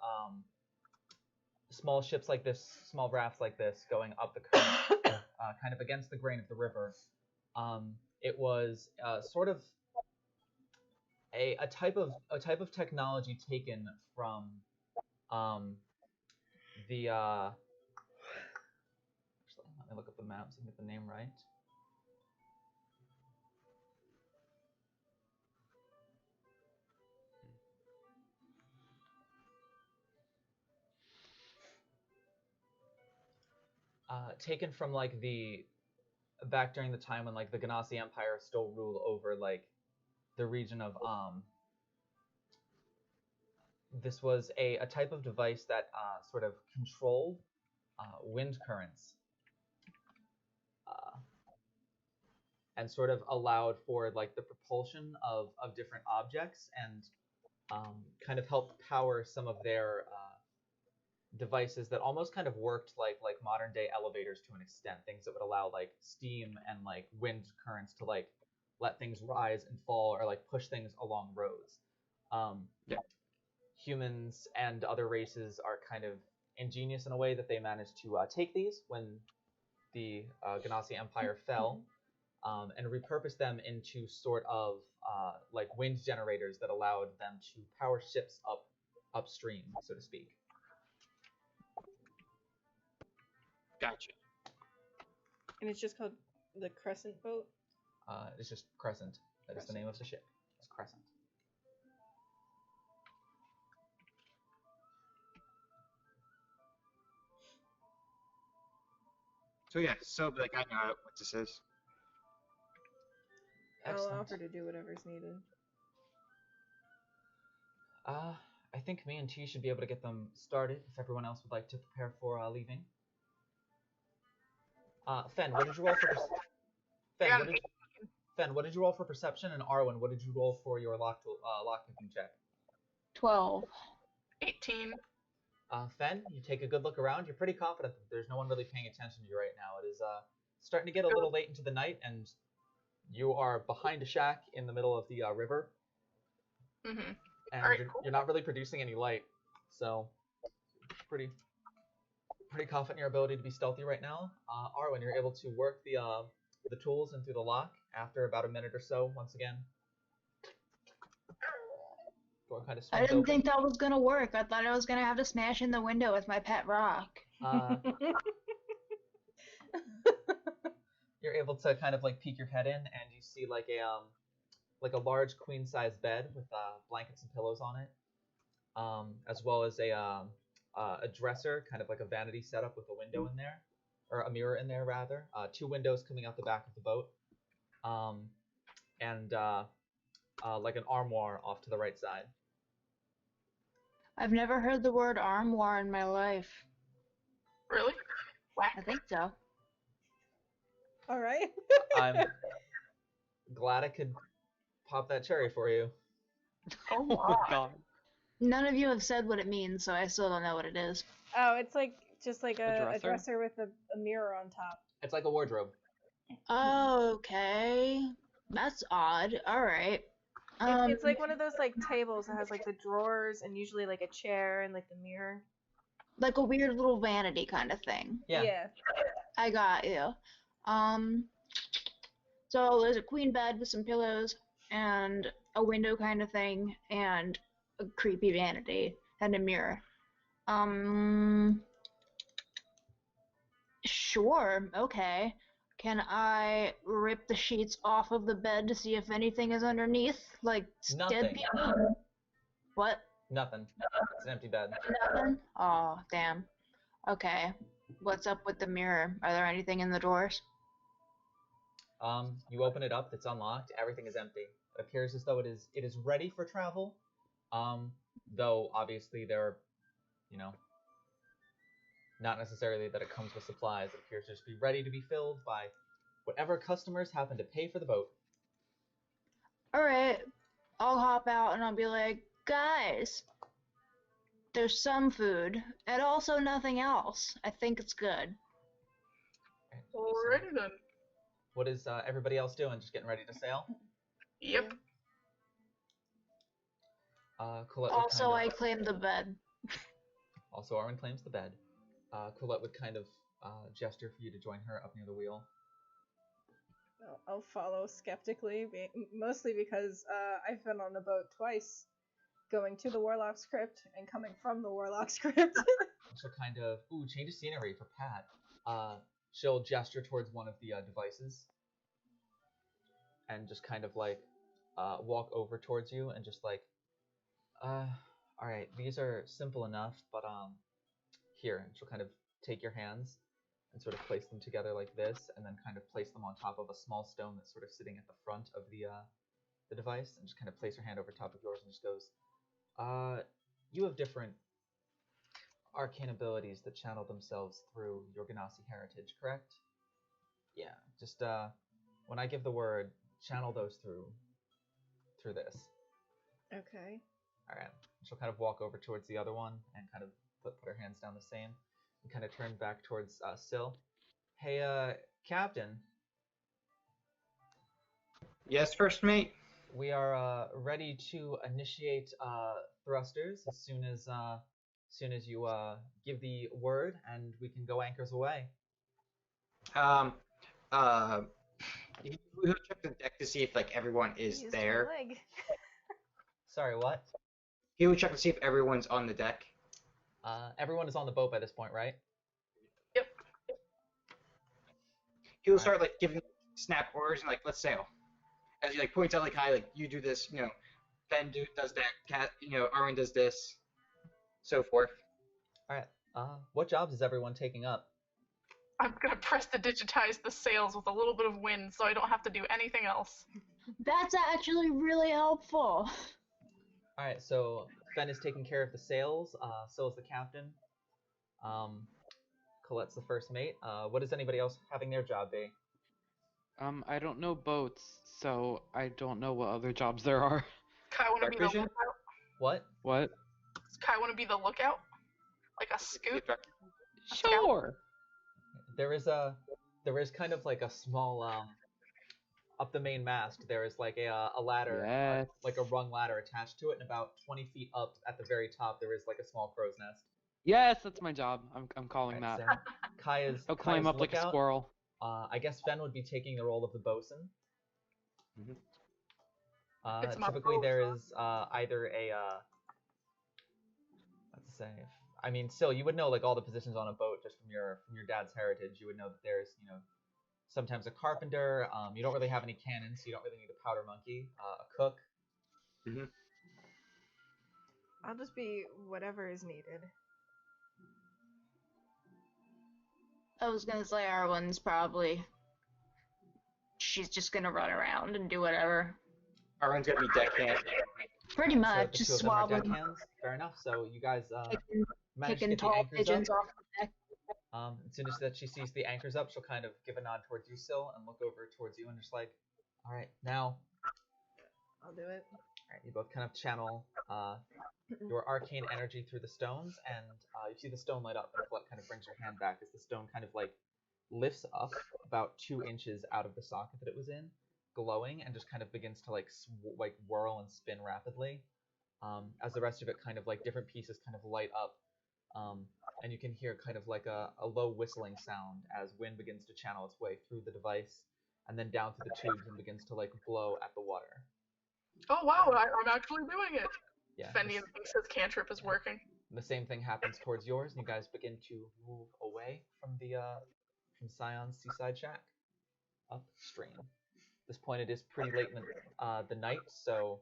small ships like this, small rafts like this, going up the current, kind of against the grain of the river. It was sort of a type of technology taken from the actually, let me look up the maps and get the name right. Taken from like back during the time when like the Ganassi Empire still ruled over like the region of this was a type of device that sort of controlled wind currents and sort of allowed for like the propulsion of different objects and kind of helped power some of their devices that almost kind of worked like modern day elevators to an extent, things that would allow like steam and like wind currents to like let things rise and fall or like push things along roads. Yeah. Humans and other races are kind of ingenious in a way that they managed to take these when the Ganassi Empire fell and repurpose them into sort of like wind generators that allowed them to power ships upstream, so to speak. Gotcha. And it's just called the Crescent boat? It's just Crescent. That is the name of the ship. It's Crescent. So yeah, so like I know what this is. I'll Excellent. offer to do whatever's needed. I think me and T should be able to get them started if everyone else would like to prepare for leaving. Fen, what did you roll for Fen, Yeah, what did you roll for perception? And Arwen, what did you roll for your lockpicking check? 12. 18. Fen, you take a good look around. You're pretty confident that there's no one really paying attention to you right now. It is starting to get a little late into the night, and you are behind a shack in the middle of the river. Mm-hmm. And Alright, you're, cool. you're not really producing any light, so pretty confident in your ability to be stealthy right now. Arwen, you're able to work the tools in through the lock after about a minute or so. Once again, door kind of swings I didn't open. think that was gonna work. I thought I was gonna have to smash in the window with my pet rock. You're able to kind of like peek your head in, and you see like a large queen size bed with blankets and pillows on it, as well as a dresser, kind of like a vanity setup with a window in there, or a mirror in there rather. Two windows coming out the back of the boat, and like an armoire off to the right side. I've never heard the word armoire in my life. Really? Whack. I think so. All right. I'm glad I could pop that cherry for you. Oh Oh my my. god. None of you have said what it means, so I still don't know what it is. Oh, it's like just like a dresser? dresser with a mirror on top. It's like a wardrobe. Okay. That's odd. Alright. It's like one of those like tables that has like the drawers and usually like a chair and like the mirror. Like a weird little vanity kind of thing. Yeah. I got you. So there's a queen bed with some pillows and a window kind of thing and a creepy vanity and a mirror. Sure, okay. Can I rip the sheets off of the bed to see if anything is underneath? Like dead Nothing. people? What? Nothing. It's an empty bed. Nothing? Oh, damn. Okay. What's up with the mirror? Are there anything in the drawers? You open it up. It's unlocked. Everything is empty. It appears as though it is ready for travel. Though obviously there are, not necessarily that it comes with supplies. It appears to just be ready to be filled by whatever customers happen to pay for the boat. Alright. I'll hop out and I'll be like, guys, there's some food and also nothing else. I think it's good. Alrighty then. What is everybody else doing? Just getting ready to sail? Yep. Colette would Also, I kind of, claim the bed. also Arwen claims the bed. Colette would kind of gesture for you to join her up near the wheel. I'll follow skeptically, mostly because I've been on a boat twice, going to the Warlock's Crypt and coming from the Warlock's Crypt. She'll kind of, change of scenery for Pat. She'll gesture towards one of the devices and just kind of like walk over towards you and just like, alright, these are simple enough, but here. And she'll kind of take your hands and sort of place them together like this, and then kind of place them on top of a small stone that's sort of sitting at the front of the device, and just kind of place her hand over top of yours and just goes, you have different arcane abilities that channel themselves through your Ganassi heritage, correct? Yeah, just when I give the word, channel those through this. Okay. Alright. She'll kind of walk over towards the other one and kind of put her hands down the same and kind of turn back towards Syl. Hey, Captain. Yes, first mate. We are ready to initiate thrusters as soon as you give the word, and we can go anchors away. We'll check the deck to see if like everyone is Used there. my leg. Sorry, what? He would check to see if everyone's on the deck. Everyone is on the boat by this point, right? Yep. He will start like giving snap orders and like let's sail. As he like points out like hi, like you do this, Ben does that, Cat, Arwen does this, so forth. Alright. What jobs is everyone taking up? I'm gonna press to digitize the sails with a little bit of wind so I don't have to do anything else. That's actually really helpful. Alright, so Fen is taking care of the sails, so is the captain. Colette's the first mate. What is anybody else having their job be? I don't know boats, so I don't know what other jobs there are. Kai wanna Dark be the vision? lookout? What? What? Does Kai wanna be the lookout? Like a scout? Sure. There is kind of like a small up the main mast. There is like a ladder, Yes. like a rung ladder attached to it, and about 20 feet up at the very top there is like a small crow's nest. Yes, that's my job. I'm calling Alright, that. so Kai is I'll Kai climb is up like a lookout. squirrel. I guess Fen would be taking the role of the bosun. It's my Typically boat, there huh? is either a let's say, I mean, still you would know like all the positions on a boat just from your dad's heritage. You would know that there's sometimes a carpenter. You don't really have any cannons, so you don't really need a powder monkey. A cook. I'll just be whatever is needed. I was gonna say Arwen's probably. She's just gonna run around and do whatever. Arwen's gonna be deckhand. Pretty So much, the just two of them are swabbing, deckhands. Fair enough. So you guys manage to kicking get the tall anchors up. pigeons off the deck. As soon as that she sees the anchors up, she'll kind of give a nod towards you, Syl, and look over towards you, and just like, all right, now. I'll do it. All right, you both kind of channel your arcane energy through the stones, and you see the stone light up, and Colette kind of brings your hand back as the stone kind of like lifts up about 2 inches out of the socket that it was in, glowing, and just kind of begins to like whirl and spin rapidly. As the rest of it kind of like different pieces kind of light up, and you can hear kind of like a low whistling sound as wind begins to channel its way through the device, and then down through the tubes and begins to like blow at the water. Oh wow, I'm actually doing it! Yeah. Fendi thinks his cantrip is working. The same thing happens towards yours, and you guys begin to move away from the from Scion's seaside shack, upstream. At this point, it is pretty late in the night, so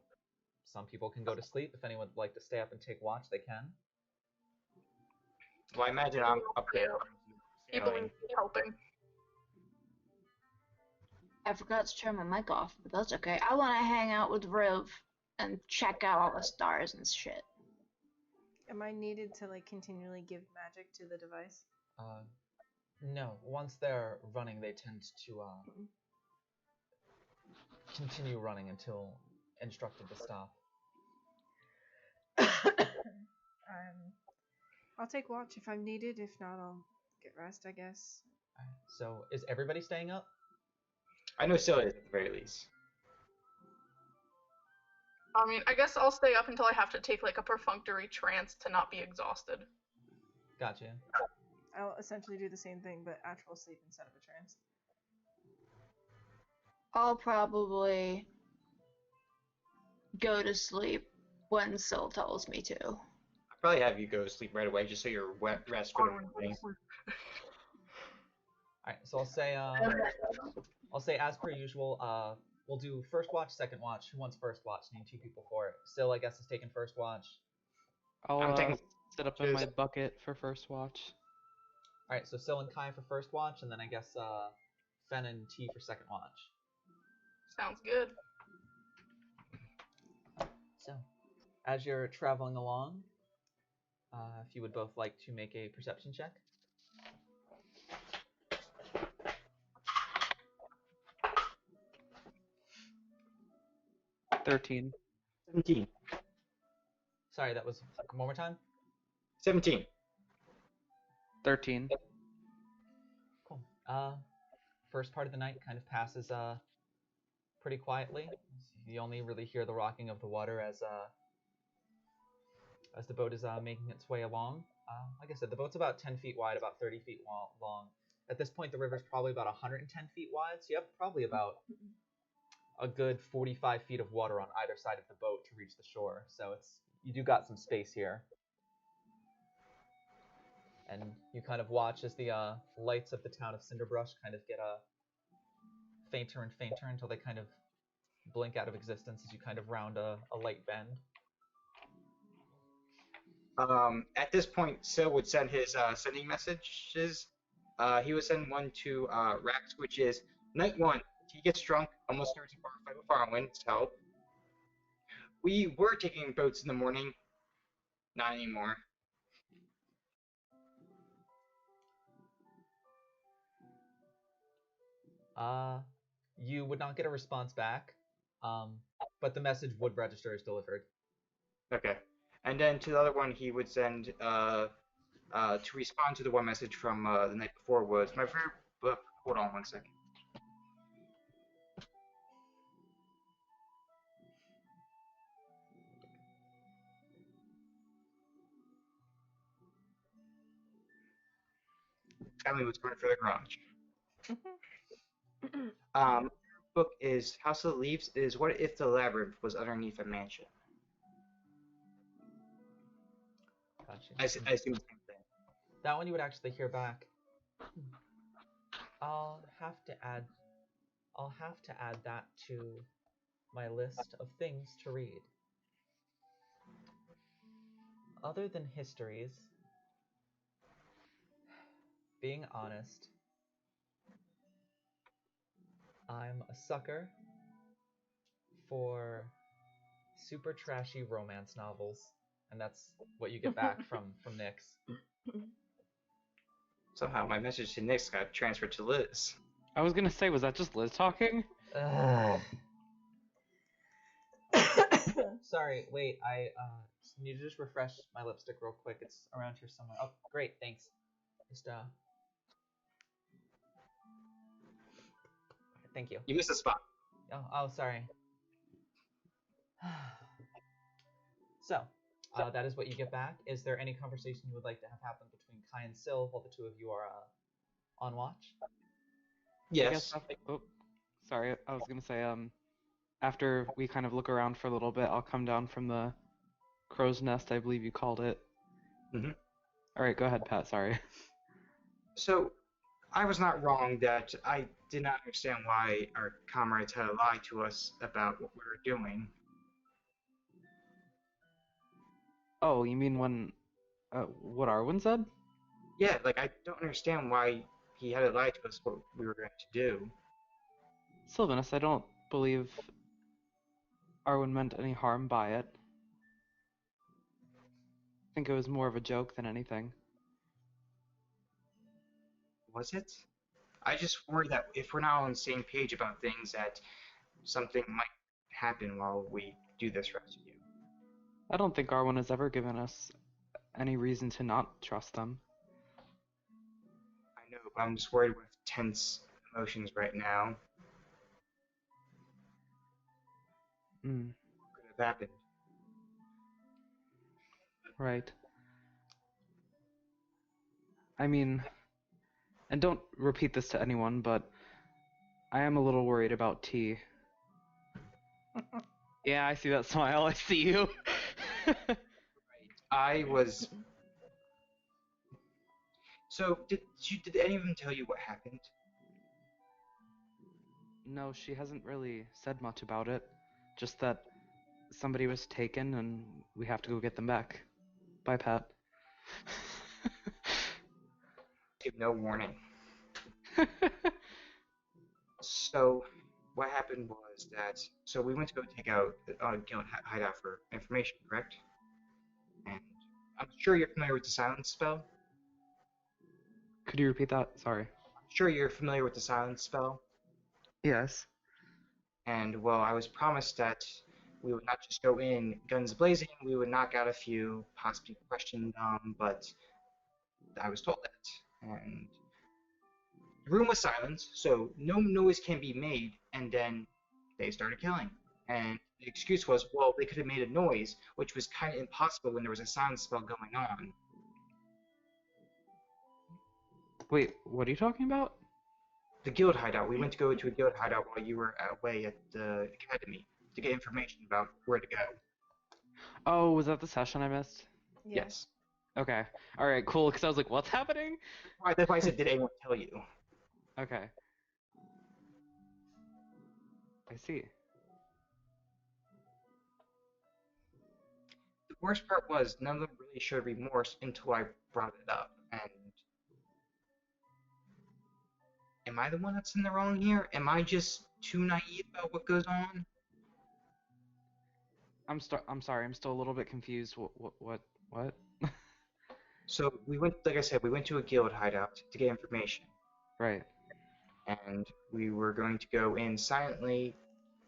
some people can go to sleep. If anyone would like to stay up and take watch, they can. Well, I imagine I'm up there. People sailing. need helping. I forgot to turn my mic off, but that's okay. I want to hang out with Riv and check out all the stars and shit. Am I needed to like continually give magic to the device? No. Once they're running, they tend to continue running until instructed to stop. I'll take watch if I'm needed. If not, I'll get rest, I guess. Alright, so is everybody staying up? I know Syl is at the very least. I mean, I guess I'll stay up until I have to take like a perfunctory trance to not be exhausted. Gotcha. I'll essentially do the same thing, but actual sleep instead of a trance. I'll probably go to sleep when Syl tells me to. I'll probably have you go to sleep right away just so you're rest for the morning. Alright, so I'll say as per usual, we'll do first watch, second watch. Who wants first watch? Need 2 people for it. Syl, I guess, is taking first watch. I'll I'm taking sit up in my bucket for first watch. Alright, so Syl and Kai for first watch, and then I guess Fen and T for second watch. Sounds good. So, as you're traveling along, if you would both like to make a perception check. $13. 17. Sorry, that was one more time. 17. 13. Cool. First part of the night kind of passes pretty quietly. You only really hear the rocking of the water as the boat is making its way along. Like I said, the boat's about 10 feet wide, about 30 feet long. At this point, the river's probably about 110 feet wide, so you have probably about a good 45 feet of water on either side of the boat to reach the shore. So you do got some space here. And you kind of watch as the lights of the town of Cinderbrush kind of get fainter and fainter until they kind of blink out of existence as you kind of round a light bend. At this point, Syl would send his sending messages He would send one to Rax, which is night one. He gets drunk, almost starts a bar fight with Farwin. So we were taking boats in the morning, not anymore. You would not get a response back, but the message would register as delivered. Okay. And then to the other one, he would send to respond to the one message from the night before was my favorite book. Hold on one second. Family was going for the garage. Book is House of the Leaves is What If the Labyrinth Was Underneath a Mansion? Gotcha. I assume the same thing. That one you would actually hear back. I'll have to add that to my list of things to read. Other than histories, being honest, I'm a sucker for super trashy romance novels, and that's what you get back from Nyx. Somehow my message to Nyx got transferred to Liz. I was gonna say, was that just Liz talking? Sorry, wait, I need to just refresh my lipstick real quick. It's around here somewhere. Oh, great, thanks. Just thank you. You missed a spot. Oh, sorry. So, that is what you get back. Is there any conversation you would like to have happen between Kai and Syl while the two of you are on watch? Yes. Oh, sorry. I was gonna say, after we kind of look around for a little bit, I'll come down from the crow's nest, I believe you called it. Mm-hmm. All right, go ahead, Pat. Sorry. So, I was not wrong that I did not understand why our comrades had to lie to us about what we were doing. Oh, you mean when, what Arwen said? Yeah, like I don't understand why he had to lie to us what we were going to do. Sylvanus, I don't believe Arwen meant any harm by it. I think it was more of a joke than anything. Was it? I just worry that if we're not on the same page about things, that something might happen while we do this rescue. I don't think Arwen has ever given us any reason to not trust them. I know, but I'm just worried with tense emotions right now. Hmm. What could have happened? Right. I mean, and don't repeat this to anyone, but I am a little worried about T. Yeah, I see that smile. I see you. I was. So, did any of them tell you what happened? No, she hasn't really said much about it. Just that somebody was taken and we have to go get them back. Bye, Pat. Give no warning. So, what happened was that we went to go take out Guild hideout for information, correct? And I'm sure you're familiar with the silence spell. Could you repeat that? Sorry. I'm sure you're familiar with the silence spell. Yes. And well, I was promised that we would not just go in guns blazing, we would knock out a few, possibly question them, but I was told that. And the room was silent, so no noise can be made, and then they started killing. And the excuse was, well, they could have made a noise, which was kind of impossible when there was a silence spell going on. Wait, what are you talking about? The guild hideout. We went to go to a guild hideout while you were away at the academy to get information about where to go. Oh, was that the session I missed? Yeah. Yes. Okay. All right, cool. Because I was like, what's happening? That's why I said, did anyone tell you? Okay. I see. The worst part was none of them really showed remorse until I brought it up, and am I the one that's in the wrong here? Am I just too naive about what goes on? I'm sorry. I'm still a little bit confused. What? So we went, like I said, we went to a guild hideout to get information, Right. and we were going to go in silently,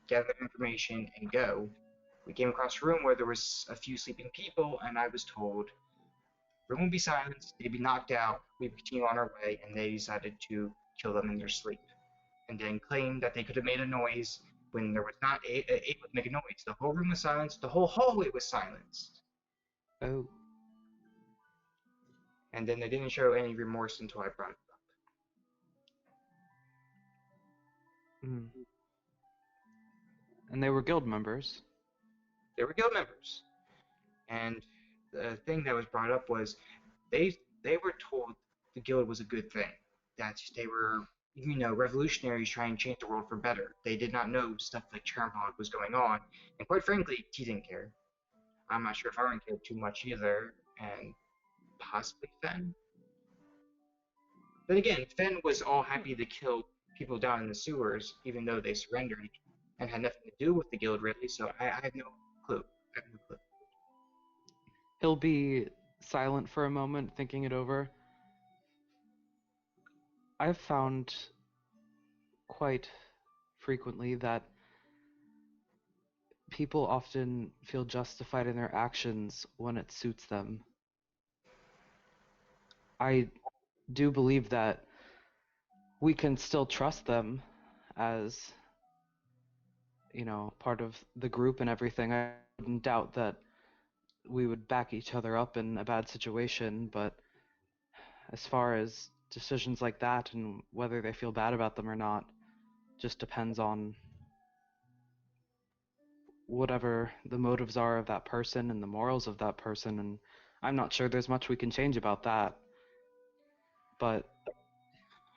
gather information, and go. We came across a room where there was a few sleeping people, and I was told, room would be silenced, they'd be knocked out, we'd continue on our way, and they decided to kill them in their sleep. And then claimed that they could have made a noise when there was not able to make a noise. The whole room was silenced, the whole hallway was silenced. Oh. And then they didn't show any remorse until I brought it up. Mm. And they were guild members. They were guild members. And the thing that was brought up was they were told the guild was a good thing. That they were, revolutionaries trying to change the world for better. They did not know stuff like Chernbog was going on. And quite frankly, he didn't care. I'm not sure if Arwen cared too much either. And possibly Fen. Then again, Fen was all happy to kill people down in the sewers, even though they surrendered and had nothing to do with the guild, really. So I have no clue. I have no clue. He'll be silent for a moment, thinking it over. I've found quite frequently that people often feel justified in their actions when it suits them. I do believe that we can still trust them as, part of the group and everything. I wouldn't doubt that we would back each other up in a bad situation, but as far as decisions like that and whether they feel bad about them or not, just depends on whatever the motives are of that person and the morals of that person, and I'm not sure there's much we can change about that. But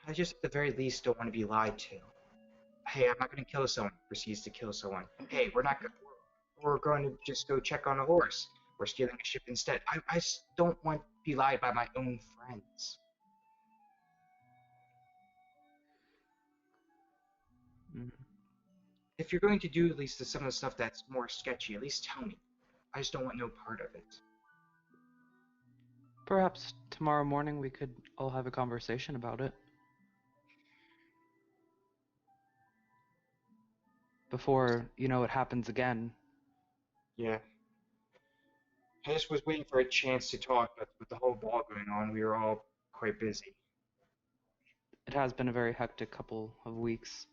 I just, at the very least, don't want to be lied to. Hey, I'm not going to kill someone. Proceeds to kill someone. Hey, we're going to just go check on a horse. We're stealing a ship instead. I just don't want to be lied by my own friends. mm, If you're going to do at least some of the stuff that's more sketchy, at least tell me. I just don't want no part of it. perhaps tomorrow morning we could all have a conversation about it before, it happens again. Yeah. I just was waiting for a chance to talk, but with the whole ball going on, we were all quite busy. It has been a very hectic couple of weeks.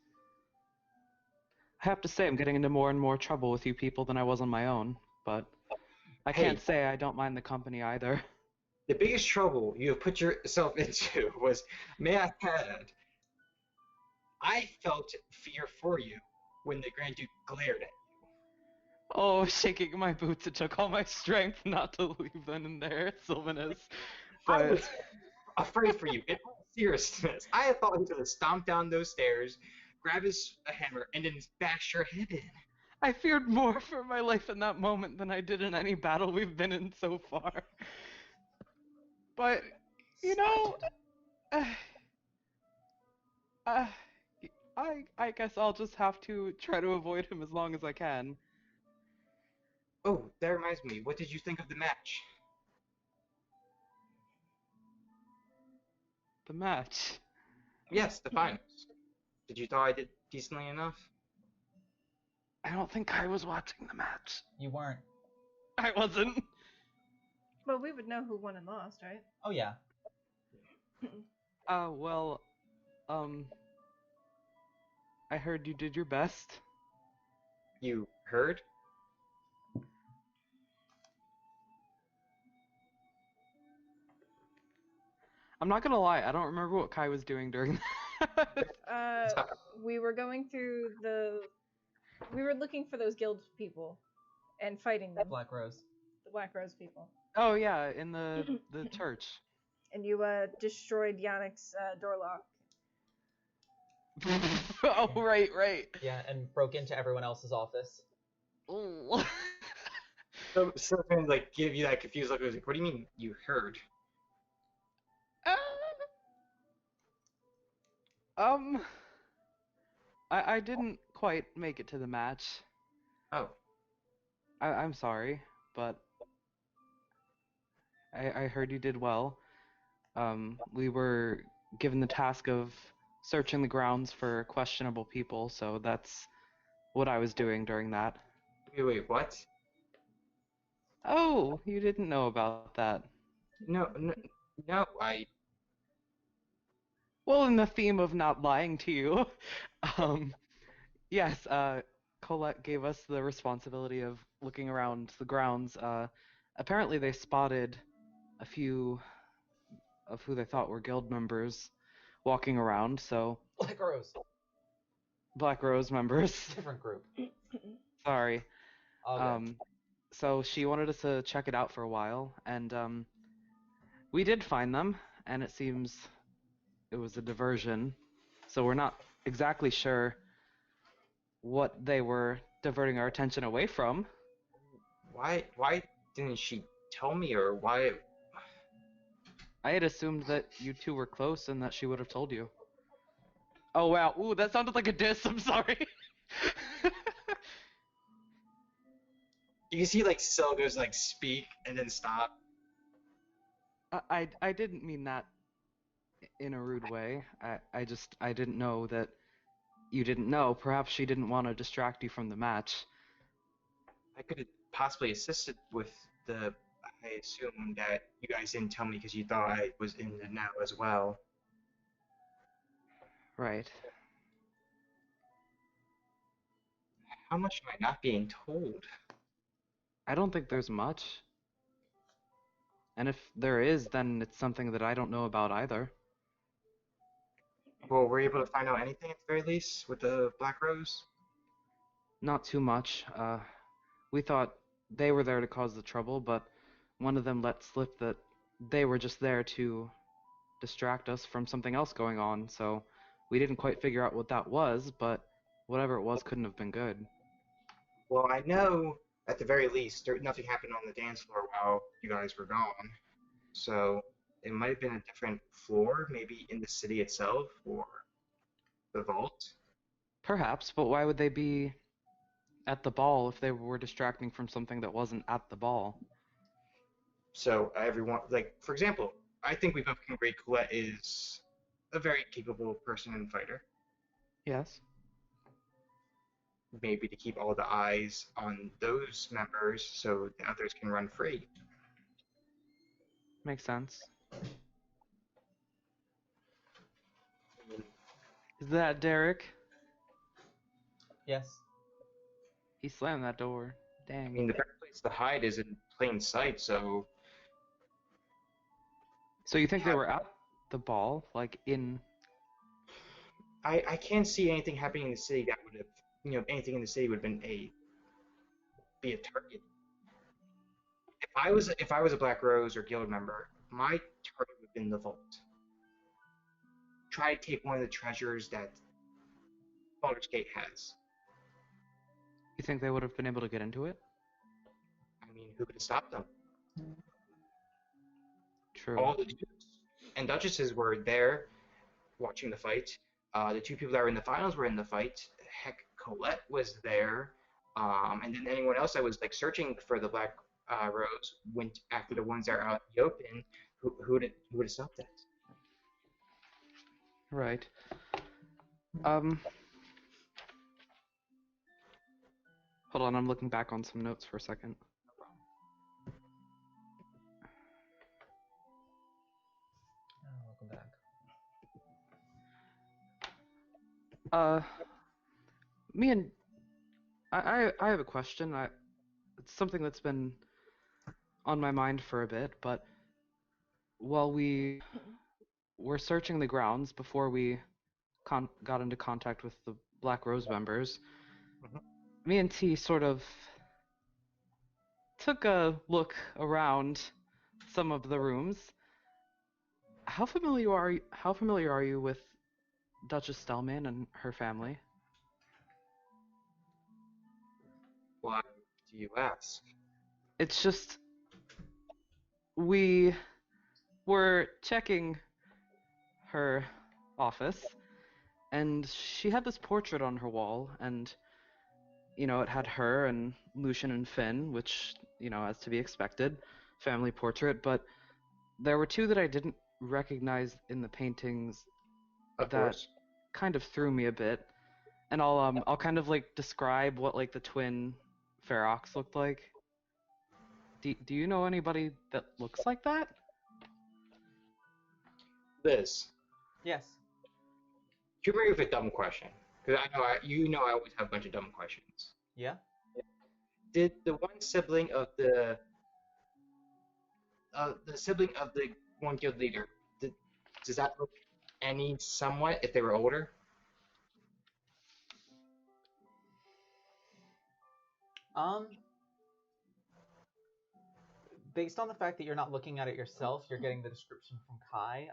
I have to say I'm getting into more and more trouble with you people than I was on my own, but I Hey, can't say I don't mind the company either. the biggest trouble you have put yourself into was, may I add, I felt fear for you when the Grand Duke glared at Oh, shaking my boots, it took all my strength not to leave them in there, Sylvanus. you. I But was afraid for you. In all seriousness, I thought he was going to stomp down those stairs, grab his hammer, and then bash your head in. I feared more for my life in that moment than I did in any battle we've been in so far. But, you know, uh, uh, I guess I'll just have to try to avoid him as long as I can. Oh, that reminds me. What did you think of the match? The match. Yes, the finals. Did you thought I did decently enough? I don't think I was watching the match. You weren't. I wasn't. Well, we would know who won and lost, right? Oh yeah. Well, I heard you did your best. You heard? I'm not gonna lie, I don't remember what Kai was doing during that. We were going through we were looking for those guild people and fighting them. Black Rose. The Black Rose people. Oh yeah, in the church. And you destroyed Yannick's door lock. Oh right. Yeah, and broke into everyone else's office. Ooh. So kind of give you that confused look. Like, what do you mean you heard? Um, I didn't quite make it to the match. Oh, I'm sorry, but I heard you did well. We were given the task of searching the grounds for questionable people, so that's what I was doing during that. wait, what? Oh, you didn't know about that. No, no, no, Well, in the theme of not lying to you, um, yes, Colette gave us the responsibility of looking around the grounds. Apparently they spotted a few of who they thought were guild members walking around, so Black Rose. Black Rose members. Different group. Sorry. All good. So she wanted us to check it out for a while, and we did find them, and it seems it was a diversion. So we're not exactly sure what they were diverting our attention away from. why didn't she tell me, or why? I had assumed that you two were close and that she would have told you. Oh wow, ooh, that sounded like a diss, I'm sorry. You can see like Cell goes like speak and then stop. I didn't mean that in a rude way. I didn't know that you didn't know. Perhaps she didn't want to distract you from the match. I could have possibly assisted with the. I assume that you guys didn't tell me because you thought I was in the know as well. Right. How much am I not being told? I don't think there's much. And if there is, then it's something that I don't know about either. Well, were you able to find out anything at the very least with the Black Rose? Not too much. We thought they were there to cause the trouble, but one of them let slip that they were just there to distract us from something else going on, so we didn't quite figure out what that was, but whatever it was couldn't have been good. Well, I know at the very least nothing happened on the dance floor while you guys were gone. So it might have been a different floor, maybe in the city itself or the vault. Perhaps, but why would they be at the ball if they were distracting from something that wasn't at the ball? So everyone, like for example, I think we both can agree Colette is a very capable person and fighter. Yes, Maybe to keep all the eyes on those members so the others can run free. makes sense. I mean, Is that Derek? Yes. He slammed that door. I Dang. mean, the best place to hide is in plain sight. So So you think they have, were at the ball, like in... I can't see anything happening in the city that would have, anything in the city would have been be a target. If I was a Black Rose or Guild member, my target would have been the vault. Try to take one of the treasures that Baldur's Gate has. You think they would have been able to get into it? I mean, who could have stopped them? True. All the dukes and duchesses were there watching the fight. The two people that were in the finals were in the fight. Heck, Colette was there. And then anyone else that was like searching for the Black Rose went after the ones that are out in the open. Who would have stopped that? Right. Hold on, I'm looking back on some notes for a second. Welcome back. Me and I have a question. It's something that's been on my mind for a bit, but while we were searching the grounds before we got into contact with the Black Rose members, Mhm. me and T sort of took a look around some of the rooms. How familiar are you with Duchess Stellman and her family? Why do you ask? It's just we were checking her office, and she had this portrait on her wall, and it had her and Lucian and Finn, which, as to be expected, family portrait, but there were two that I didn't recognize in the paintings Of that course. kind of threw me a bit. And I'll kind of like describe what like the twin Ferox looked like. Do you know anybody that looks like that? Liz, Yes. humor me with a dumb question, because I always have a bunch of dumb questions. Yeah. Did the one sibling of the sibling of the one guild leader, does that look any somewhat if they were older? Um, Based on the fact that you're not looking at it yourself, you're getting the description from Kai.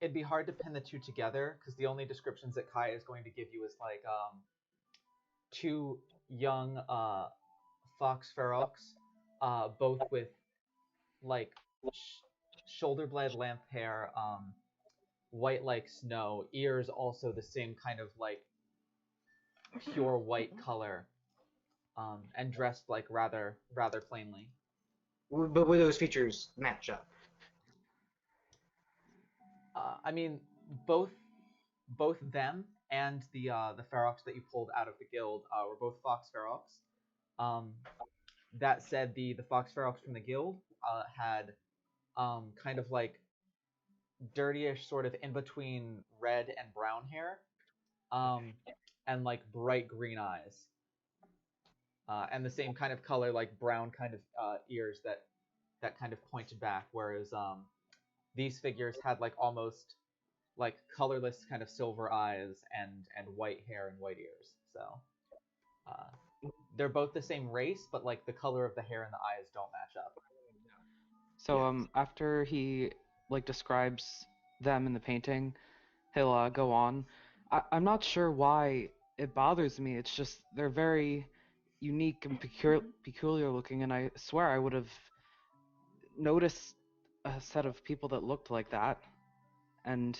It'd be hard to pin the two together because the only descriptions that Kai is going to give you is like two young fox ferox, both with like shoulder blade length hair, white like snow, ears also the same kind of like pure white color, and dressed like rather plainly. But would those features match up? I mean, both them and the ferox that you pulled out of the guild were both fox ferox. Um, that said, the fox ferox from the guild had kind of like dirtyish, sort of in between red and brown hair, um, and like bright green eyes, and the same kind of color, like brown kind of ears that kind of pointed back. Whereas these figures had like almost like colorless kind of silver eyes and white hair and white ears. So they're both the same race, but like the color of the hair and the eyes don't match up. So Yes. after he like describes them in the painting, he'll go on. I'm not sure why it bothers me. It's just they're very unique and peculiar looking, and I swear I would have noticed a set of people that looked like that, and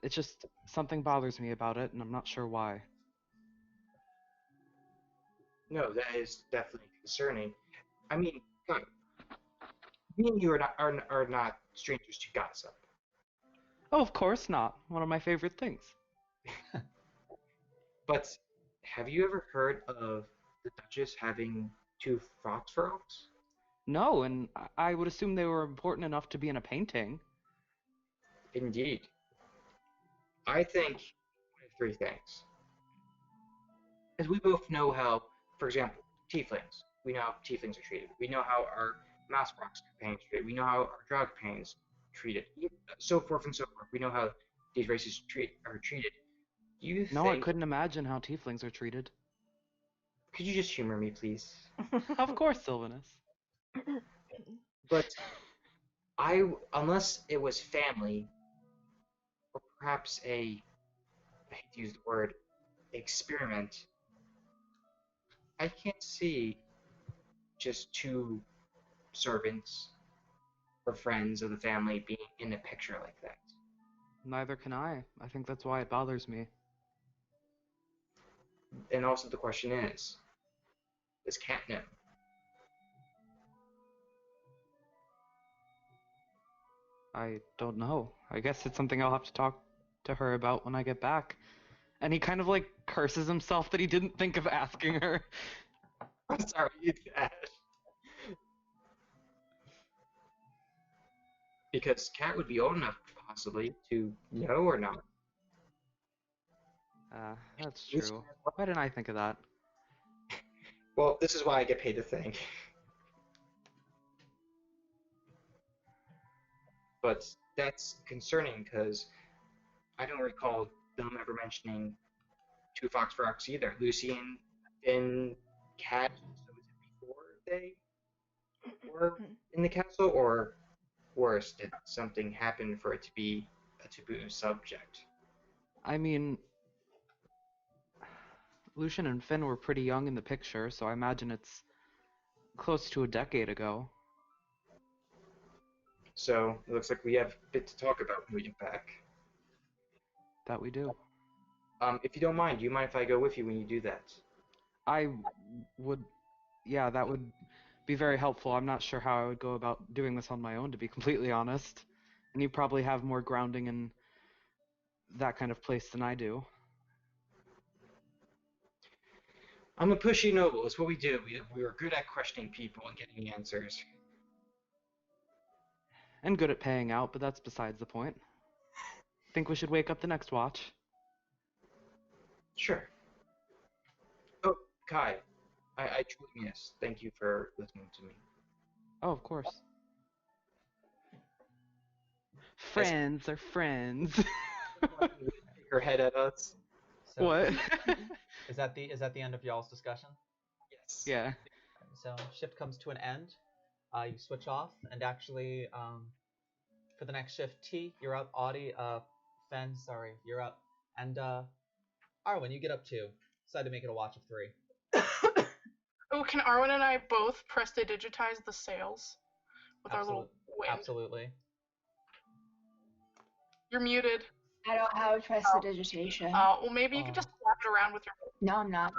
it's just something bothers me about it, and I'm not sure why. No, that is definitely concerning. I mean, God, me and you are not strangers to gossip. Oh, of course not. One of my favorite things. But have you ever heard of the Duchess having two fox frogs? No, and I would assume they were important enough to be in a painting. Indeed. I think one of three things. As we both know how, for example, tieflings, we know how tieflings are treated. We know how our mouse rocks companions are treated. We know how our drug companions are treated. So forth and so forth. We know how these races are treated. You No, I think? couldn't imagine how tieflings are treated. Could you just humor me, please? Of course, Sylvanus. But unless it was family, or perhaps I hate to use the word, experiment, I can't see just two servants or friends of the family being in a picture like that. Neither can I. I think that's why it bothers me. And also the question is, does Cat know? I don't know. I guess it's something I'll have to talk to her about when I get back. And he kind of like curses himself that he didn't think of asking her. I'm sorry, Dad. Because Cat would be old enough, possibly, to know or not. That's Lucy true. as well. Why didn't I think of that? Well, this is why I get paid to think. But that's concerning because I don't recall them ever mentioning two Fox Rocks either. Lucy and Cat. So was it before they were in the castle, or worse, did something happen for it to be a taboo subject? I mean, Lucian and Finn were pretty young in the picture, so I imagine it's close to a decade ago. So it looks like we have a bit to talk about when we get back. That we do. If you don't mind, do you mind if I go with you when you do that? I would, yeah, that would be very helpful. I'm not sure how I would go about doing this on my own, to be completely honest. And you probably have more grounding in that kind of place than I do. I'm a pushy noble. It's what we do. We are good at questioning people and getting answers. And good at paying out, but that's besides the point. Think we should wake up the next watch? Sure. Oh, Kai, I truly yes. Thank you for listening to me. Oh, of course. As Friends are friends. shake her head at us. So What? is that the end of y'all's discussion? Yes. Yeah. So shift comes to an end. You switch off, and actually, for the next shift, T, you're up. Audie, Fen, sorry, you're up. And Arwen, you get up too. Decide to make it a watch of 3. Oh, can Arwen and I both press to digitize the sails with our little wind? Absolutely. You're muted. I don't have a prestidigitation. Well, maybe you can just slap it around with your. No, I'm not.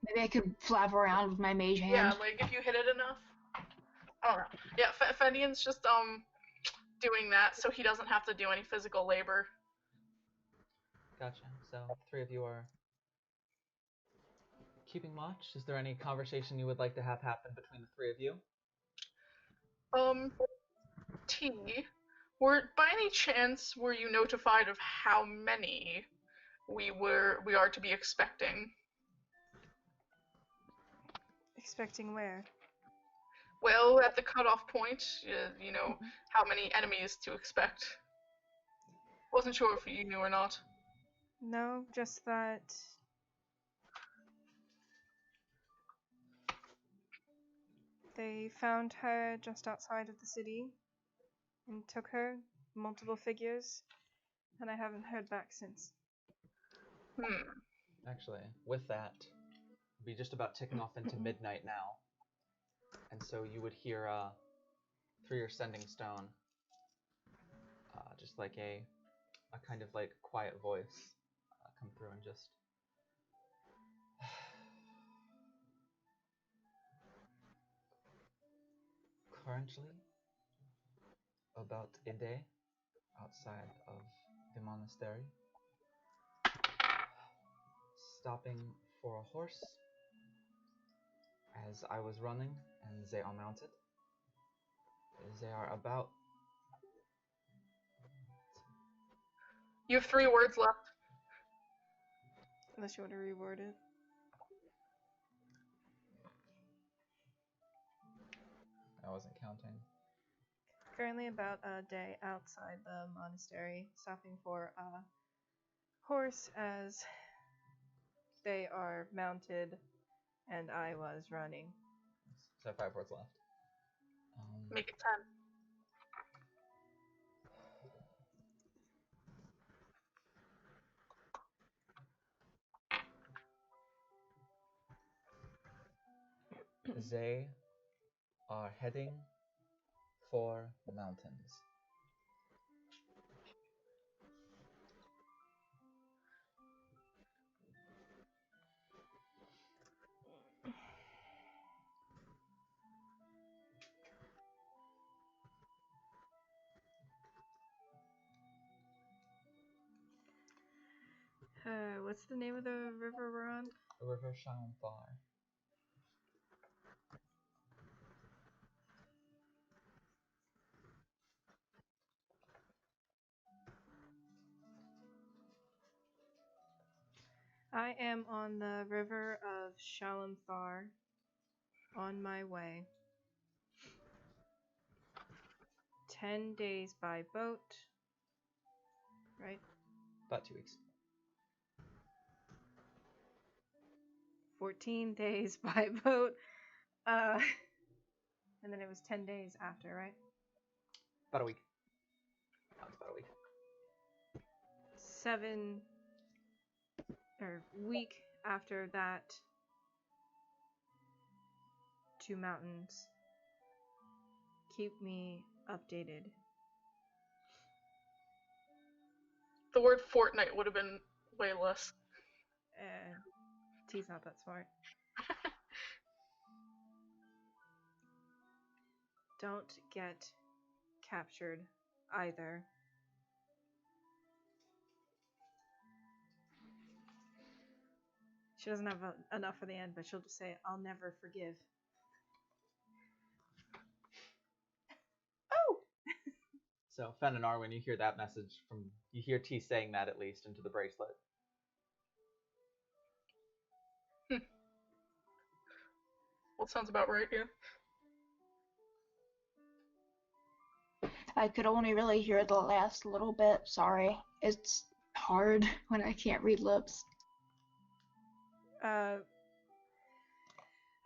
Maybe I could flap around with my mage hand. Yeah, like if you hit it enough. I don't know. Yeah, Fendian's just doing that so he doesn't have to do any physical labor. Gotcha. So 3 of you are keeping watch. Is there any conversation you would like to have happen between the 3 of you? T, by any chance were you notified of how many we are to be expecting? Expecting where? Well, at the cutoff point, you know how many enemies to expect. Wasn't sure if you knew or not. No, just that they found her just outside of the city and took her, multiple figures, and I haven't heard back since. Actually, with that, we'll be just about ticking off into midnight now. And so you would hear through your sending stone, just like a kind of like quiet voice come through and just currently about a day outside of the monastery, stopping for a horse as I was running and they are mounted. They are about. You have 3 words left. Unless you want to reword it. I wasn't counting. Currently about a day outside the monastery, stopping for a horse as they are mounted and I was running. So 5 words left. Make it 10. They are heading for the mountains. What's the name of the river we're on? The river Shaunfar. I am on the river of Shalamthar, on my way. 10 days by boat, right? About 2 weeks. 14 days by boat, and then it was 10 days after, right? About a week. It's about a week. 7 or week after that, 2 mountains. Keep me updated. The word fortnight would have been way less. T's not that smart. Don't get captured either. She doesn't have enough for the end, but she'll just say, "I'll never forgive." Oh! So, Fen and Arwen, you hear that message you hear T saying that at least into the bracelet. Well, sounds about right, yeah. I could only really hear the last little bit. Sorry. It's hard when I can't read lips. I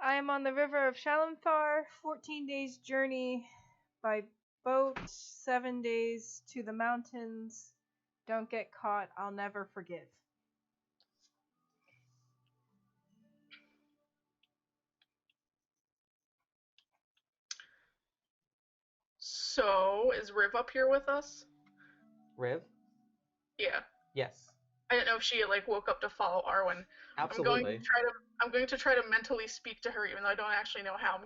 am on the river of Shalimthar, 14 days journey by boat, 7 days to the mountains. Don't get caught, I'll never forgive. So, is Riv up here with us? Riv? Yeah. Yes. I didn't know if she like woke up to follow Arwen. Absolutely. I'm going to try to mentally speak to her, even though I don't actually know how.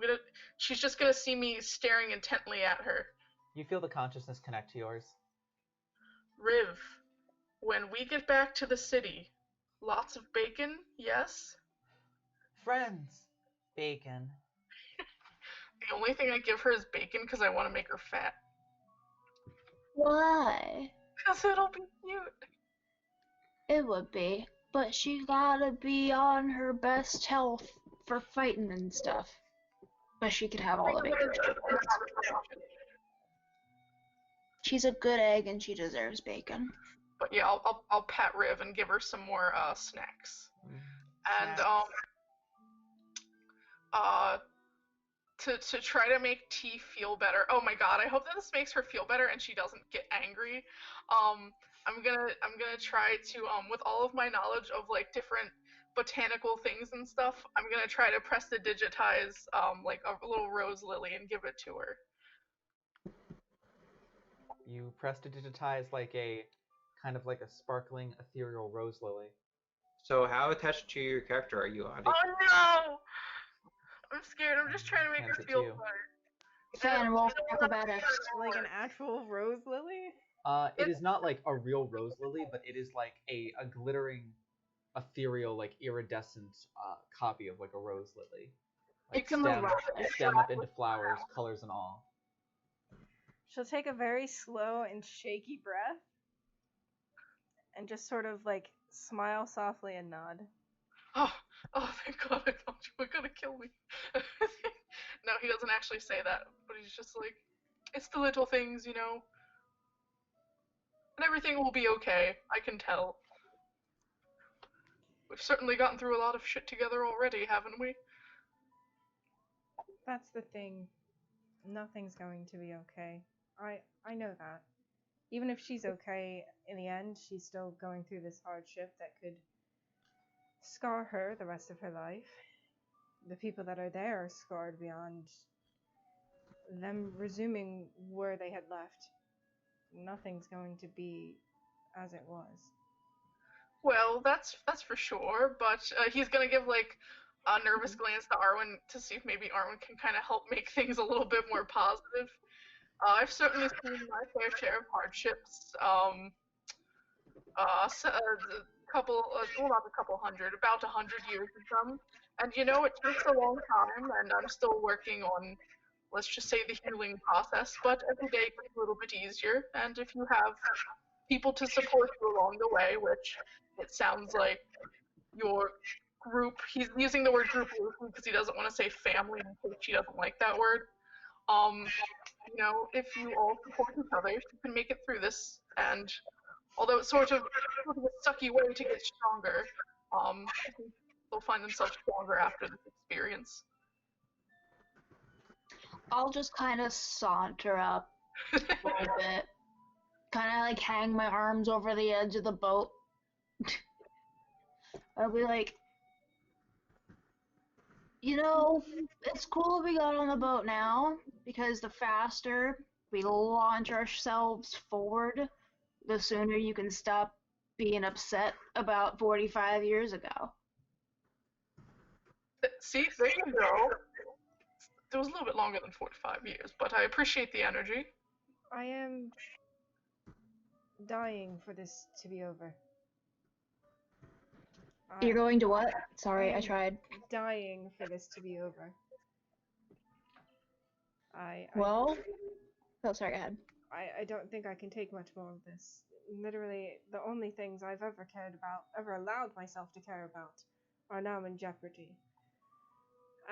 She's just gonna see me staring intently at her. You feel the consciousness connect to yours. Riv, when we get back to the city, lots of bacon, yes? Friends. Bacon. The only thing I give her is bacon because I want to make her fat. Why? Because it'll be cute. It would be. But she gotta be on her best health for fighting and stuff. But she could have all the bacon. She's a good egg and she deserves bacon. But yeah, I'll pat Riv and give her some more snacks. And to try to make T feel better. Oh my god, I hope that this makes her feel better and she doesn't get angry. I'm gonna try to with all of my knowledge of like different botanical things and stuff, I'm gonna try to prestidigitize like a little rose lily and give it to her. You prestidigitize like a kind of like a sparkling ethereal rose lily. So how attached to your character are you, Adi? Oh no! I'm scared. I'm just trying to make Hands her it feel to you. better. Fan wolf acrobatics. Like an actual rose lily? It is not like a real rose lily, but it is like a glittering, ethereal, like iridescent copy of like a rose lily. Like stem up into flowers, colors and all. She'll take a very slow and shaky breath and just sort of like smile softly and nod. Oh, thank God, I thought you were gonna kill me. No, he doesn't actually say that, but he's just like, it's the little things, you know? And everything will be okay, I can tell. We've certainly gotten through a lot of shit together already, haven't we? That's the thing. Nothing's going to be okay. I know that. Even if she's okay in the end, she's still going through this hardship that could scar her the rest of her life. The people that are there are scarred beyond them resuming where they had left. Nothing's going to be as it was. Well, that's for sure, but he's gonna give like a nervous glance to Arwen to see if maybe Arwen can kind of help make things a little bit more positive. I've certainly seen my fair share of hardships. Not a couple hundred, about 100 years of them. And you know, it takes a long time, and I'm still working on, let's just say, the healing process, but every day gets a little bit easier, and if you have people to support you along the way, which it sounds like your group, he's using the word group because he doesn't want to say family in case she doesn't like that word. You know, if you all support each other, you can make it through this, and although it's sort of a sucky way to get stronger, I think they'll find themselves stronger after this experience. I'll just kind of saunter up a little bit. Kind of like hang my arms over the edge of the boat. I'll be like, you know, it's cool we got on the boat now, because the faster we launch ourselves forward, the sooner you can stop being upset about 45 years ago. See, there you go. It was a little bit longer than 45 years, but I appreciate the energy. I am dying for this to be over. You're going to what? Sorry, I I'm tried. dying for this to be over. Well, oh, sorry, go ahead. I don't think I can take much more of this. Literally, the only things I've ever cared about, ever allowed myself to care about, are now in jeopardy.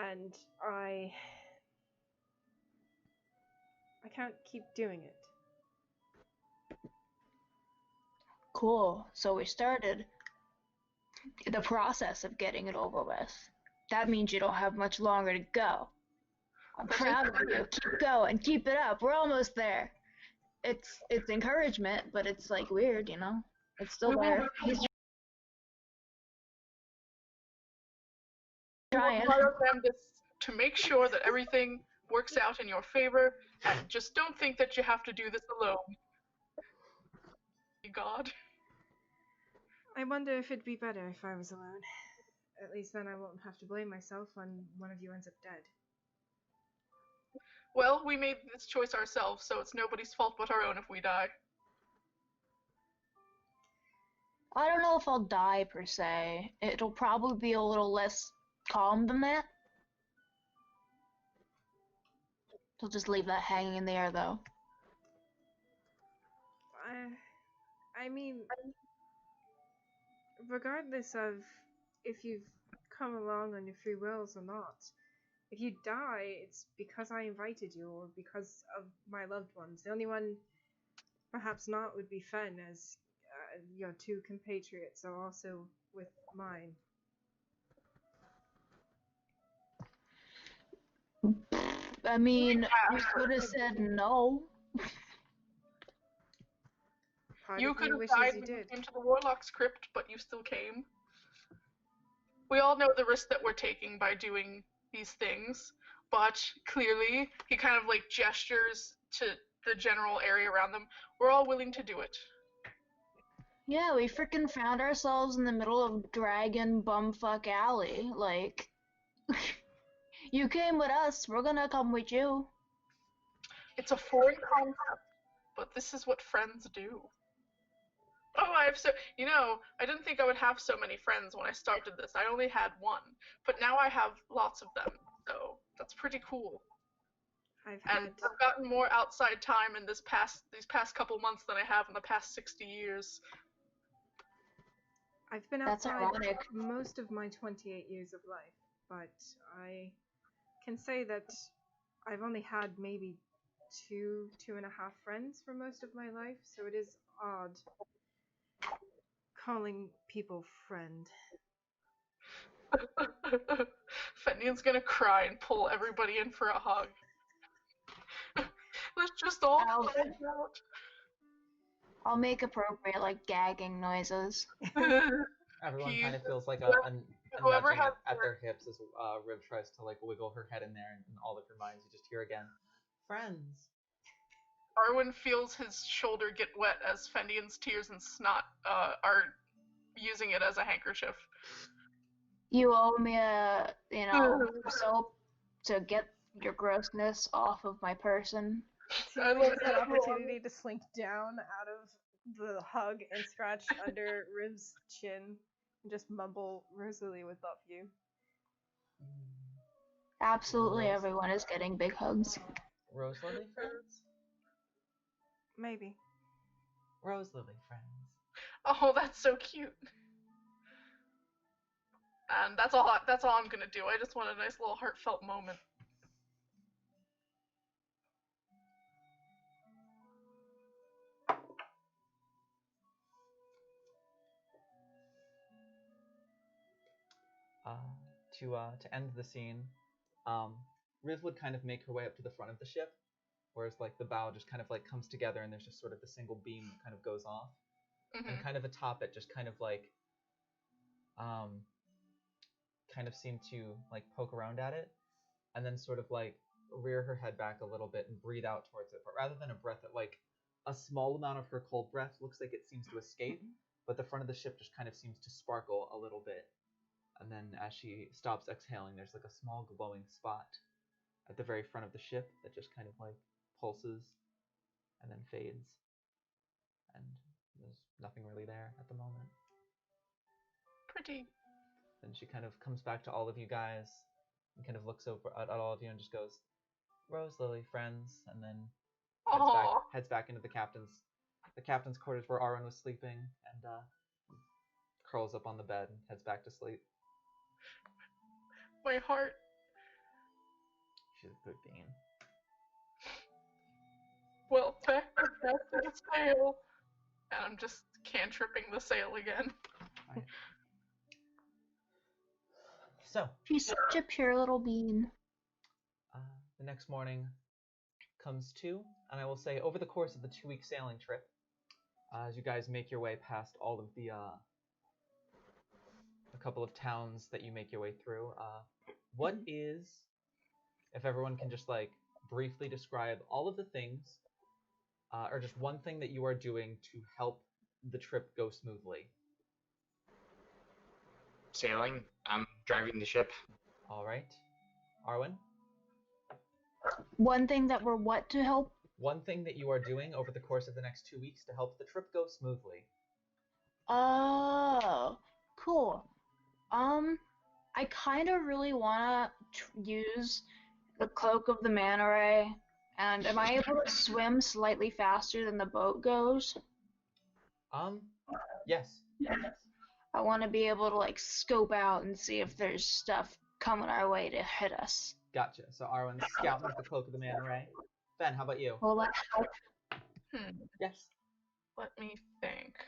And I can't keep doing it. Cool. So we started the process of getting it over with. That means you don't have much longer to go. I'm proud of you. Keep going. Keep it up. We're almost there. It's encouragement, but it's like weird, you know? It's still there. He's trying. Require them to make sure that everything works out in your favor, and just don't think that you have to do this alone. God. I wonder if it'd be better if I was alone. At least then I won't have to blame myself when one of you ends up dead. Well, we made this choice ourselves, so it's nobody's fault but our own if we die. I don't know if I'll die per se. It'll probably be a little less calm than that. So just leave that hanging in the air, though. I mean, regardless of if you've come along on your free wills or not, if you die, it's because I invited you or because of my loved ones. The only one perhaps not would be Fen, as your two compatriots are also with mine. I mean, you could have said no. You could have died when you came to the Warlock's Crypt, but you still came. We all know the risk that we're taking by doing these things, but clearly, he kind of like gestures to the general area around them. We're all willing to do it. Yeah, we freaking found ourselves in the middle of Dragon Bumfuck Alley. Like, you came with us, we're gonna come with you. It's a foreign concept, but this is what friends do. Oh, I didn't think I would have so many friends when I started this. I only had one, but now I have lots of them, so that's pretty cool. I've gotten more outside time in these past couple months than I have in the past 60 years. I've been outside most of my 28 years of life, but I can say that I've only had maybe 2.5 friends for most of my life, so it is odd calling people friend. Fendian's gonna cry and pull everybody in for a hug. Let's just all find out. I'll make appropriate, like, gagging noises. Everyone kind of feels like a nudging at their hips as Riv tries to like wiggle her head in there, and all of your minds you just hear again, friends. Arwen feels his shoulder get wet as Fendian's tears and snot are using it as a handkerchief. You owe me a, soap to get your grossness off of my person. I love that opportunity to slink down out of the hug and scratch under Riv's chin and just mumble, Rosalie would love you. Absolutely everyone is getting big hugs. Rosalie friends? Maybe. Rosalie friends. Oh, that's so cute. And that's all I'm gonna do. I just want a nice little heartfelt moment. To end the scene, Riv would kind of make her way up to the front of the ship, whereas like the bow just kind of like comes together and there's just sort of the single beam that kind of goes off, and kind of atop it just kind of like kind of seem to like poke around at it, and then sort of like rear her head back a little bit and breathe out towards it, but rather than a breath that like a small amount of her cold breath looks like it seems to escape, but the front of the ship just kind of seems to sparkle a little bit. And then as she stops exhaling, there's like a small glowing spot at the very front of the ship that just kind of like pulses and then fades. And there's nothing really there at the moment. Pretty. Then she kind of comes back to all of you guys and kind of looks over at all of you and just goes, Rose, Lily, friends, and then heads back into the captain's quarters where Arwen was sleeping, and curls up on the bed and heads back to sleep. My heart. She's a good bean. Well, back to the sail. And I'm just cantripping the sail again. Alright. So, She's such a pure little bean. the next morning comes to, and I will say over the course of the 2-week sailing trip, as you guys make your way past all of the a couple of towns that you make your way through, what is, if everyone can just like briefly describe all of the things, or just one thing that you are doing to help the trip go smoothly. Sailing. I'm driving the ship. All right, Arwen. One thing that we're what to help? One thing that you are doing over the course of the next 2 weeks to help the trip go smoothly. Oh, cool. I kind of really want to use the Cloak of the Manta Ray. And am I able to swim slightly faster than the boat goes? Yes. I want to be able to like scope out and see if there's stuff coming our way to hit us. Gotcha. So Arwen's scouting with the Cloak of the Manta Ray. Ben, how about you? Will that help? Yes. Let me think.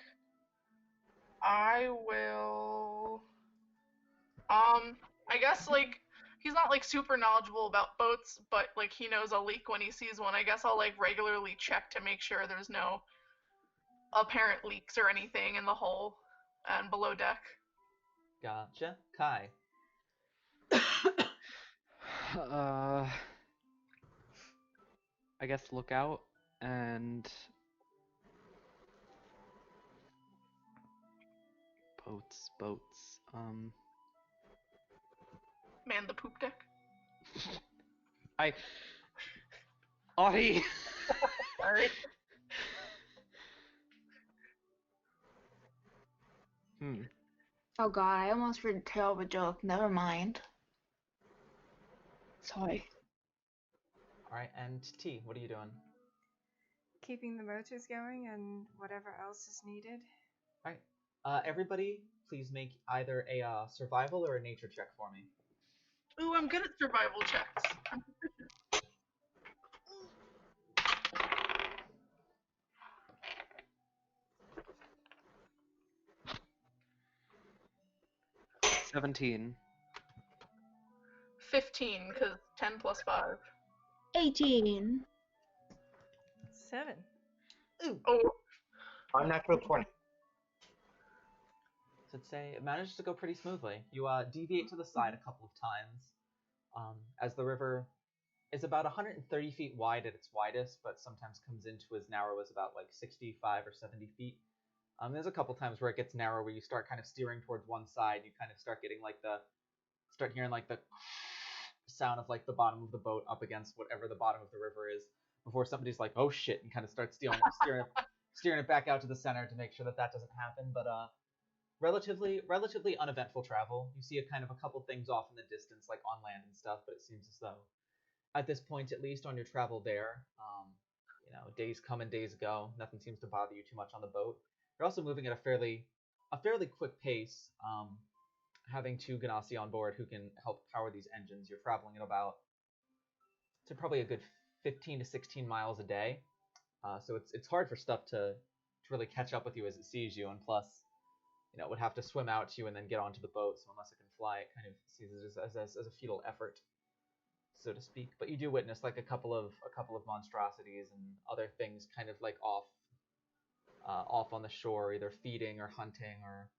I will. I guess like he's not like super knowledgeable about boats, but like he knows a leak when he sees one. I guess I'll like regularly check to make sure there's no apparent leaks or anything in the hull and below deck. Gotcha. Kai. I guess look out and boats. Man the poop deck. Audie! Sorry. Oh god, I almost read a terrible joke. Never mind. Sorry. Alright, and T, what are you doing? Keeping the motors going and whatever else is needed. Alright. Everybody, please make either a survival or a nature check for me. Ooh, I'm good at survival checks. 17. 15, because 10 plus 5. 18. 7. Oh, Unnatural 20. So I'd say it manages to go pretty smoothly. You deviate to the side a couple of times, as the river is about 130 feet wide at its widest, but sometimes comes into as narrow as about like 65 or 70 feet. There's a couple times where it gets narrow, where you start kind of steering towards one side. You kind of start getting like start hearing like the sound of like the bottom of the boat up against whatever the bottom of the river is, before somebody's like, oh shit, and kind of starts steering it back out to the center to make sure that doesn't happen. But relatively uneventful travel. You see a kind of a couple things off in the distance, like on land and stuff, but it seems as though at this point, at least on your travel there, days come and days go. Nothing seems to bother you too much on the boat. You're also moving at a fairly quick pace, having 2 Ganassi on board who can help power these engines. You're traveling at about to probably a good 15 to 16 miles a day. So it's hard for stuff to really catch up with you as it sees you, and plus, it would have to swim out to you and then get onto the boat. So unless it can fly, it kind of sees it as a futile effort, so to speak. But you do witness like a couple of monstrosities and other things kind of like off on the shore, either feeding or hunting, or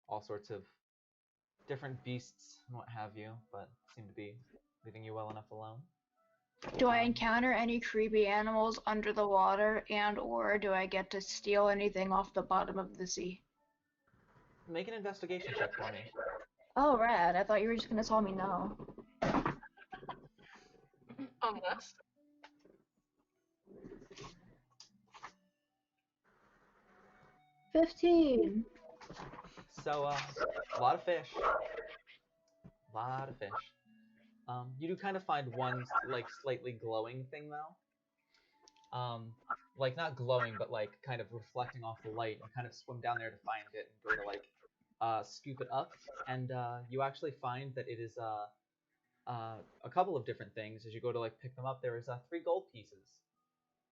all sorts of different beasts and what have you, but seem to be leaving you well enough alone. Do I encounter any creepy animals under the water, and or do I get to steal anything off the bottom of the sea? Make an investigation check for me. Oh, rad. I thought you were just gonna tell me no. Unless. 15. So, a lot of fish. A lot of fish. You do kind of find one, like, slightly glowing thing, though. Like, not glowing, but, like, kind of reflecting off the light, and kind of swim down there to find it and go to, like, scoop it up. And, you actually find that it is, a couple of different things. As you go to, like, pick them up, there is, 3 gold pieces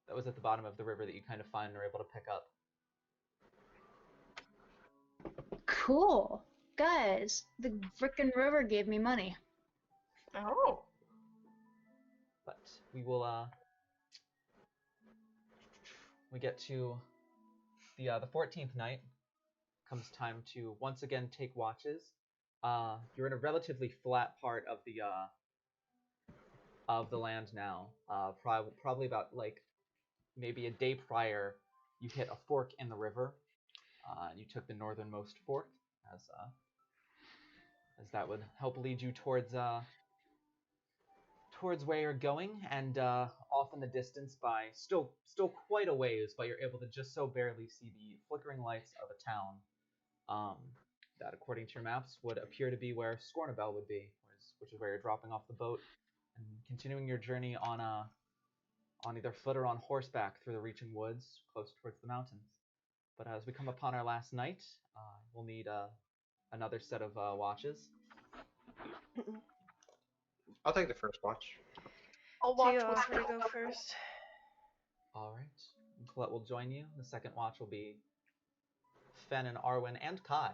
that was at the bottom of the river that you kind of find and are able to pick up. Cool. Guys, the frickin' river gave me money. Oh. But we will, we get to the 14th night. Comes time to once again take watches. You're in a relatively flat part of the land now. Probably about, like, maybe a day prior, you hit a fork in the river. You took the northernmost fork, as that would help lead you towards where you're going, and off in the distance, by still quite a ways, but you're able to just so barely see the flickering lights of a town that, according to your maps, would appear to be where Scornabel would be, which is where you're dropping off the boat and continuing your journey on either foot or on horseback through the reaching woods close towards the mountains. But as we come upon our last night, we'll need another set of watches. I'll take the first watch. I'll Do watch you what's offer to go first? All right. Colette will join you. The second watch will be Fen and Arwen and Kai.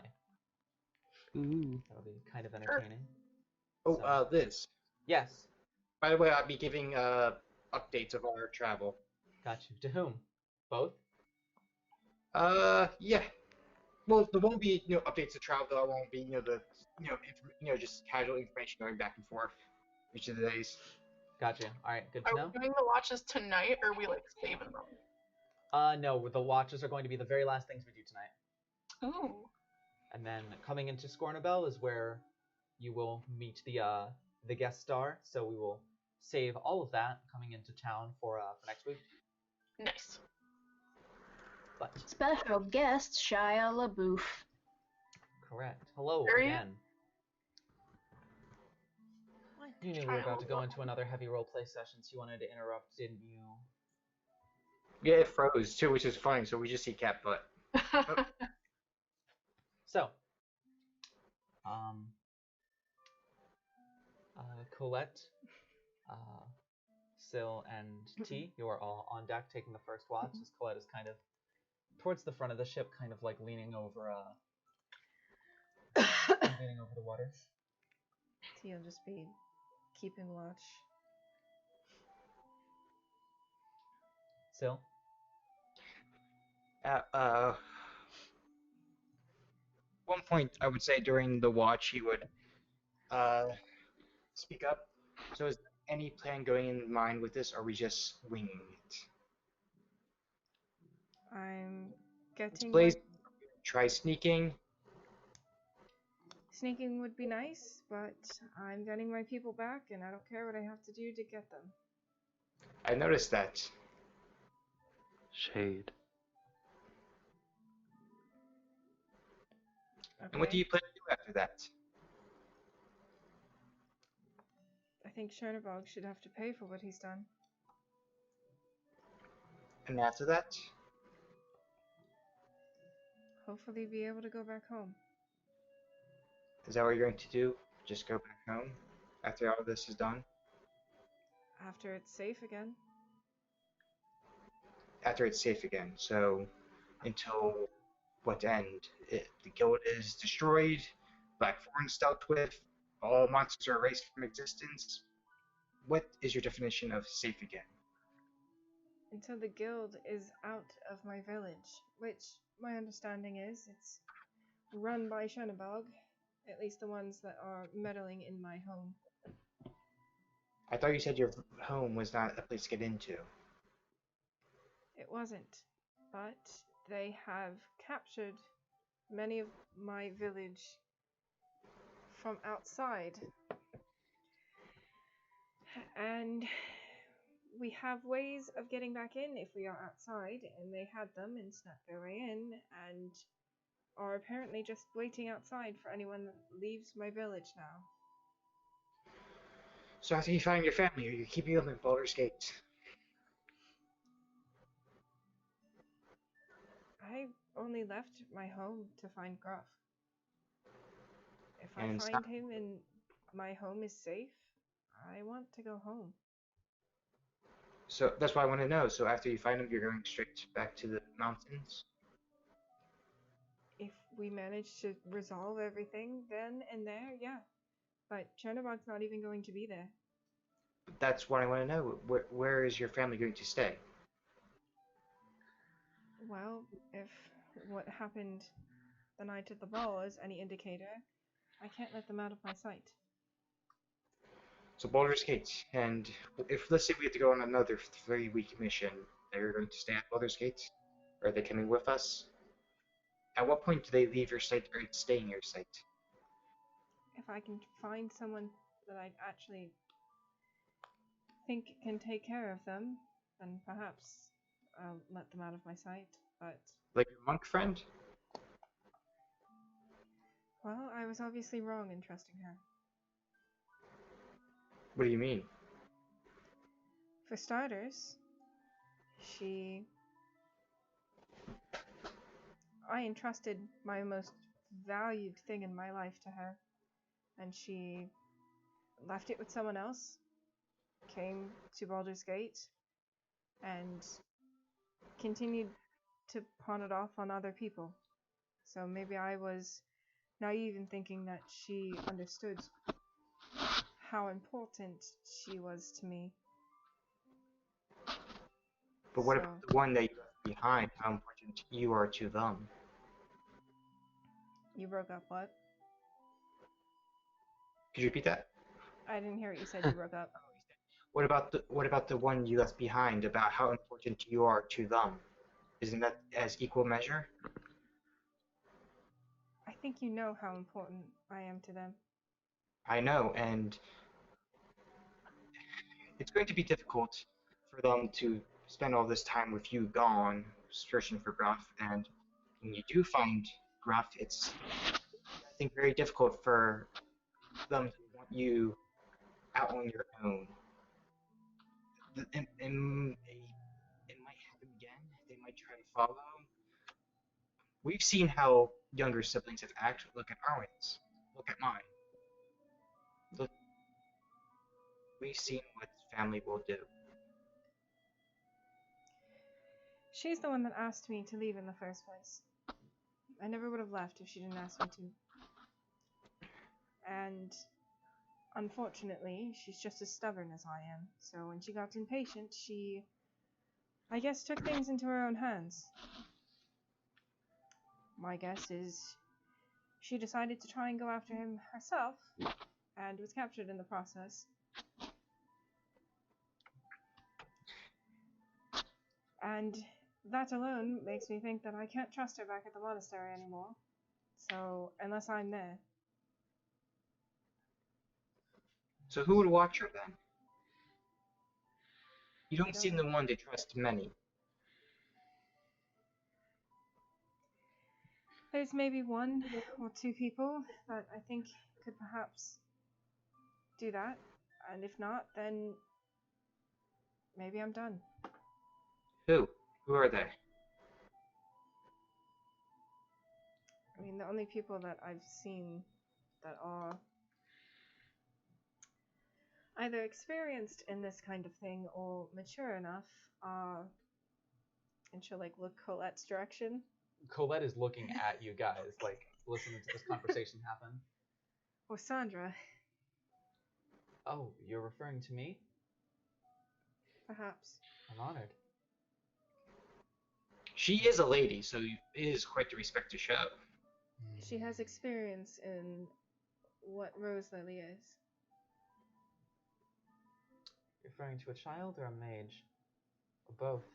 Ooh. That'll be kind of entertaining. Oh, So- Liz. Yes. By the way, I'll be giving updates of our travel. Got you. To whom? Both? Yeah. Well, there won't be updates of travel. There won't be just casual information going back and forth each of the days. Gotcha. All right. Good to Are know. we doing the watches tonight, or are we like saving them? No. The watches are going to be the very last things we do tonight. Ooh. And then coming into Scornabel is where you will meet the guest star. So we will save all of that coming into town for next week. Nice. But Special guest Shia LaBeouf. correct. Hello There he is. again. You knew we were about to go into another heavy roleplay session, so you wanted to interrupt, didn't you? Yeah, it froze too, which is funny. So we just see cat butt. So, Colette, Syl, and T, you are all on deck taking the first watch, as Colette is kind of towards the front of the ship, kind of like leaning over the water. You'll just be keeping watch. Syl? One point I would say during the watch he would speak up. So is there any plan going in mind with this, or are we just winging it? I'm getting Blaze, my... try sneaking. Sneaking would be nice, but I'm getting my people back, and I don't care what I have to do to get them. I noticed that. Shade. Okay. And what do you plan to do after that? I think Chernobog should have to pay for what he's done. And after that? Hopefully be able to go back home. Is that what you're going to do? Just go back home after all this is done? After it's safe again. After it's safe again. So until what end? The guild is destroyed, Blackthorn's dealt with, all monsters are erased from existence. What is your definition of safe again? Until the guild is out of my village, which my understanding is it's run by Chernobog, at least the ones that are meddling in my home. I thought you said your home was not a place to get into. It wasn't, but they have captured many of my village from outside. And we have ways of getting back in if we are outside, and they had them and snuck their way in, and are apparently just waiting outside for anyone that leaves my village now. So after you find your family, are you keeping them in Baldur's Gate? I only left my home to find Gruff. If I And find him and my home is safe, I want to go home. so that's what I want to know. So after you find them, you're going straight back to the mountains? If we manage to resolve everything then and there, yeah. But Chernobog's not even going to be there. That's what I want to know. Where is your family going to stay? Well, if what happened the night at the ball is any indicator, I can't let them out of my sight. So Baldur's Gate, and if let's say we have to go on another 3-week mission, they're going to stay at Baldur's Gate? Or are they coming with us? At what point do they leave your site or stay in your site? If I can find someone that I actually think can take care of them, then perhaps I'll let them out of my sight. But, Like your monk friend? well, I was obviously wrong in trusting her. What do you mean? For starters, I entrusted my most valued thing in my life to her, and she left it with someone else, came to Baldur's Gate, and continued to pawn it off on other people. So maybe I was naive in thinking that she understood how important she was to me. But what about the one that you left behind? How important you are to them? You broke up what? Could you repeat that? I didn't hear what you said. You broke up. What about the one you left behind? About how important you are to them? Isn't that as equal measure? I think you know how important I am to them. I know, and it's going to be difficult for them to spend all this time with you gone, searching for Gruff, and when you do find Gruff, it's, I think, very difficult for them to want you out on your own. It might happen again. They might try to follow. We've seen how younger siblings have acted. Look at Arwen's. Look at mine. Look, we've seen what family will do. She's the one that asked me to leave in the first place. I never would have left if she didn't ask me to. And unfortunately, she's just as stubborn as I am. So when she got impatient, she, I guess, took things into her own hands. My guess is she decided to try and go after him herself, and was captured in the process. And that alone makes me think that I can't trust her back at the monastery anymore. So, unless I'm there. So who would watch her then? You I don't don't seem know. the one to trust many. There's maybe one or two people that I think could perhaps do that. And if not, then maybe I'm done. Who? Who are they? I mean, the only people that I've seen that are either experienced in this kind of thing or mature enough are, and she'll like look Colette's direction. Colette is looking at you guys, like listening to this conversation happen. Or Sandra, Oh, you're referring to me? perhaps. I'm honored. She is a lady, so it is quite the respect to show. She has experience in what Rose Lily is. Referring to a child or a mage? Or both?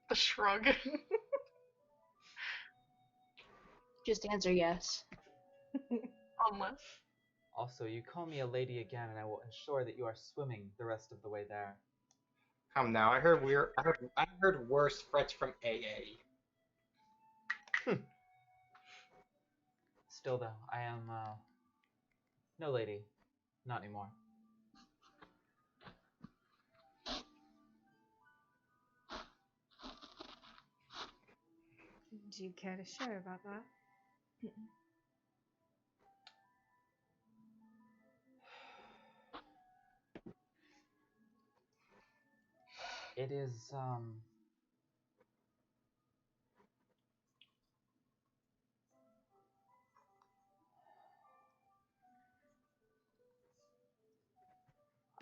The shrug. Just answer yes. Unless. Also, you call me a lady again, and I will ensure that you are swimming the rest of the way there. Come now, I heard worse threats from AA. Still, though, I am, no lady. Not anymore. Do you care to share about that? It is,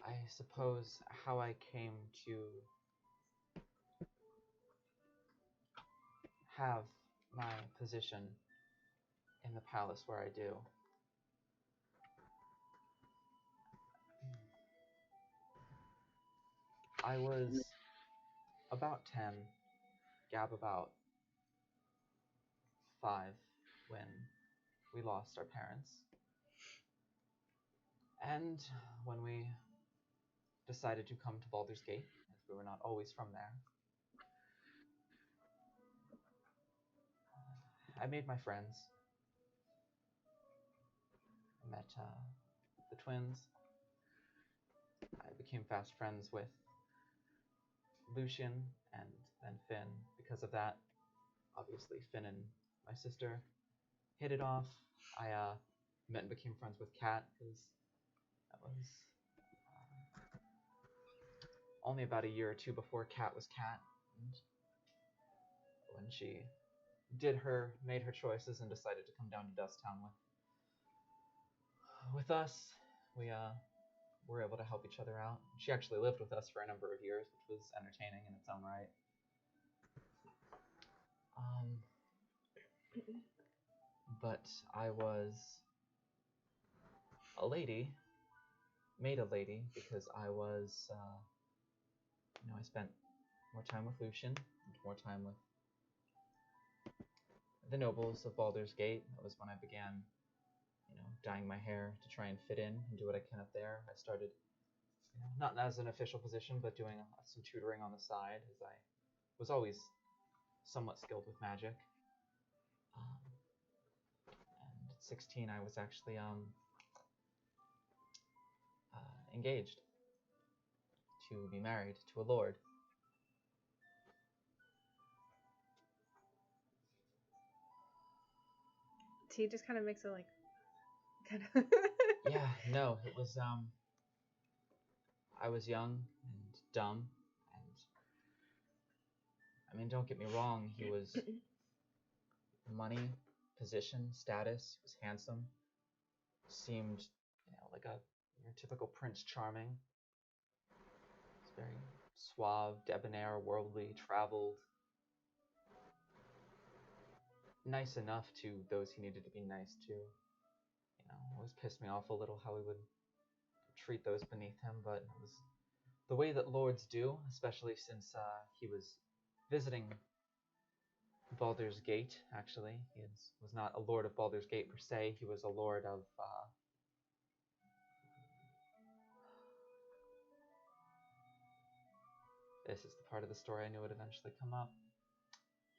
I suppose how I came to have my position in the palace where I do. I was about 10, Gab about 5 when we lost our parents. And when we decided to come to Baldur's Gate, as we were not always from there, I made my friends. I met the twins. I became fast friends with Lucian and then Finn. Because of that, obviously Finn and my sister hit it off. I met and became friends with Kat because that was only about a year or two before Kat was Kat. And when she made her choices and decided to come down to Dusttown with us, we were able to help each other out. She actually lived with us for a number of years, which was entertaining in its own right. But I was a lady, made a lady, because I was, I spent more time with Lucian, and more time with the nobles of Baldur's Gate. That was when I began, dyeing my hair to try and fit in and do what I can up there. I started, not as an official position, but doing some tutoring on the side, as I was always somewhat skilled with magic. And at 16, I was actually engaged to be married to a lord. T just kind of makes it like, kind of. Yeah, no, it was I was young and dumb, and I mean, don't get me wrong, he was money, position, status, he was handsome, seemed, like your typical Prince Charming. He's very suave, debonair, worldly, traveled, nice enough to those he needed to be nice to. Always pissed me off a little how he would treat those beneath him, but it was the way that lords do, especially since he was visiting Baldur's Gate, actually. He was not a lord of Baldur's Gate per se, he was a lord of this is the part of the story I knew would eventually come up.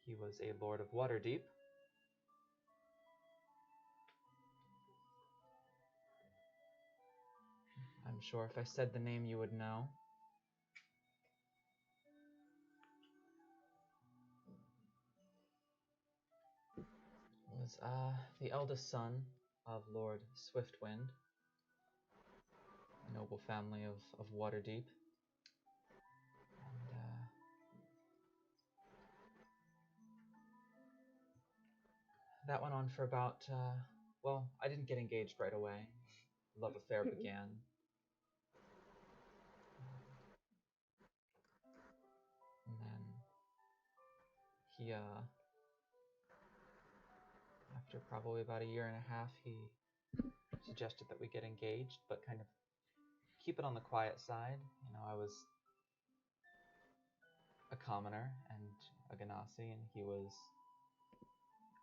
He was a lord of Waterdeep. I'm sure if I said the name you would know. Was the eldest son of Lord Swiftwind, a noble family of Waterdeep. And that went on for about, well, I didn't get engaged right away. Love affair began. And then he, after probably about a year and a half, he suggested that we get engaged, but kind of keep it on the quiet side. You know, I was a commoner and a Ganassi, and he was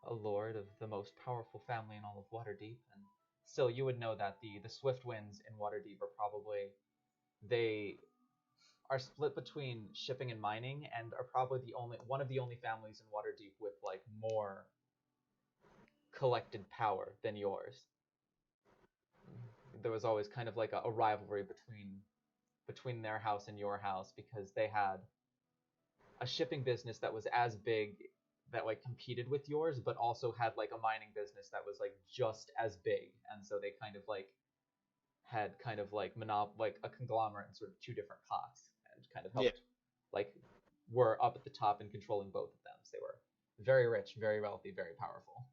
a lord of the most powerful family in all of Waterdeep. And still, you would know that the Swift Winds in Waterdeep are probably, they are split between shipping and mining, and are probably one of the only families in Waterdeep with like more collected power than yours. There was always kind of like a rivalry between their house and your house, because they had a shipping business that was as big, that like competed with yours, but also had like a mining business that was like just as big, and so they kind of like had kind of like like a conglomerate in sort of two different pots, and kind of helped like were up at the top and controlling both of them. So they were very rich, very wealthy, very powerful.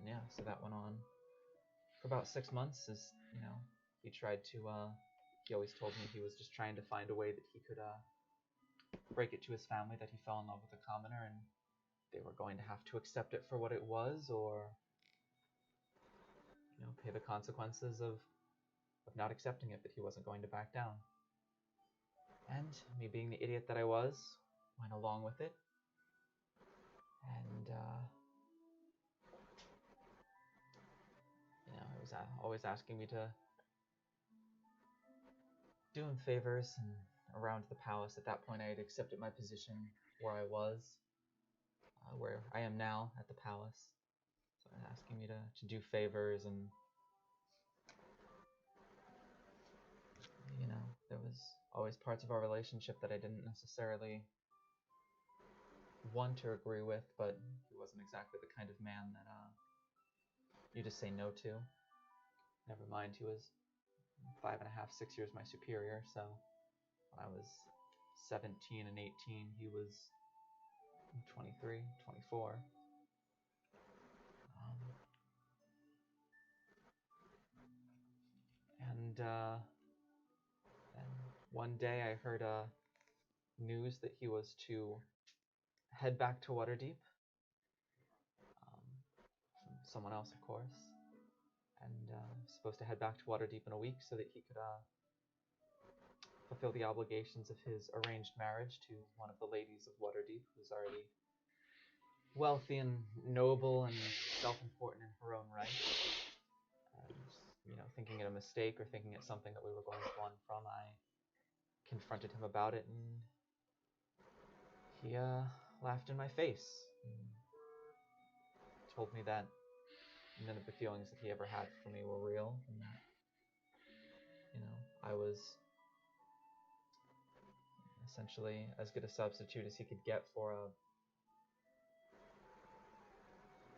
Yeah, so that went on for about 6 months. As you know, he tried to. He always told me he was just trying to find a way that he could break it to his family that he fell in love with a commoner, and they were going to have to accept it for what it was, or you know, pay the consequences of not accepting it. But he wasn't going to back down. And me being the idiot that I was, went along with it. And you know, he was always asking me to do him favors, and around the palace. At that point, I had accepted my position where I was, where I am now at the palace. So asking me to do favors, and you know, there was always parts of our relationship that I didn't necessarily want to agree with, but he wasn't exactly the kind of man that you just say no to. Never mind, he was 5.5, 6 years my superior, so when I was 17 and 18, he was 23, 24. And one day I heard news that he was to head back to Waterdeep, from someone else, of course, and supposed to head back to Waterdeep in a week so that he could fulfill the obligations of his arranged marriage to one of the ladies of Waterdeep, who's already wealthy and noble and self-important in her own right. And, you know, thinking it a mistake or thinking it something that we were going to run from, I confronted him about it, and he laughed in my face and told me that none of the feelings that he ever had for me were real, and that, you know, I was essentially as good a substitute as he could get for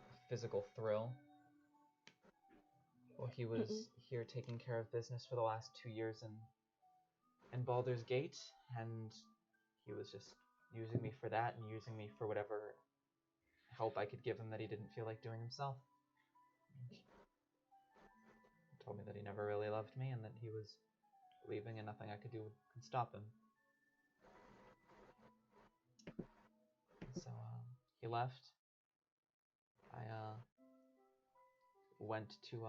a physical thrill. Well, he was here taking care of business for the last 2 years in Baldur's Gate, and he was just using me for that, and using me for whatever help I could give him that he didn't feel like doing himself. He told me that he never really loved me, and that he was leaving, and nothing I could do could stop him. So he left. I went to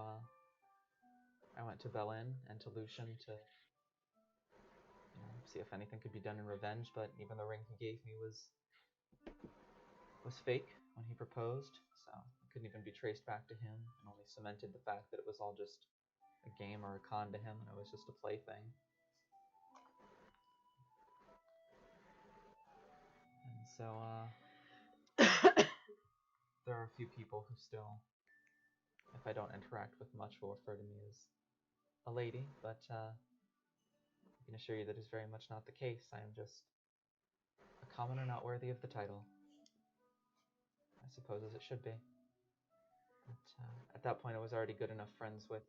Belen and to Lucian to, you know, see if anything could be done in revenge, but even the ring he gave me was fake when he proposed, so it couldn't even be traced back to him, and only cemented the fact that it was all just a game or a con to him, and it was just a plaything. And so there are a few people who still, if I don't interact with much, will refer to me as a lady, but I can assure you that is very much not the case. I am just a commoner not worthy of the title, I suppose, as it should be. But at that point, I was already good enough friends with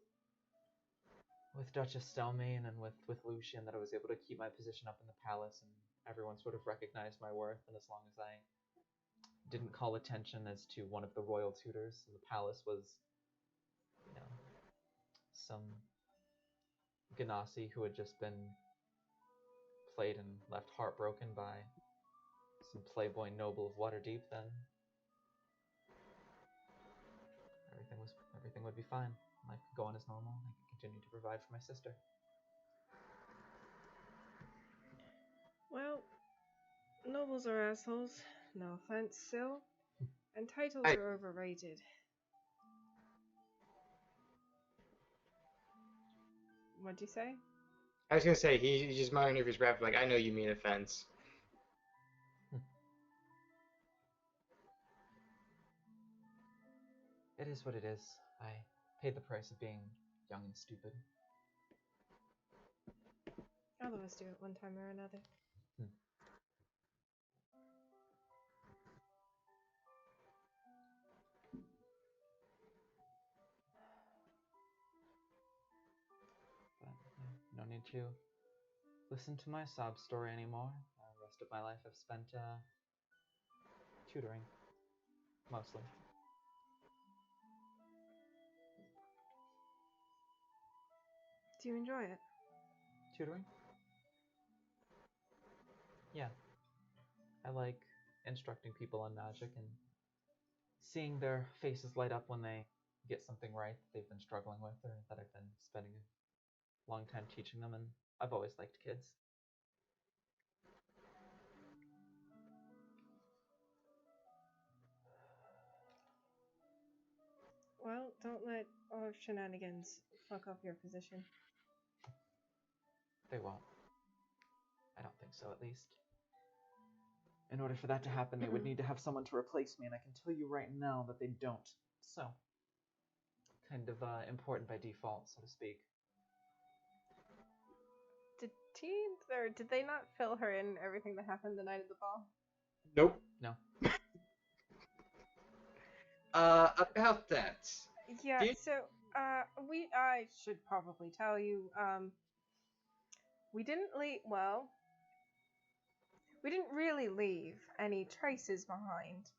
Duchess Stelmane and with Lucian that I was able to keep my position up in the palace, and everyone sort of recognized my worth, and as long as I didn't call attention as to one of the royal tutors in the palace was, you know, some Ganassi who had just been played and left heartbroken by some playboy noble of Waterdeep, then would be fine. Life could go on as normal. I could continue to provide for my sister. Well, nobles are assholes. No offense, Syl. And titles are overrated. What'd you say? I was gonna say he's just muttering under his breath, like, I know you mean offense. It is what it is. I paid the price of being young and stupid. All of us do it one time or another. But no need to listen to my sob story anymore. The rest of my life I've spent tutoring, mostly. Do you enjoy it? Tutoring? Yeah. I like instructing people on magic and seeing their faces light up when they get something right that they've been struggling with or that I've been spending a long time teaching them, and I've always liked kids. Well, don't let our shenanigans fuck up your position. They won't. I don't think so, at least. In order for that to happen, they would need to have someone to replace me, and I can tell you right now that they don't. So, kind of important by default, so to speak. Did they not fill her in everything that happened the night of the ball? Nope. No. About that. Yeah, Did- so, I should probably tell you, we didn't really leave any traces behind.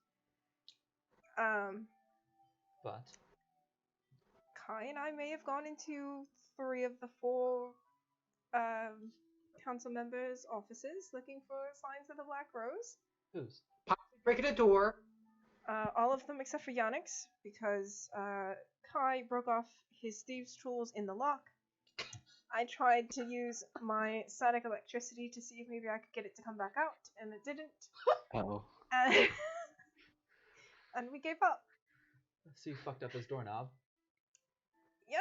But Kai and I may have gone into 3 of the 4, council members' offices looking for signs of the Black Rose. whose? Possibly breaking a door. All of them except for Yannick's, because Kai broke off his thieves' tools in the lock. I tried to use my static electricity to see if maybe I could get it to come back out, and it didn't. Uh-oh. And we gave up. So you fucked up his doorknob. Yeah.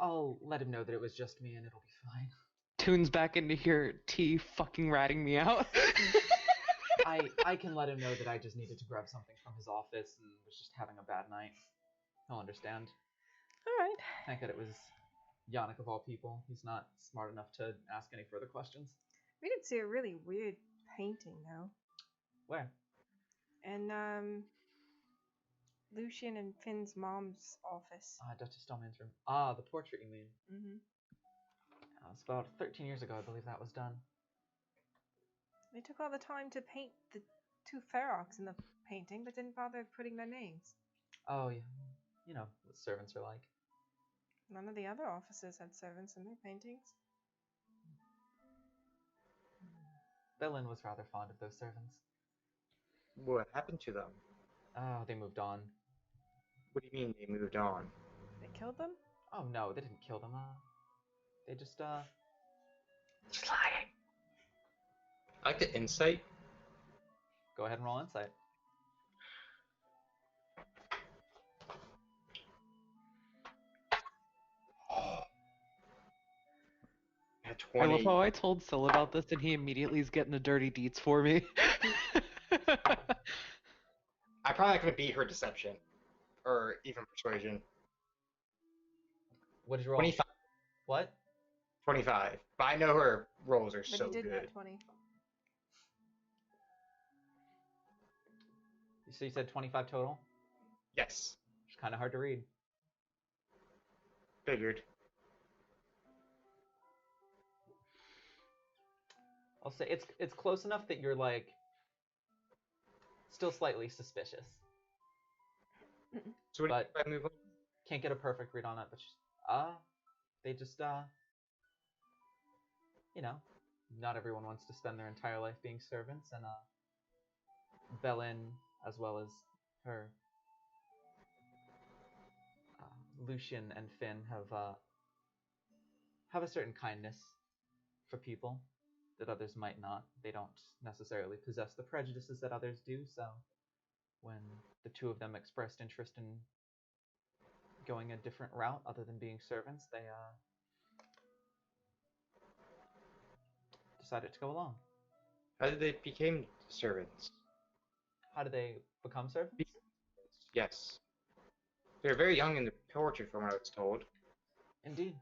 I'll let him know that it was just me and it'll be fine. Tunes back into your tea fucking ratting me out. I can let him know that I just needed to grab something from his office and was just having a bad night. He'll understand. Alright. Thank God it was Yannick of all people. He's not smart enough to ask any further questions. We did see a really weird painting, though. Where? In, Lucian and Finn's mom's office. Duchess Stallman's room. Ah, the portrait you mean. Mm-hmm. It was about 13 years ago, I believe that was done. They took all the time to paint the 2 Ferox in the painting, but didn't bother putting their names. Oh, yeah. You know what servants are like. None of the other officers had servants in their paintings. Bellin was rather fond of those servants. What happened to them? Oh, they moved on. What do you mean they moved on? They killed them? Oh, no, they didn't kill them. They just, Just lying. I like the insight. Go ahead and roll insight. At I 20. love how I told Syl about this and he immediately is getting a dirty deets for me. I'm probably not going to beat her deception. Or even persuasion. What did you roll? 25. What? 25. But I know her rolls are But so he did good. that 20. So you said 25 total? Yes. It's kind of hard to read. Figured. I'll say it's close enough that you're like still slightly suspicious. So what But- do you think if I move on? Can't get a perfect read on it, but they just you know, not everyone wants to spend their entire life being servants, and Bellin, as well as her Lucian and Finn have a certain kindness for people that others might not. They don't necessarily possess the prejudices that others do, so when the two of them expressed interest in going a different route other than being servants, they decided to go along. How did they become servants? How do they become servants? Yes. They're very young in the portrait, from what I was told. Indeed.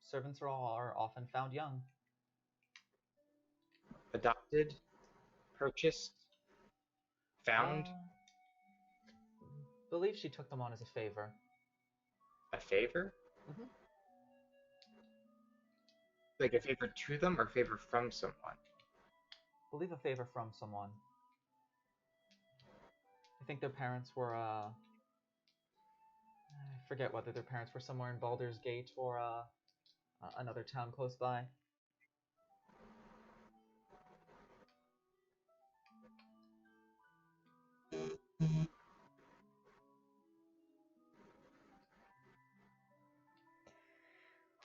Servants are often found young. Adopted, purchased, found. Believe she took them on as a favor. A favor? Mm-hmm. Like a favor to them or a favor from someone? Believe a favor from someone. I think their parents were, I forget whether their parents were somewhere in Baldur's Gate or another town close by.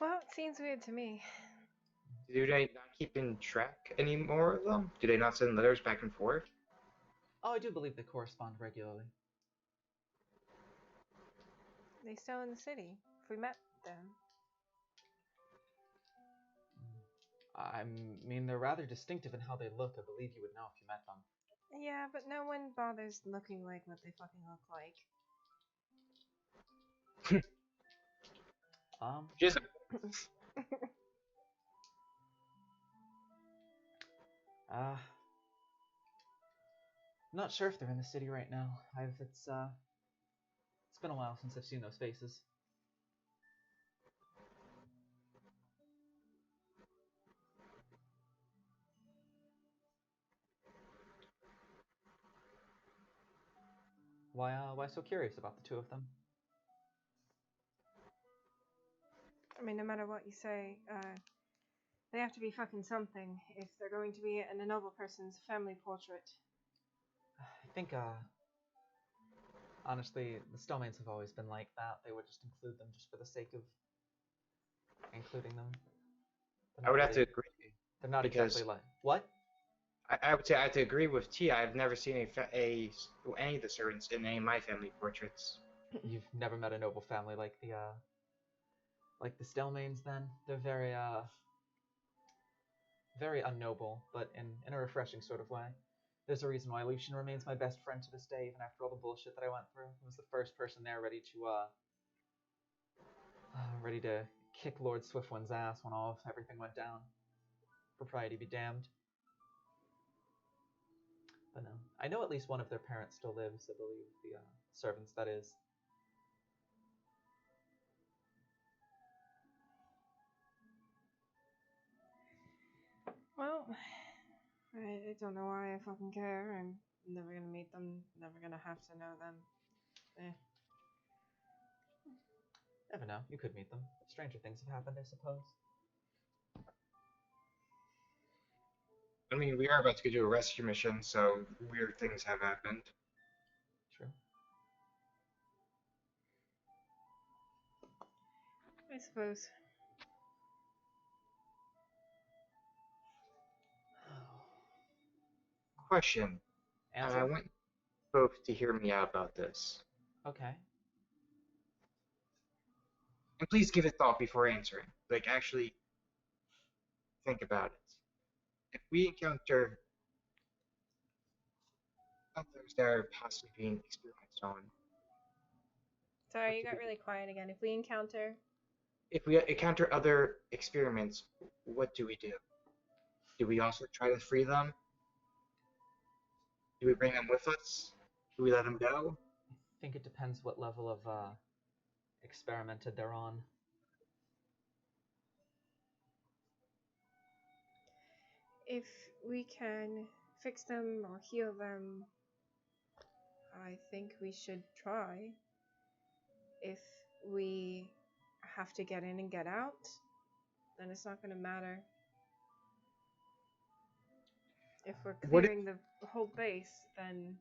Well, it seems weird to me. Do they not keep in track anymore of them? Do they not send letters back and forth? Oh, I do believe they correspond regularly. They still in the city. If we met them. I mean, they're rather distinctive in how they look. I believe you would know if you met them. Yeah, but no one bothers looking like what they fucking look like. Just Not sure if they're in the city right now. It's been a while since I've seen those faces. Why so curious about the two of them? I mean, no matter what you say, they have to be fucking something if they're going to be in a noble person's family portrait. I think, honestly, the Stillmains have always been like that. They would just include them just for the sake of including them. I would have to agree. They're not because exactly like... What? I would say I have to agree with T. I've never seen any of the servants in any of my family portraits. You've never met a noble family like the Stillmains, then? They're very unnoble, but in a refreshing sort of way. There's a reason why Lucian remains my best friend to this day, even after all the bullshit that I went through. He was the first person there ready to kick Lord Swiftwind's ass when everything went down. Propriety be damned. But no, I know at least one of their parents still lives, I believe, the servants, that is. Well, I don't know why I fucking care. I'm never gonna meet them, never gonna have to know them. Never know, you could meet them. Stranger things have happened, I suppose. I mean, we are about to go do a rescue mission, so weird things have happened. True. I suppose. Question. Answer? I want both to hear me out about this. Okay. And please give it thought before answering. Like, actually think about it. If we encounter others that are possibly being experienced on, Sorry, you got really quiet again. If we encounter... if we encounter other experiments, what do we do? Do we also try to free them? Do we bring them with us? Do we let them go? I think it depends what level of experimented they're on. If we can fix them or heal them, I think we should try. If we have to get in and get out, then it's not going to matter. If we're clearing the whole base, then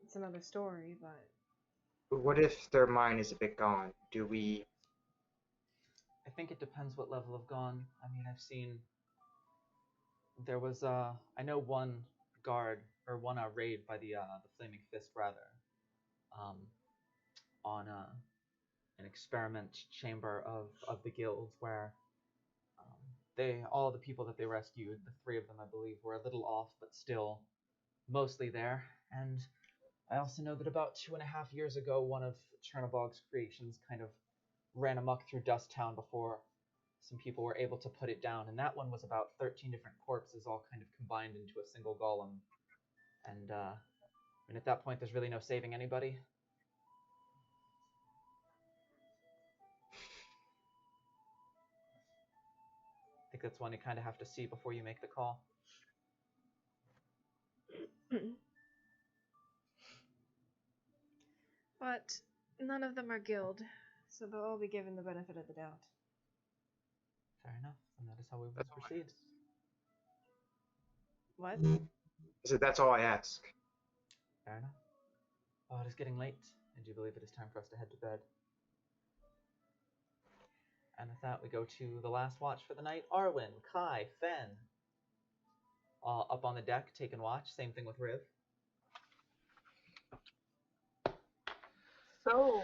it's another story, but... What if their mind is a bit gone? Do we? I think it depends what level of gone. I mean, I've seen there was I know one guard or one raid by the Flaming Fist rather, um, on an experiment chamber of the guild where they all the people that they rescued, the three of them I believe, were a little off but still mostly there. And I also know that about 2.5 years ago, one of Chernobog's creations kind of ran amok through Dust Town before some people were able to put it down, and that one was about 13 different corpses all kind of combined into a single golem. And I mean, at that point, there's really no saving anybody. I think that's one you kind of have to see before you make the call. But none of them are guild, so they'll all be given the benefit of the doubt. Fair enough, and that is how we will proceed. What? So that's all I ask. Fair enough. Oh, it is getting late. I do believe it is time for us to head to bed. And with that, we go to the last watch for the night. Arwen, Kai, Fen. Up on the deck, taking watch. Same thing with Riv. So,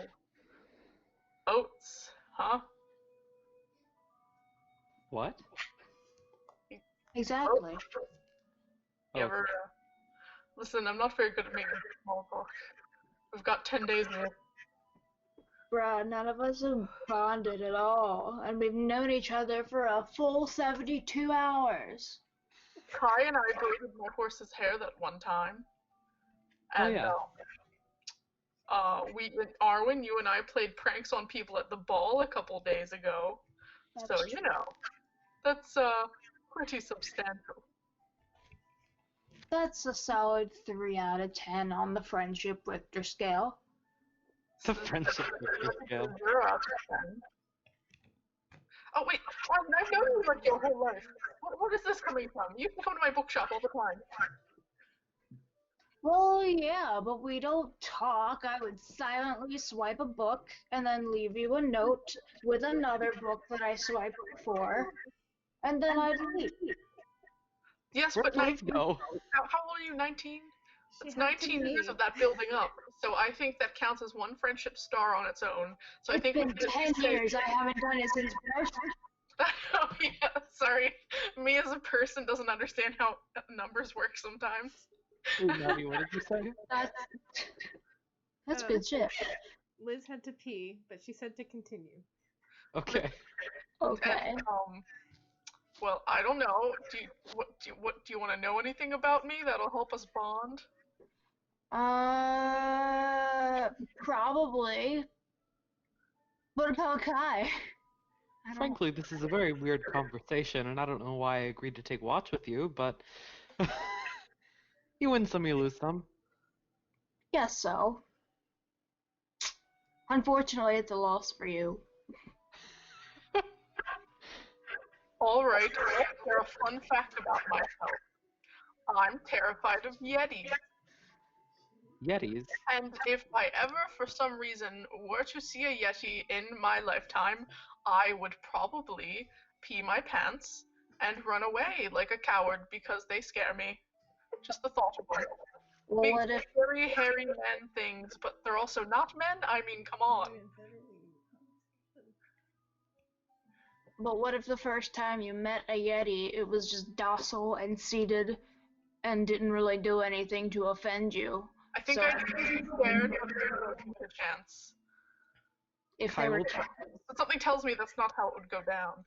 oats, huh? What? Exactly. You ever, listen, I'm not very good at making small talk. We've got 10 days left. Bruh, none of us have bonded at all, and we've known each other for a full 72 hours. Kai and I braided my horse's hair that one time. And, yeah. Arwen, you and I played pranks on people at the ball a couple days ago. That's So, true. you know, that's, pretty substantial. That's a solid 3 out of 10 on the friendship Richter scale. The friendship Richter scale. 0 out of 10. Oh, wait, Arwen, I've known you like your whole life. What is this coming from? You can come to my bookshop all the time. Well, yeah, but we don't talk. I would silently swipe a book and then leave you a note with another book that I swiped before, and then I'd leave. Yes, Where'd but Liz 19. go? How old are you? 19? She It's had to 19 years leave. of that building up. So I think that counts as one friendship star on its own. So I It's think we been should 10 say- years. I haven't done it since first. Oh yeah, sorry. Me as a person doesn't understand how numbers work sometimes. Wait, Maddie, what did you say? That's good shit. Liz had to pee, but she said to continue. Okay. Okay. And, well, I don't know. Do you want to know anything about me that'll help us bond? Probably. What about Kai? Frankly, this is a very weird conversation, and I don't know why I agreed to take watch with you, but you win some, you lose some. Guess so. Unfortunately, it's a loss for you. All right, I'll share a fun fact about myself. I'm terrified of Yetis. Yetis? And if I ever, for some reason, were to see a Yeti in my lifetime, I would probably pee my pants and run away like a coward because they scare me. Just the thought of them. Well, Big, what if very hairy men things, but they're also not men? I mean, come on. the first time you met a Yeti, it was just docile and seated and didn't really do anything to offend you? I think So- I'd be scared of a chance. If Kai they were will But something tells me that's not how it would go down.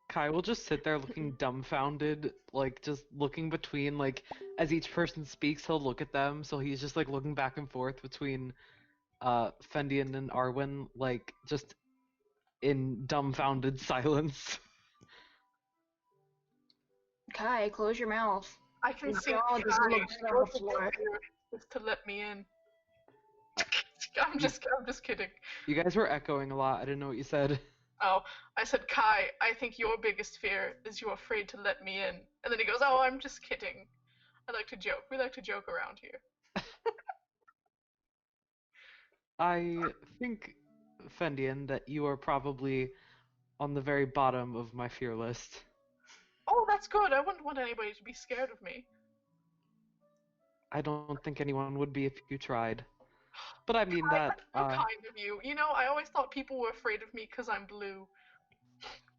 Kai will just sit there looking dumbfounded, like just looking between, like, as each person speaks, he'll look at them, so he's just like looking back and forth between Fendian and Arwen, like just in dumbfounded silence. Kai, close your mouth. I can Your see jaw just Kai, looks on your the floor. fear is to let me in. I'm just kidding. You guys were echoing a lot. I didn't know what you said. Oh, I said, Kai, I think your biggest fear is you're afraid to let me in. And then he goes, oh, I'm just kidding. I like to joke. We like to joke around here. I think, Fendian, that you are probably on the very bottom of my fear list. Oh, that's good. I wouldn't want anybody to be scared of me. I don't think anyone would be if you tried. But I mean that, That's so kind of you. You know, I always thought people were afraid of me because I'm blue.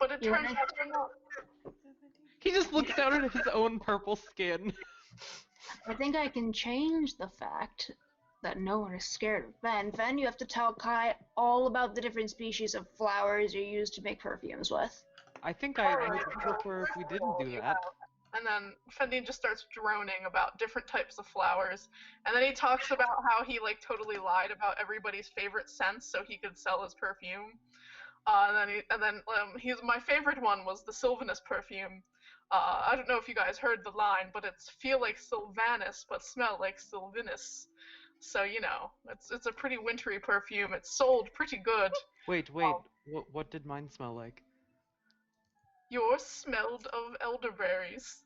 But it You turns wanna- out they're not. he just looks down at his own purple skin. I think I can change the fact that no one is scared of Ven. Ven, you have to tell Kai all about the different species of flowers you use to make perfumes with. I think I would prefer if we didn't do that. And then Fendine just starts droning about different types of flowers. And then he talks about how he like totally lied about everybody's favorite scents so he could sell his perfume. He's my favorite one was the Sylvanus perfume. I don't know if you guys heard the line, but it's feel like Sylvanus but smell like Sylvanus. So you know, it's a pretty wintry perfume. It's sold pretty good. Wait, what did mine smell like? Yours smelled of elderberries.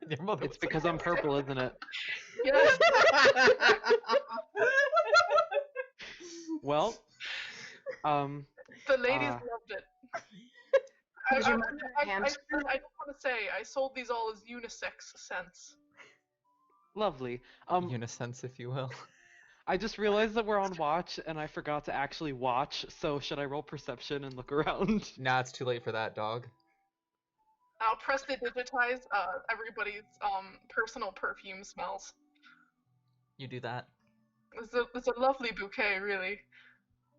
Your mother It's was because like, I'm purple, isn't it? Yes. Well, The ladies loved it. I Did just you want to say I sold these all as unisex scents. lovely. unisense, if you will. I just realized that we're on watch, and I forgot to actually watch, so should I roll perception and look around? Nah, it's too late for that, dog. I'll press to digitize everybody's personal perfume smells. You do that. It's a lovely bouquet, really.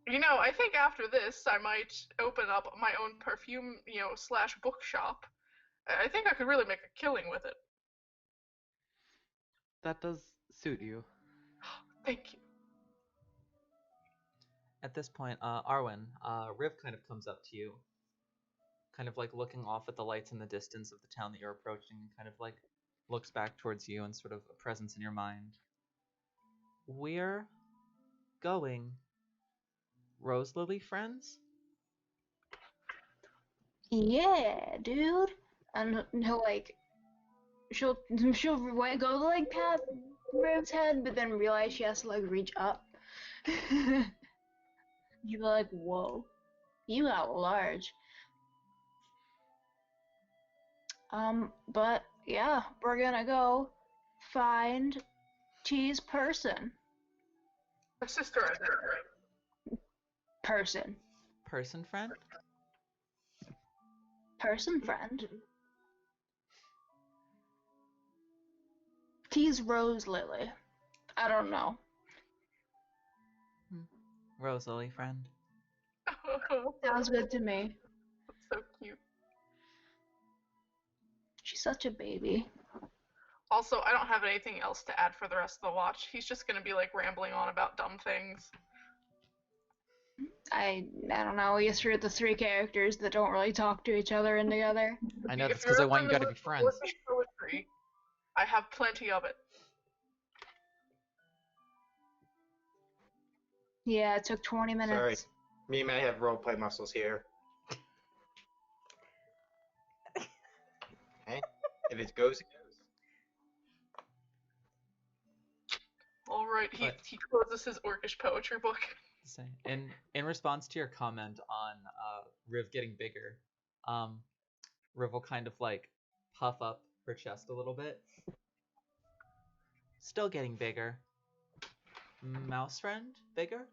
You know, I think after this, I might open up my own perfume, / bookshop. I think I could really make a killing with it. That does suit you. Thank you. At this point, Arwen, Riv kind of comes up to you, kind of like looking off at the lights in the distance of the town that you're approaching, and kind of like looks back towards you and sort of a presence in your mind. We're going Rose Lily friends? Yeah, dude. And he'll she'll go to like pat Riv's head, but then realize she has to like reach up. You'd be like, whoa, you got large. But yeah, we're gonna go find T's person. My sister, I think, right? Person. Person friend? Person friend. T's Rose Lily. I don't know. Rose Lily friend. Sounds good to me. So cute. She's such a baby. Also, I don't have anything else to add for the rest of the watch. He's just gonna be like rambling on about dumb things. I don't know. We threw the three characters that don't really talk to each other and together. I know, that's If you're because I want you open guys to be friends. with poetry, I have plenty of it. Yeah, it took 20 minutes. Sorry. Me and I have roleplay muscles here. Okay? If it goes, it goes. All right, he But- he closes his orcish poetry book. In response to your comment on Riv getting bigger, Riv will kind of like puff up her chest a little bit. Still getting bigger. Mouse friend, bigger?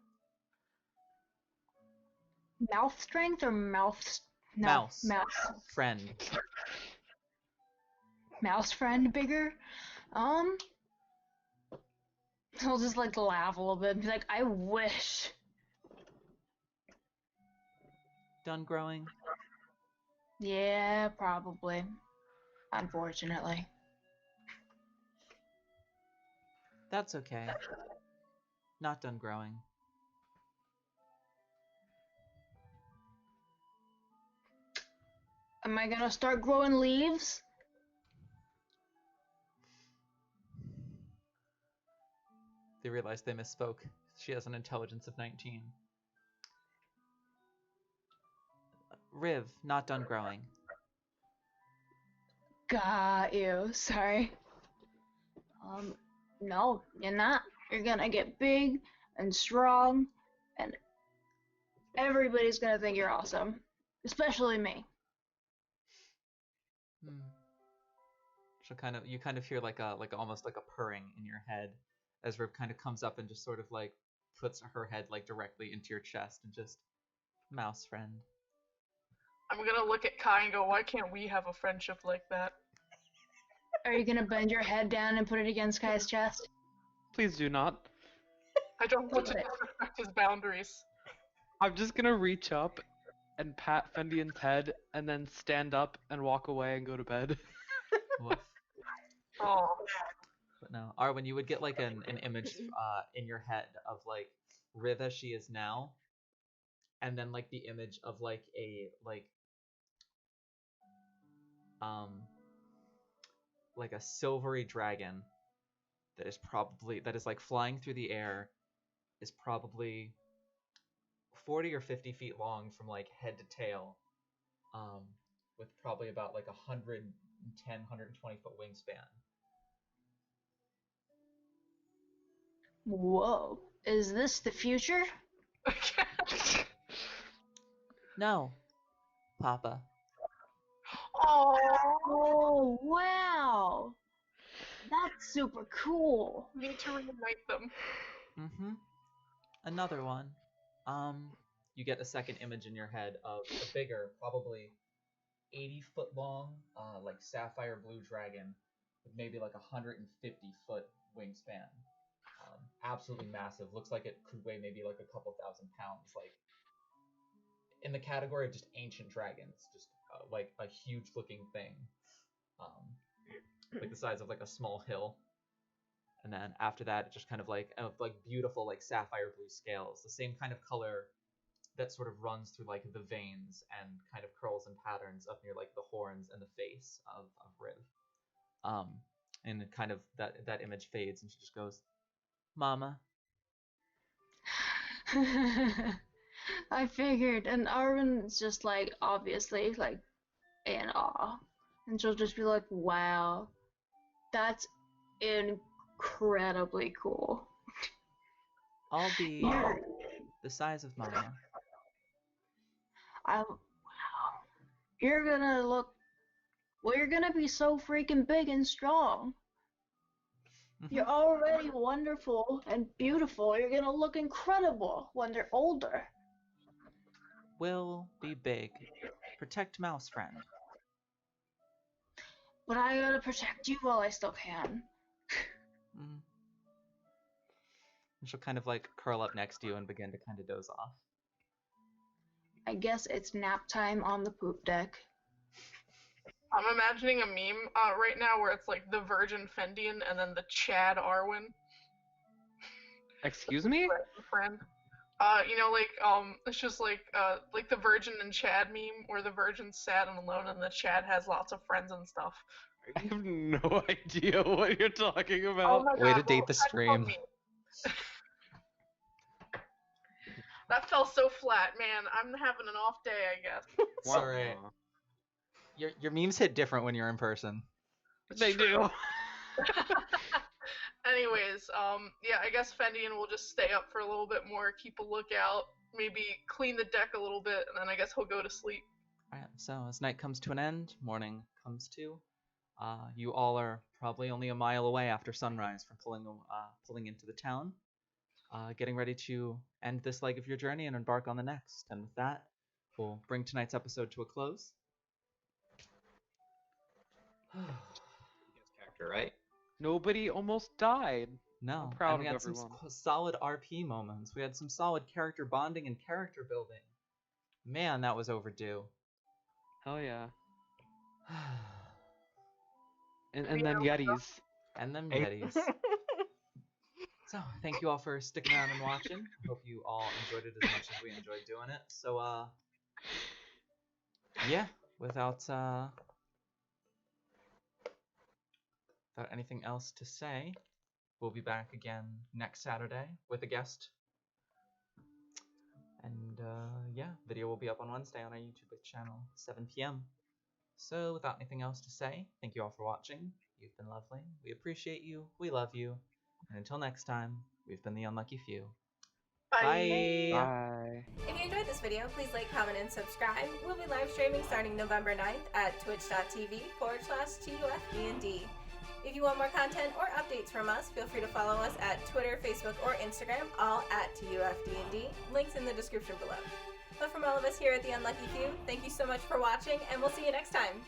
Mouth strength or mouth? No, Mouse. Mouse. Friend. Mouse friend bigger? He'll just like laugh a little bit and be like, I wish. Done growing? Yeah, probably. Unfortunately. That's okay. Not done growing. Am I gonna start growing leaves? They realize they misspoke. She has an intelligence of 19. Riv, not done growing. Got you. Sorry. No, you're not. You're gonna get big and strong, and everybody's gonna think you're awesome, especially me. You kind of hear like almost like a purring in your head as Riv kind of comes up and just sort of like puts her head like directly into your chest and just, mouse friend. I'm gonna look at Kai and go, why can't we have a friendship like that? Are you gonna bend your head down and put it against Kai's chest? Please do not. I don't want to Okay. disrespect his boundaries. I'm just gonna reach up and pat Fendian's head and then stand up and walk away and go to bed. Woof. Oh. But no, Arwen, you would get like an image in your head of like Riv as she is now, and then like the image of like a like a silvery dragon that is like flying through the air, is probably 40 or 50 feet long from like head to tail, with probably about like 110, 120 foot wingspan. Whoa. Is this the future? No, Papa. Oh, wow. That's super cool. We need to reunite them. Mm-hmm. Another one. You get a second image in your head of a bigger, probably 80-foot long, like sapphire blue dragon with maybe like 150-foot wingspan. Absolutely massive. Looks like it could weigh maybe like a couple thousand pounds. Like in the category of just ancient dragons, just like a huge-looking thing, like the size of like a small hill. And then after that, just kind of like beautiful like sapphire blue scales, the same kind of color that sort of runs through like the veins and kind of curls and patterns up near like the horns and the face of Riv. And it kind of that image fades and she just goes, Mama. I figured, and Arwen's just like obviously like in awe, and she'll just be like, "Wow, that's incredibly cool." I'll be the size of Mama. Wow, you're gonna look. Well, you're gonna be so freaking big and strong. You're already wonderful and beautiful. You're gonna look incredible when they're older. Will be big. Protect Mouse Friend. But I gotta protect you while I still can. And she'll kind of like curl up next to you and begin to kind of doze off. I guess it's nap time on the poop deck. I'm imagining a meme right now where it's like the Virgin Fendian and then the Chad Arwen Excuse me? friend. You know, like it's just like the Virgin and Chad meme where the Virgin's sad and alone and the Chad has lots of friends and stuff. I have no idea what you're talking Oh about. my Way God, to date well, the that's called stream. meme. That fell so flat, man. I'm having an off day, I guess. Sorry. Your memes hit different when you're in person. They do. Anyways, yeah, I guess Fendian will just stay up for a little bit more, keep a lookout, maybe clean the deck a little bit, and then I guess he'll go to sleep. Alright, so as night comes to an end, morning comes to. You all are probably only a mile away after sunrise from pulling into the town, getting ready to end this leg of your journey and embark on the next. And with that, we'll bring tonight's episode to a close. Character, right? Nobody almost died. No, I'm proud and we of had some everyone. solid RP moments. We had some solid character bonding and character building. Man, that was overdue. Hell yeah. And then Yetis. And them Hey. Yetis. So, thank you all for sticking around and watching. Hope you all enjoyed it as much as we enjoyed doing it. So, yeah, without anything else to say, we'll be back again next Saturday with a guest. And, yeah, video will be up on Wednesday on our YouTube channel, 7 p.m. So, without anything else to say, thank you all for watching. You've been lovely. We appreciate you. We love you. And until next time, we've been the Unlucky Few. Bye. Bye. If you enjoyed this video, please like, comment, and subscribe. We'll be live streaming starting November 9th at twitch.tv/TUFD&D. If you want more content or updates from us, feel free to follow us at Twitter, Facebook, or Instagram, all at TUFD&D. Links in the description below. But from all of us here at The Unlucky Few, thank you so much for watching, and we'll see you next time.